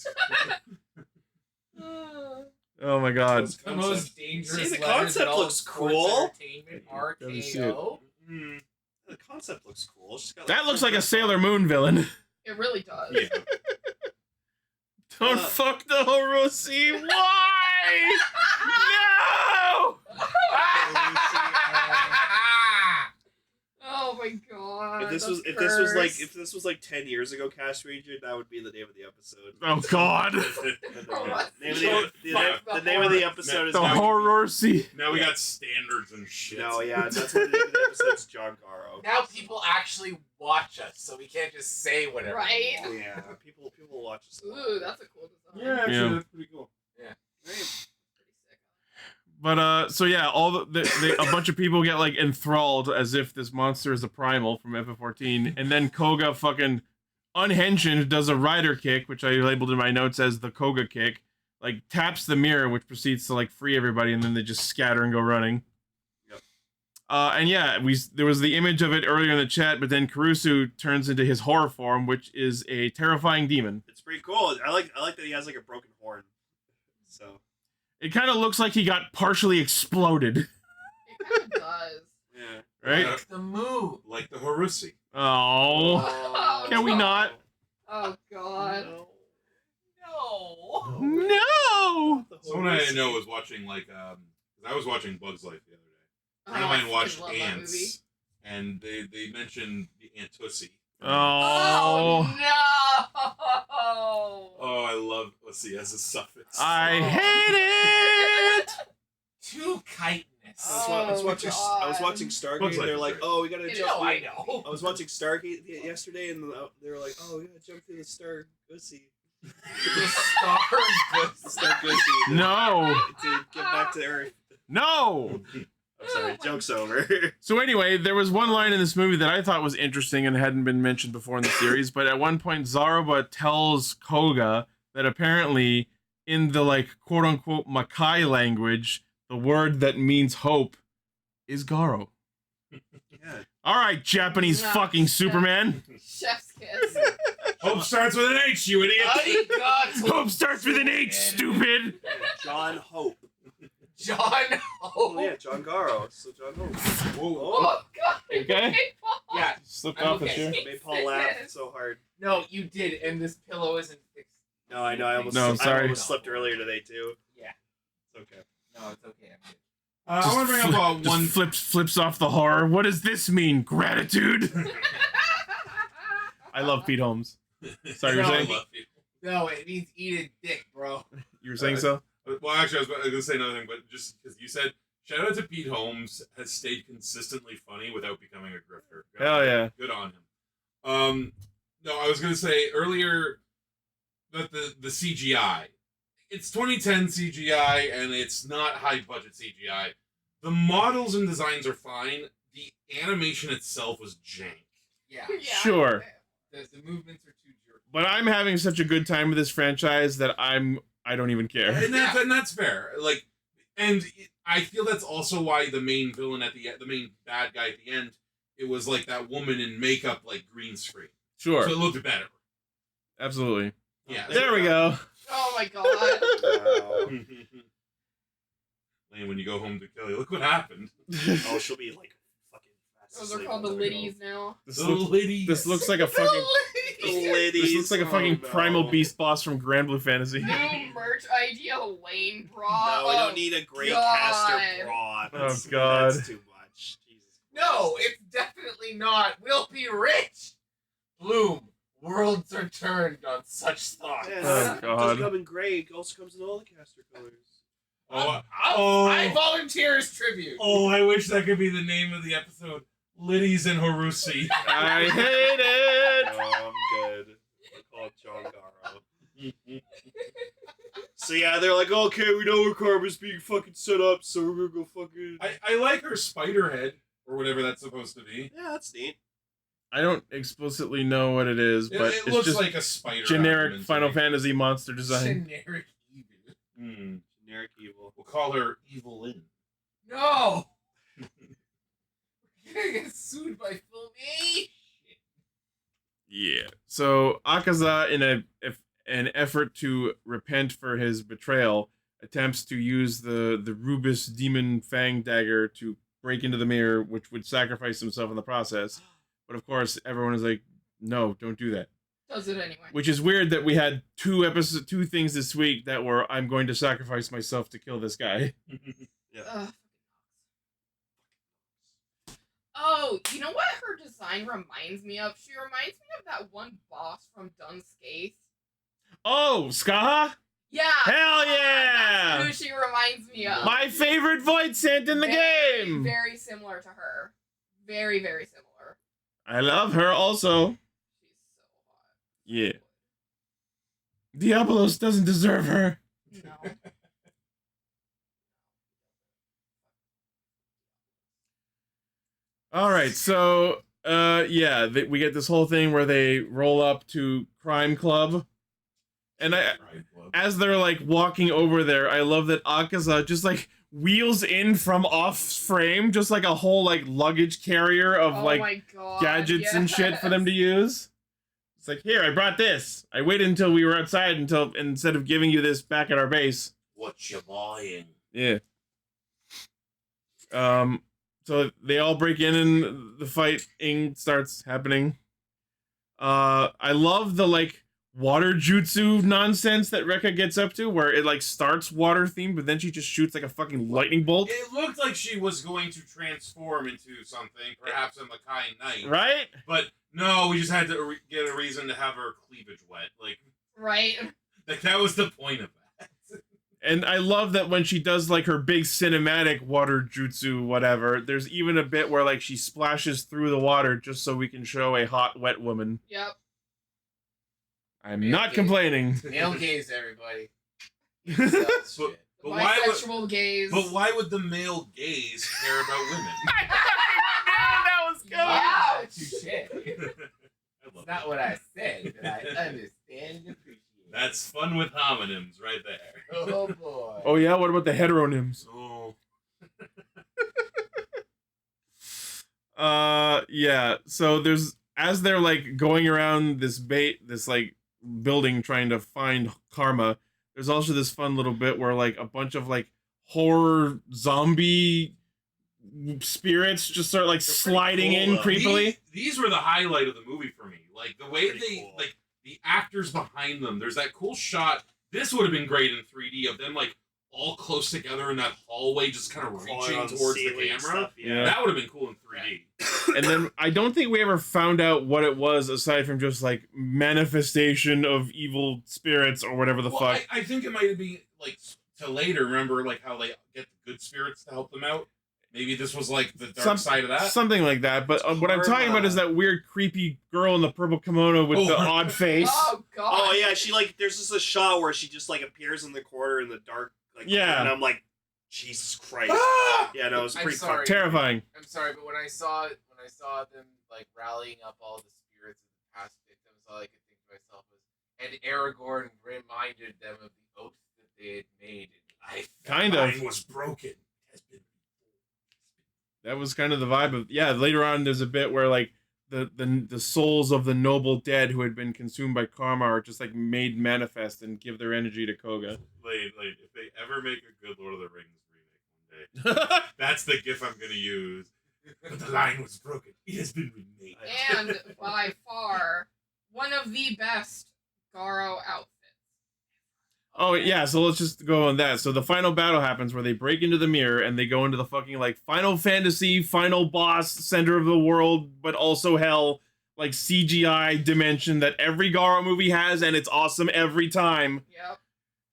Oh my god. The most dangerous See, the letters concept in all looks of sports cool. Entertainment, Gotta see it. RKO. Mm. The concept looks cool. She's got, That looks like a Sailor Moon villain. It really does. Yeah. Don't fuck the Horosi. Why? No! Oh my god. If this that's was this was like 10 years ago, Cast Ranger, that would be the name of the episode. Oh god. The name of the episode is The Horosi. Now we got standards and shit. No, yeah, that's what the name of the episode's John Garo. Now people actually watch us, so we can't just say whatever. Right? we want. Yeah, people watch us. a lot. Ooh, that's a cool design. Yeah, actually, Yeah. that's pretty cool. Pretty sick. But so yeah, all a bunch of people get like enthralled as if this monster is a primal from FF14, and then Koga fucking unhinged does a rider kick, which I labeled in my notes as the Koga kick, like taps the mirror, which proceeds to like free everybody, and then they just scatter and go running. Yep. And yeah, there was the image of it earlier in the chat, but then Kurusu turns into his horror form, which is a terrifying demon. It's pretty cool. I like that he has like a broken horn. So It kind of looks like he got partially exploded, It kind of does. yeah. right? Yeah. The move. Like the Horusi. Oh, can we not? Oh god. No. No. Someone I know was watching like 'cause I was watching Bugs Life the other day. A friend of mine watched love that movie. Ants, and they mentioned the Antussi. Oh, no! Oh, I love. Let's see, as a suffix. I hate it. Too chitinous. I was watching God. Stargate, Bugs and Life they're is like, great. "Oh, we gotta It jump." No, I know. I was watching Stargate yesterday, and they were like, "Oh, we gotta jump through the star gussy." The star The star gussy. No, To get back to Earth. no. I'm sorry, joke's over. So anyway, there was one line in this movie that I thought was interesting and hadn't been mentioned before in the series, but at one point Zaruba tells Koga that apparently in the like quote unquote Makai language, the word that means hope is Garo. Yeah. All right, Japanese fucking Superman. Chef's kiss. Hope starts with an H, you idiot. Hope starts with an H, stupid. John Hope. John Oh Hope. yeah, John Garo. So John Hope. Oh god. Okay. Paul. Yeah. Slipped I'm off the okay. chair. Made Paul laugh so hard. No, you did, and this pillow isn't fixed. No, I know. I almost. No, I'm I sorry. almost slipped earlier today too. Yeah. It's okay. No, it's okay. I'm good. I want to bring up Just one. flips off the horror. What does this mean? Gratitude. I love Pete Holmes. Sorry, you're No, saying? No, it means eat a dick, bro. You were saying so? Well, actually, I was going to say another thing, but just because you said, shout out to Pete Holmes, has stayed consistently funny without becoming a grifter. Hell yeah. Good on him. No, I was going to say earlier that the CGI, it's 2010 CGI, and it's not high budget CGI. The models and designs are fine. The animation itself was jank. Yeah. Yeah. Sure. The movements are too jerky. But I'm having such a good time with this franchise that I don't even care. And that's fair. Like, and I feel that's also why the main villain the main bad guy at the end, it was like that woman in makeup, like green screen. Sure. So it looked better. Absolutely. Yeah. There we go. Oh my god. Wow. Lane, when you go home to Kelly, look what happened. Oh, she'll be like fucking fast Those are asleep called the when they're liddies now. This, The looks, ladies. this looks like a fucking home. The ladies. this looks like a fucking Oh, no. primal beast boss from Grand Blue Fantasy. New merch idea, Lane bra. No, we don't need a great God. caster bra. That's, Oh, God. That's too much. Jesus No, Christ. it's definitely not. We'll be rich. Bloom. Worlds are turned on such thoughts. Yeah, Oh, it God. doesn't come in gray. It also comes in all the caster colors. I volunteer as tribute. I wish that could be the name of the episode. Liddies and Harusi. I hate it. No, I'm good. We'll call it John Garo. So yeah, they're like, okay, we know where Karma's being fucking set up, so we're gonna go fucking. I like her spider head, or whatever that's supposed to be. Yeah, that's neat. I don't explicitly know what it is, but It it's looks just like a spider. generic abdomen to Final me. Fantasy monster design. Generic evil. Hmm. Generic evil. We'll call her Evelyn. No! We're gonna get sued by Filmation. Yeah. So Akaza, in an effort to repent for his betrayal, attempts to use the Rubus Demon Fang dagger to break into the mirror, which would sacrifice himself in the process. But of course, everyone is like, "No, don't do that." Does it anyway. Which is weird that we had two things this week that were, "I'm going to sacrifice myself to kill this guy." Ugh. Oh, you know what her design reminds me of? She reminds me of that one boss from Dunscape. Oh, Skaha! Yeah. Hell yeah! That's who she reminds me of. My favorite void scent in the Very, game. Very similar to her. Very, very similar. I love her also. She's so hot. Yeah. Diabolos doesn't deserve her. No. All right, so we get this whole thing where they roll up to Crime Club, and as they're like walking over there, I love that Akaza just like wheels in from off frame, just like a whole like luggage carrier of Oh like my God, gadgets and shit for them yes. to use. It's like, here, I brought this. I waited until we were outside instead of giving you this back at our base. What you buying? Yeah. So they all break in and the fighting starts happening. I love the like water jutsu nonsense that Rekka gets up to, where it like starts water themed, but then she just shoots like a fucking lightning bolt. It looked like she was going to transform into something, perhaps a Makai Knight. Right? But no, we just had to get a reason to have her cleavage wet. Right? Like that was the point of that. And I love that when she does like her big cinematic water jutsu, whatever, there's even a bit where like she splashes through the water just so we can show a hot, wet woman. Yep. I'm not complaining. Male gaze, everybody. But But why would bisexual gays. But why would the male gays care about women? That was good. Yeah, touche. I love That's not what I said, but I understand and appreciate. That's fun with homonyms right there. Oh boy. Oh yeah, what about the heteronyms? Oh. Yeah. So there's as they're like going around this like building trying to find Karma. There's also this fun little bit where like a bunch of like horror zombie spirits just start like sliding cool, in though. creepily. These were the highlight of the movie for me. Like the way Pretty they cool. like the actors behind them. There's that cool shot. This would have been great in 3D of them like all close together in that hallway, just kind of Crawling reaching on towards the ceiling camera. stuff, Yeah. That would have been cool in 3D. And then I don't think we ever found out what it was aside from just like manifestation of evil spirits or whatever the Well, fuck. I think it might be like to later. Remember, like how they get the good spirits to help them out. Maybe this was like the dark side of that. Something like that. But what I'm talking about is that weird, creepy girl in the purple kimono with the odd face. Oh god. Oh yeah, she like there's just a shot where she just like appears in the corner in the dark, like Yeah. and I'm like, Jesus Christ. Ah! Yeah, no, it was I'm pretty sorry. fucking Terrifying. I'm sorry, but when I saw them like rallying up all the spirits of the past victims, all I could think to myself was, and Aragorn reminded them of the oath that they had made. Kind of. Mine was broken. It has been. That was kind of the vibe of later on there's a bit where like the souls of the noble dead who had been consumed by karma are just like made manifest and give their energy to Koga. Like if they ever make a good Lord of the Rings remake one day, that's the gif I'm gonna use. But the line was broken. It has been remade. And by far, one of the best Garo outfits. Oh yeah, so let's just go on that. So the final battle happens where they break into the mirror and they go into the fucking like Final Fantasy final boss center of the world, but also hell, like CGI dimension that every Garo movie has, and it's awesome every time. Yep.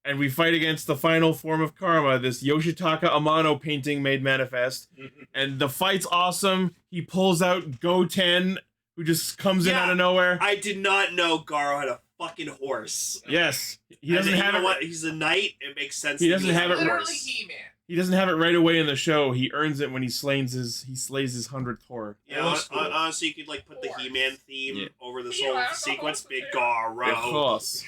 And we fight against the final form of Karma, this Yoshitaka Amano painting made manifest. And the fight's awesome. He pulls out Goten, who just comes in Yeah. out of nowhere. I did not know Garo had a fucking horse. Yes. He doesn't And have you it. know what? He's a knight. It makes sense. He to doesn't me. have it He's a Literally horse. He-Man. He doesn't have it right away in the show. He earns it when he slays his 100th horror. Yeah, That's cool. honestly, you could like put the Horse. He-Man theme Yeah. over this Yeah, whole I don't know sequence. what's Big there. Garo. Of course.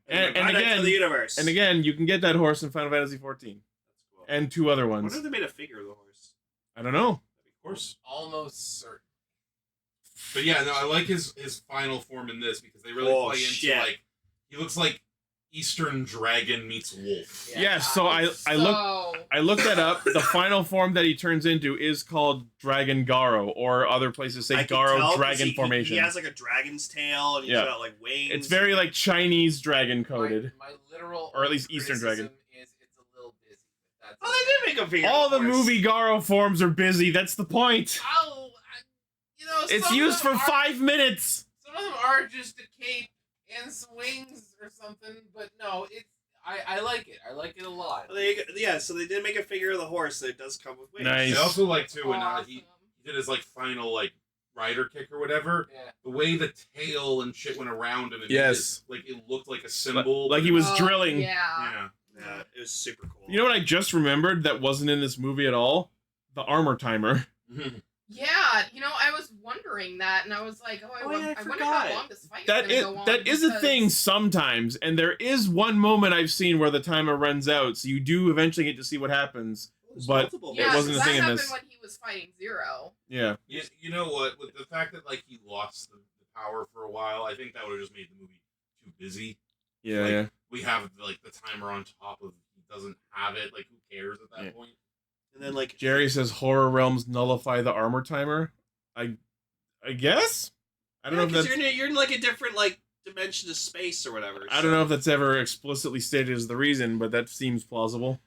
And Back to again, the universe. and again, you can get that horse in Final Fantasy 14 That's cool. and 2 other I ones. wonder if they made a figure of the horse. I don't know. Of course. Almost certain. But yeah, no, I like his final form in this because they really Oh, play into shit. like he looks like Eastern Dragon meets wolf. Yeah. Yes, so I looked that up. The final form that he turns into is called Dragon Garo, or other places say I can Garo tell 'cause Dragon Formation. He has like a dragon's tail and he's Yeah. got like wings. It's very like Chinese dragon coded. My literal Or at least Eastern criticism Dragon. is it's a little busy. But that's Oh, they did make a figure. All of the horse. movie Garo forms are busy. That's the point. Oh, you know, It's some of used for them are- 5 minutes. Some of them are just a cape and some wings or something, but no, it's I like it. I like it a lot. Yeah, so they did make a figure of the horse that does come with wings. Nice. I also like too when Awesome. he did his like final like rider kick or whatever. Yeah. The way the tail and shit went around him. Yes. Like it looked like a symbol. Like he but- was Oh, drilling. Yeah. Yeah, it was super cool. You know what I just remembered that wasn't in this movie at all? The armor timer. Yeah, you know, I was wondering that, and I was like, I wonder forgot. how long this fight That is gonna go on. that is a because- thing sometimes, and there is one moment I've seen where the timer runs out, so you do eventually get to see what happens. There's but multiple Yeah, it wasn't a that thing in happened this. when he was fighting Zero. Yeah. You know what? With the fact that like he lost the power for a while, I think that would have just made the movie too busy. Yeah, Like, yeah. We have like the timer on top of he doesn't have it. Like who cares at that Yeah. point? And then like Jerry says horror realms nullify the armor timer. I guess? I don't know if because that's you're in like a different like dimension of space or whatever. I don't know if that's ever explicitly stated as the reason, but that seems plausible.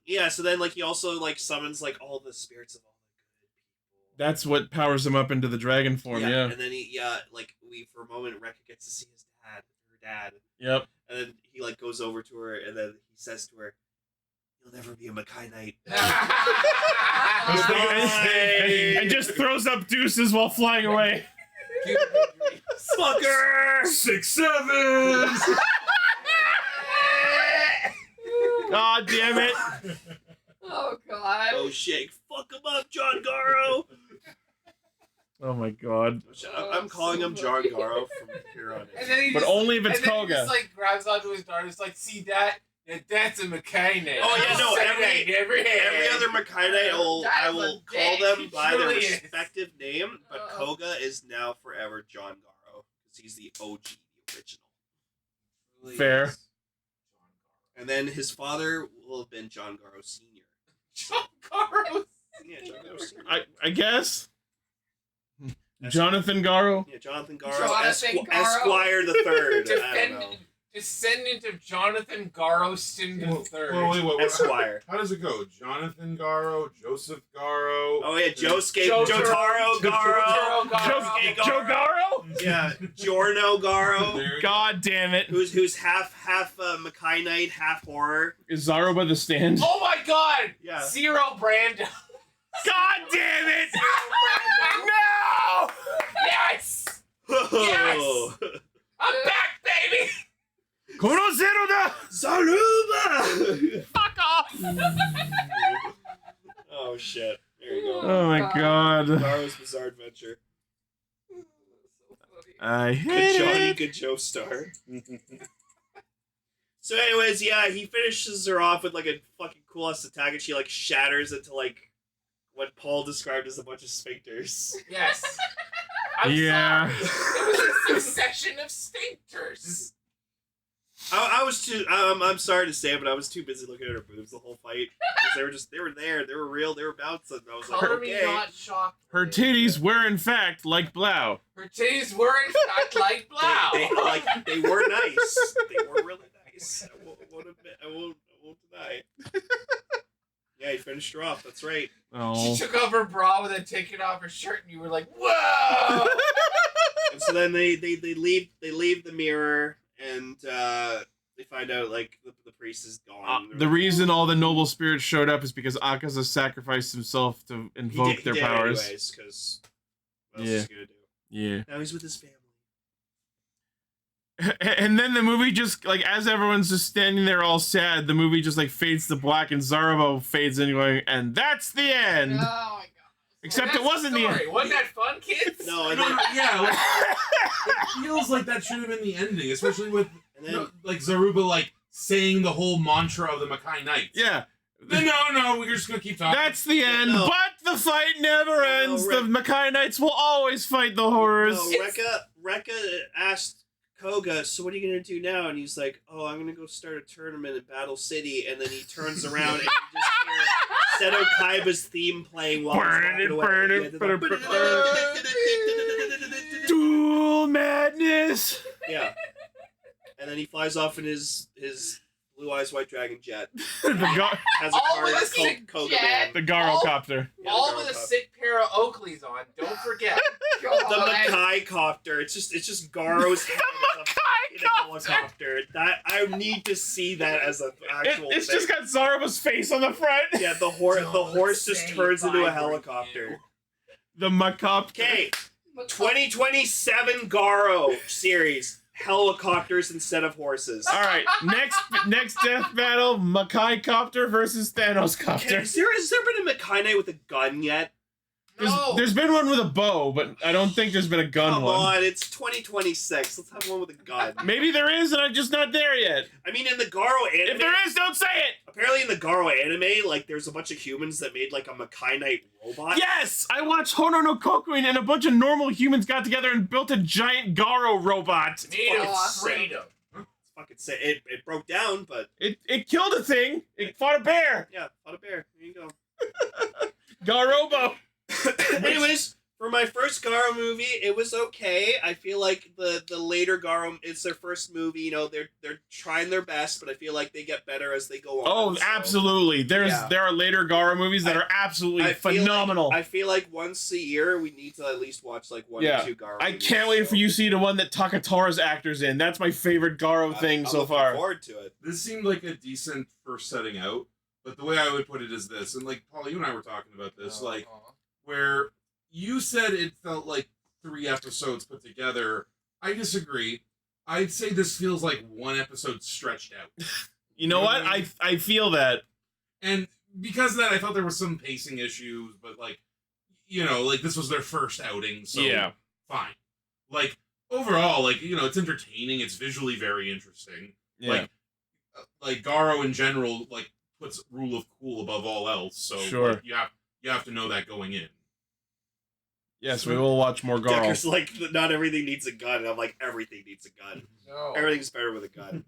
Yeah, so then like he also like summons like all the spirits of all the good people. That's what powers him up into the dragon form, yeah. And then he like we for a moment Rekka gets to see his dad, her dad. Yep. And then he like goes over to her and then he says to her, "You'll never be a Makai Knight." And just throws up deuces while flying away. Fucker! 6 7. God damn it! Oh god. Oh shit! Fuck him up, John Garo. Oh my god. I'm calling him John Garo from here on And in. then he But just, only if it's and then he Koga. just like grabs onto his daughter. It's like, see that? That's a Makaine. Oh yeah, no. Every Every other Makaine, I will call them by their Truly is. respective name, but Koga is now forever John Garo because he's the OG, the original. Fair. And then his father will have been John Garo Senior. John Garo. Yeah, John Garo Senior. I guess. Jonathan Garo. Yeah, Jonathan Garo, Jonathan Garo. Esquire the Third. I don't know. Descendant of Jonathan Garoston III. Wait. Esquire. How does it go? Jonathan Garo, Joseph Garo. Oh yeah, Josuke, Jotaro Jotaro Garo, Joe Garo? yeah, Giorno Garo, There- God damn it. who's half Makainite, half horror. Is Zaro by the stand? Oh my god! Yeah. Zero Brando. God damn it! Brando. No! Yes! Yes! I'm back, baby! Kono Zero da! Zaruba! Fuck off! Oh shit! There you go. Oh my god. Garo's Bizarre Adventure. So funny. I Good hate Johnny, it. good Joe Star. So, anyways, yeah, he finishes her off with like a fucking cool ass attack, and she like shatters into like what Paul described as a bunch of sphincters. Yes. I'm Yeah. sorry. It was a succession of stinkers. I was too. I'm sorry to say it, but I was too busy looking at her boobs the whole fight because they were there, they were real, they were bouncing. I was like, Color me okay. not shocked. Her titties were in fact like Blau. Her titties were in fact like Blau. They were nice. They were really nice. I won't deny. Yeah, he finished her off. That's right. Oh. She took off her bra and then taking off her shirt, and you were like, "Whoa!" And so then they leave the mirror, and they find out like the priest is gone. The reason all the noble spirits showed up is because Akaza sacrificed himself to invoke their powers. anyways, because what else Yeah. is he gonna do? Yeah. Now he's with his family. And then the movie just, like, as everyone's just standing there all sad, the movie just, like, fades to black and Zarubo fades in going, and that's the end! Oh my god. Except That's it wasn't the story. end. Wasn't that fun, kids? No, and No, then, no, yeah, like, it feels like that should have been the ending, especially with and then like Zaruba like saying the whole mantra of the Makai Knights. Yeah. No, we're just gonna keep talking. That's the end, No. but the fight never ends. Rick- The Makai Knights will always fight the horrors. no, Rekka asked Koga, so what are you gonna do now? And he's like, oh, I'm gonna go start a tournament in Battle City. And then he turns around and you just hear Seto Kaiba's theme playing while he's walking away. Duel madness! Yeah. And then he flies off in his Blue Eyes White Dragon jet. the Has a All card with a called sick Koga jet. Man. Garo copter. Yeah, All the with a Garo sick pair of Oakleys on. Don't forget. The God. Makai copter. It's just Garo's head in a helicopter. That I need to see that as an actual It's thing. just got Zaruba's face on the front. Yeah, the horse just say turns into a vibrate helicopter. The Macopter. Okay, 2027 Garo series. Helicopters instead of horses. All right, next death battle: Makai Copter versus Thanos Okay, Copter. has there been a Makai Knight with a gun yet? No. There's been one with a bow, but I don't think there's been a gun Come one. on, it's 2026. Let's have one with a gun. Maybe there is, and I'm just not there yet. I mean, in the Garo anime, If there is, don't say it. apparently in the Garo anime, like there's a bunch of humans that made like a Makai Knight robot. Yes, I watched Hono no Kokuin, and a bunch of normal humans got together and built a giant Garo robot. Need of Awesome. freedom. It's fucking sick. It broke down, but It killed a thing. It fought a bear. yeah, fought a bear. There you go. Garobo. Anyways, for my first Garo movie, it was okay. I feel like the later Garo, it's their first movie. You know, they're trying their best, but I feel like they get better as they go on. Oh, so absolutely. There are later Garo movies that are absolutely I feel phenomenal. I feel like once a year we need to at least watch like one or two Garo. I movies, can't wait so for you to see the one that Takatora's actor's in. That's my favorite Garo thing I'm so looking far. forward to it. This seemed like a decent first setting out, but the way I would put it is this, and like Paul, you and I were talking about this, like where you said it felt like 3 episodes put together. I disagree. I'd say this feels like 1 episode stretched out. You know what? I feel that. And because of that, I felt there was some pacing issues, but like, you know, like this was their first outing, so Yeah. fine. Like overall, like, you know, it's entertaining. It's visually very interesting. Yeah. Like Garo in general, like puts rule of cool above all else. So Sure. like, you have to know that going in. Yes, we will watch more Garo. Decker's like, not everything needs a gun. And I'm like, everything needs a gun. No. Everything's better with a gun.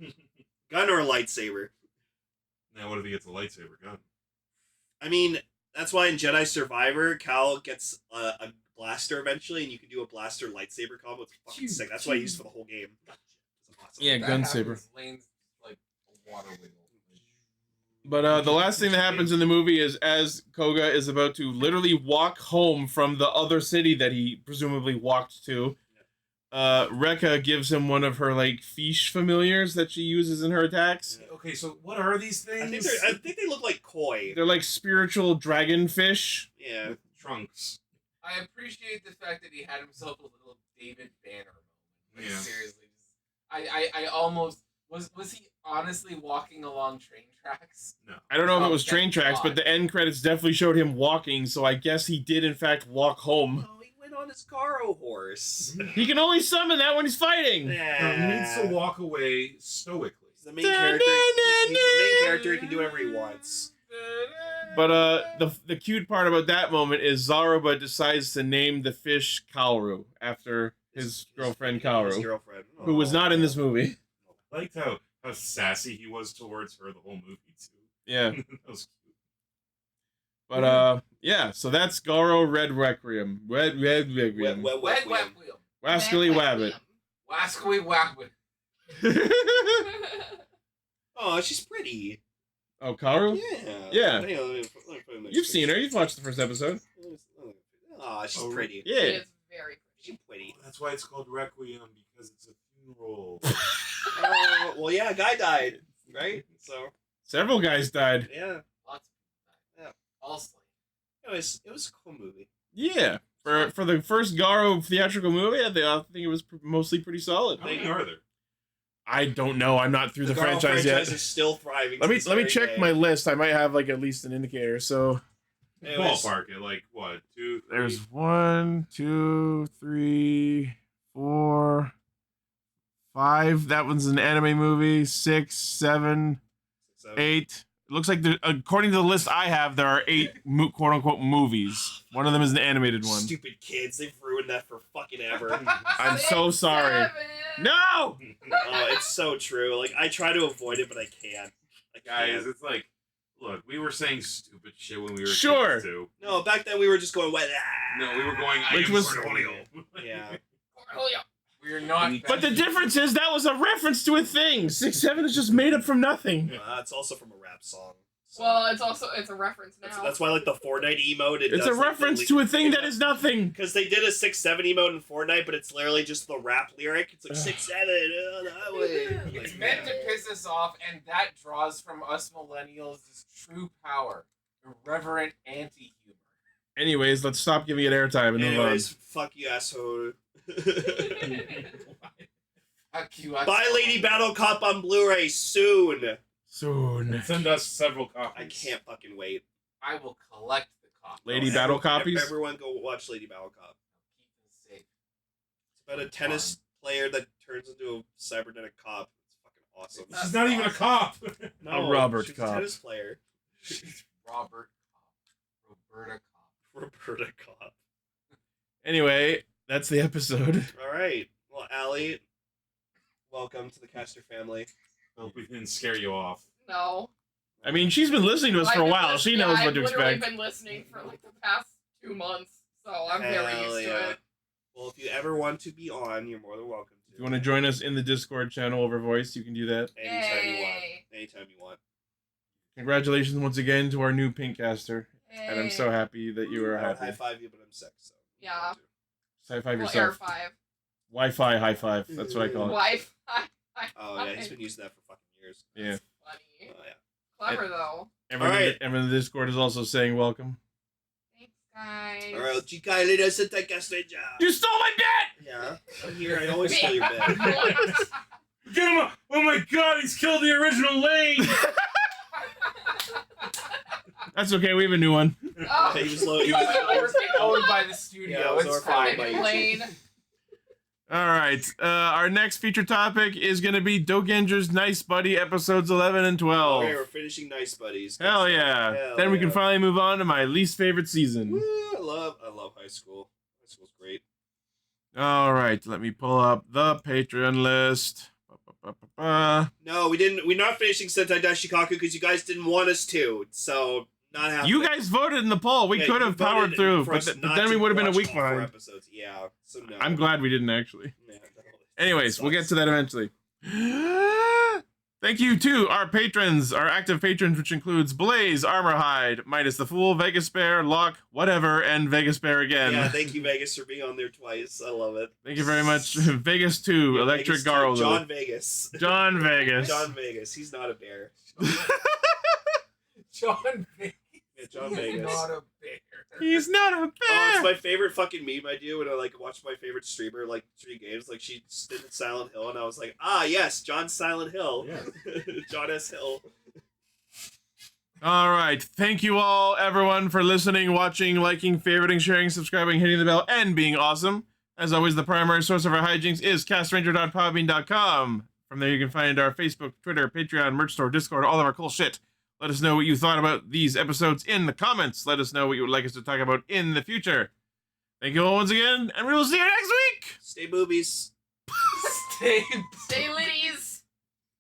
Gun or a lightsaber. Now, what if he gets a lightsaber gun? I mean, that's why in Jedi Survivor, Cal gets a blaster eventually, and you can do a blaster lightsaber combo. It's fucking sick. That's what I used for the whole game. It's awesome. Yeah, That gun happens, saber. Lane's like a water wiggle. But the last thing that happens in the movie is as Koga is about to literally walk home from the other city that he presumably walked to, Rekka gives him one of her like fish familiars that she uses in her attacks. Okay, so what are these I things? think they look like koi. They're like spiritual dragon fish. Yeah. With trunks. I appreciate the fact that he had himself a little David Banner moment. Like, Yeah. seriously, I almost was he honestly walking along train tracks? No. I don't know if it Oh, was train thank tracks, God. but the end credits definitely showed him walking, so I guess he did in fact walk home. Oh, he went on his Garo horse. He can only summon that when he's fighting. No, he needs to walk away stoically. He's the main character. He's the main character. He can do whatever he wants. But the cute part about that moment is Zaruba decides to name the fish Kaoru after his girlfriend His Kaoru, girlfriend. who was not in this movie. I liked how sassy he was towards her the whole movie too. Yeah. That was cute. But yeah, so that's Garo Red Requiem. Red Requiem. Wet Wag wheel. wag wheel. Wascally Wabbit. Wascally wabbit. Oh, she's pretty. Oh, Kaoru? Yeah. Yeah. You've seen her. You've watched the first episode. Oh, she's Oh, pretty. Yeah. It's very She's pretty. That's why it's called Requiem, because it's a funeral. Well, yeah, a guy died, right? So, Several guys died. yeah. Lots of people. Yeah. All slain. It was a cool movie. Yeah. For the first Garo theatrical movie, I think it was mostly pretty solid. How many are there? I don't know. I'm not through the, Garo franchise yet. is still thriving. Let to me this let me very check day. my list. I might have like at least an indicator. So Anyways, Ballpark it, like what? 2, 3? there's 1, 2, 3, 4, 5. That one's an anime movie. 6, 7, 8. It looks like according to the list I have, there are 8 quote unquote movies. One of them is an animated one. Stupid kids, they've ruined that for fucking ever. I'm so sorry. 7. No. Oh, it's so true. Like, I try to avoid it, but I can't. Guys, it's like, look, we were saying stupid shit when we were Sure. kids too. No, back then we were just going, "Ah." No, we were going, I Which am was- Cornelio. Yeah. Cornelia. We're not. But the difference is that was a reference to a thing. 6, 7 is just made up from nothing. It's also from a rap song. So. Well, it's a reference now. That's why, like, the Fortnite emote. It's a reference to a thing that is nothing. Because they did a 6-7 emote in Fortnite, but it's literally just the rap lyric. It's like 6-7 on the highway. It's Like, meant to piss us off, and that draws from us millennials this true power, irreverent anti-humor. Anyways, let's stop giving it airtime and move on. Anyways, fuck you, asshole. Fuck you, Buy Lady Battle Cop on Blu-ray soon. Soon. Send us several copies. I can't fucking wait. I will collect the copy. Lady Battle copies? Everyone go watch Lady Battle Cop. Keep them safe. It's about a tennis player that turns into a cybernetic cop. It's fucking awesome. She's not even a cop. No, A Robert she's cop. a tennis player. Robert Cop. Roberta Cop. Roberta Cop. Anyway, that's the episode. All right. Well, Allie, welcome to the Caster family. Hope we didn't scare you off. No. I mean, she's been listening to us for a while. She knows what to I've literally expect. been listening for like the past 2 months, so I'm very Hell used yeah. to it. Well, if you ever want to be on, you're more than welcome to. If you want to join us in the Discord channel over voice, you can do that. Anytime you want. Yay. Anytime you want. Congratulations once again to our new Pinkcaster. And I'm so happy that you are I would happy. high five you, but I'm sick, so. Yeah. High five Well, yourself. Air 5. Wi-Fi high five. That's what I call it. Wi-Fi. Oh yeah, he's been using that for fucking years. Yeah. Funny. Oh yeah. Clever though. Everyone, Alright. everyone in the Discord is also saying welcome. Thanks, guys. All right, chica, leader, Sentai Castranger. You stole my bet! Yeah, I'm here. I always steal your bed. Get him! Oh my god, he's killed the original Lane! That's okay. We have a new one. Oh, He was low. He was owned by the studio. Yeah, it was it's orphaned fine. by- Lane. All right. Our next feature topic is going to be Dogenger's Nice Buddy episodes 11 and 12. Okay, we're finishing Nice Buddies. Good Hell stuff. yeah. Hell Then we can yeah. finally move on to my least favorite season. Woo, I love high school. High school's great. All right. Let me pull up the Patreon list. No, we didn't. We're not finishing Sentai Dashikaku because you guys didn't want us to. So not happening. You guys voted in the poll. We Yeah, could you have powered voted through, for but, us but not then we to would have been a watch week all 4 behind. episodes. Yeah. So no. I'm glad we didn't actually. Yeah, no. Anyways, we'll get Sucks. to that eventually. Thank you to our patrons, our active patrons, which includes Blaze, Armorhide, Midas the Fool, Vegas Bear, Locke, whatever, and Vegas Bear again. Yeah, thank you, Vegas, for being on there twice. I love it. Thank you very much. Vegas 2, Yeah, Electric Vegas, Garo. John Vegas. John Vegas. John Vegas. He's not a bear. John Vegas. Yeah, John He's Vegas. not a bear. He's not a Oh, it's bear. my favorite fucking meme I do when I like watch my favorite streamer like stream games. Like she did Silent Hill, and I was like, ah, yes, John Silent Hill, John S. Hill. All right. Thank you all, everyone, for listening, watching, liking, favoriting, sharing, subscribing, hitting the bell, and being awesome. As always, the primary source of our hijinks is castranger.podbean.com. From there, you can find our Facebook, Twitter, Patreon, merch store, Discord, all of our cool shit. Let us know what you thought about these episodes in the comments. Let us know what you would like us to talk about in the future. Thank you all once again, and we will see you next week. Stay boobies. Stay Stay litties.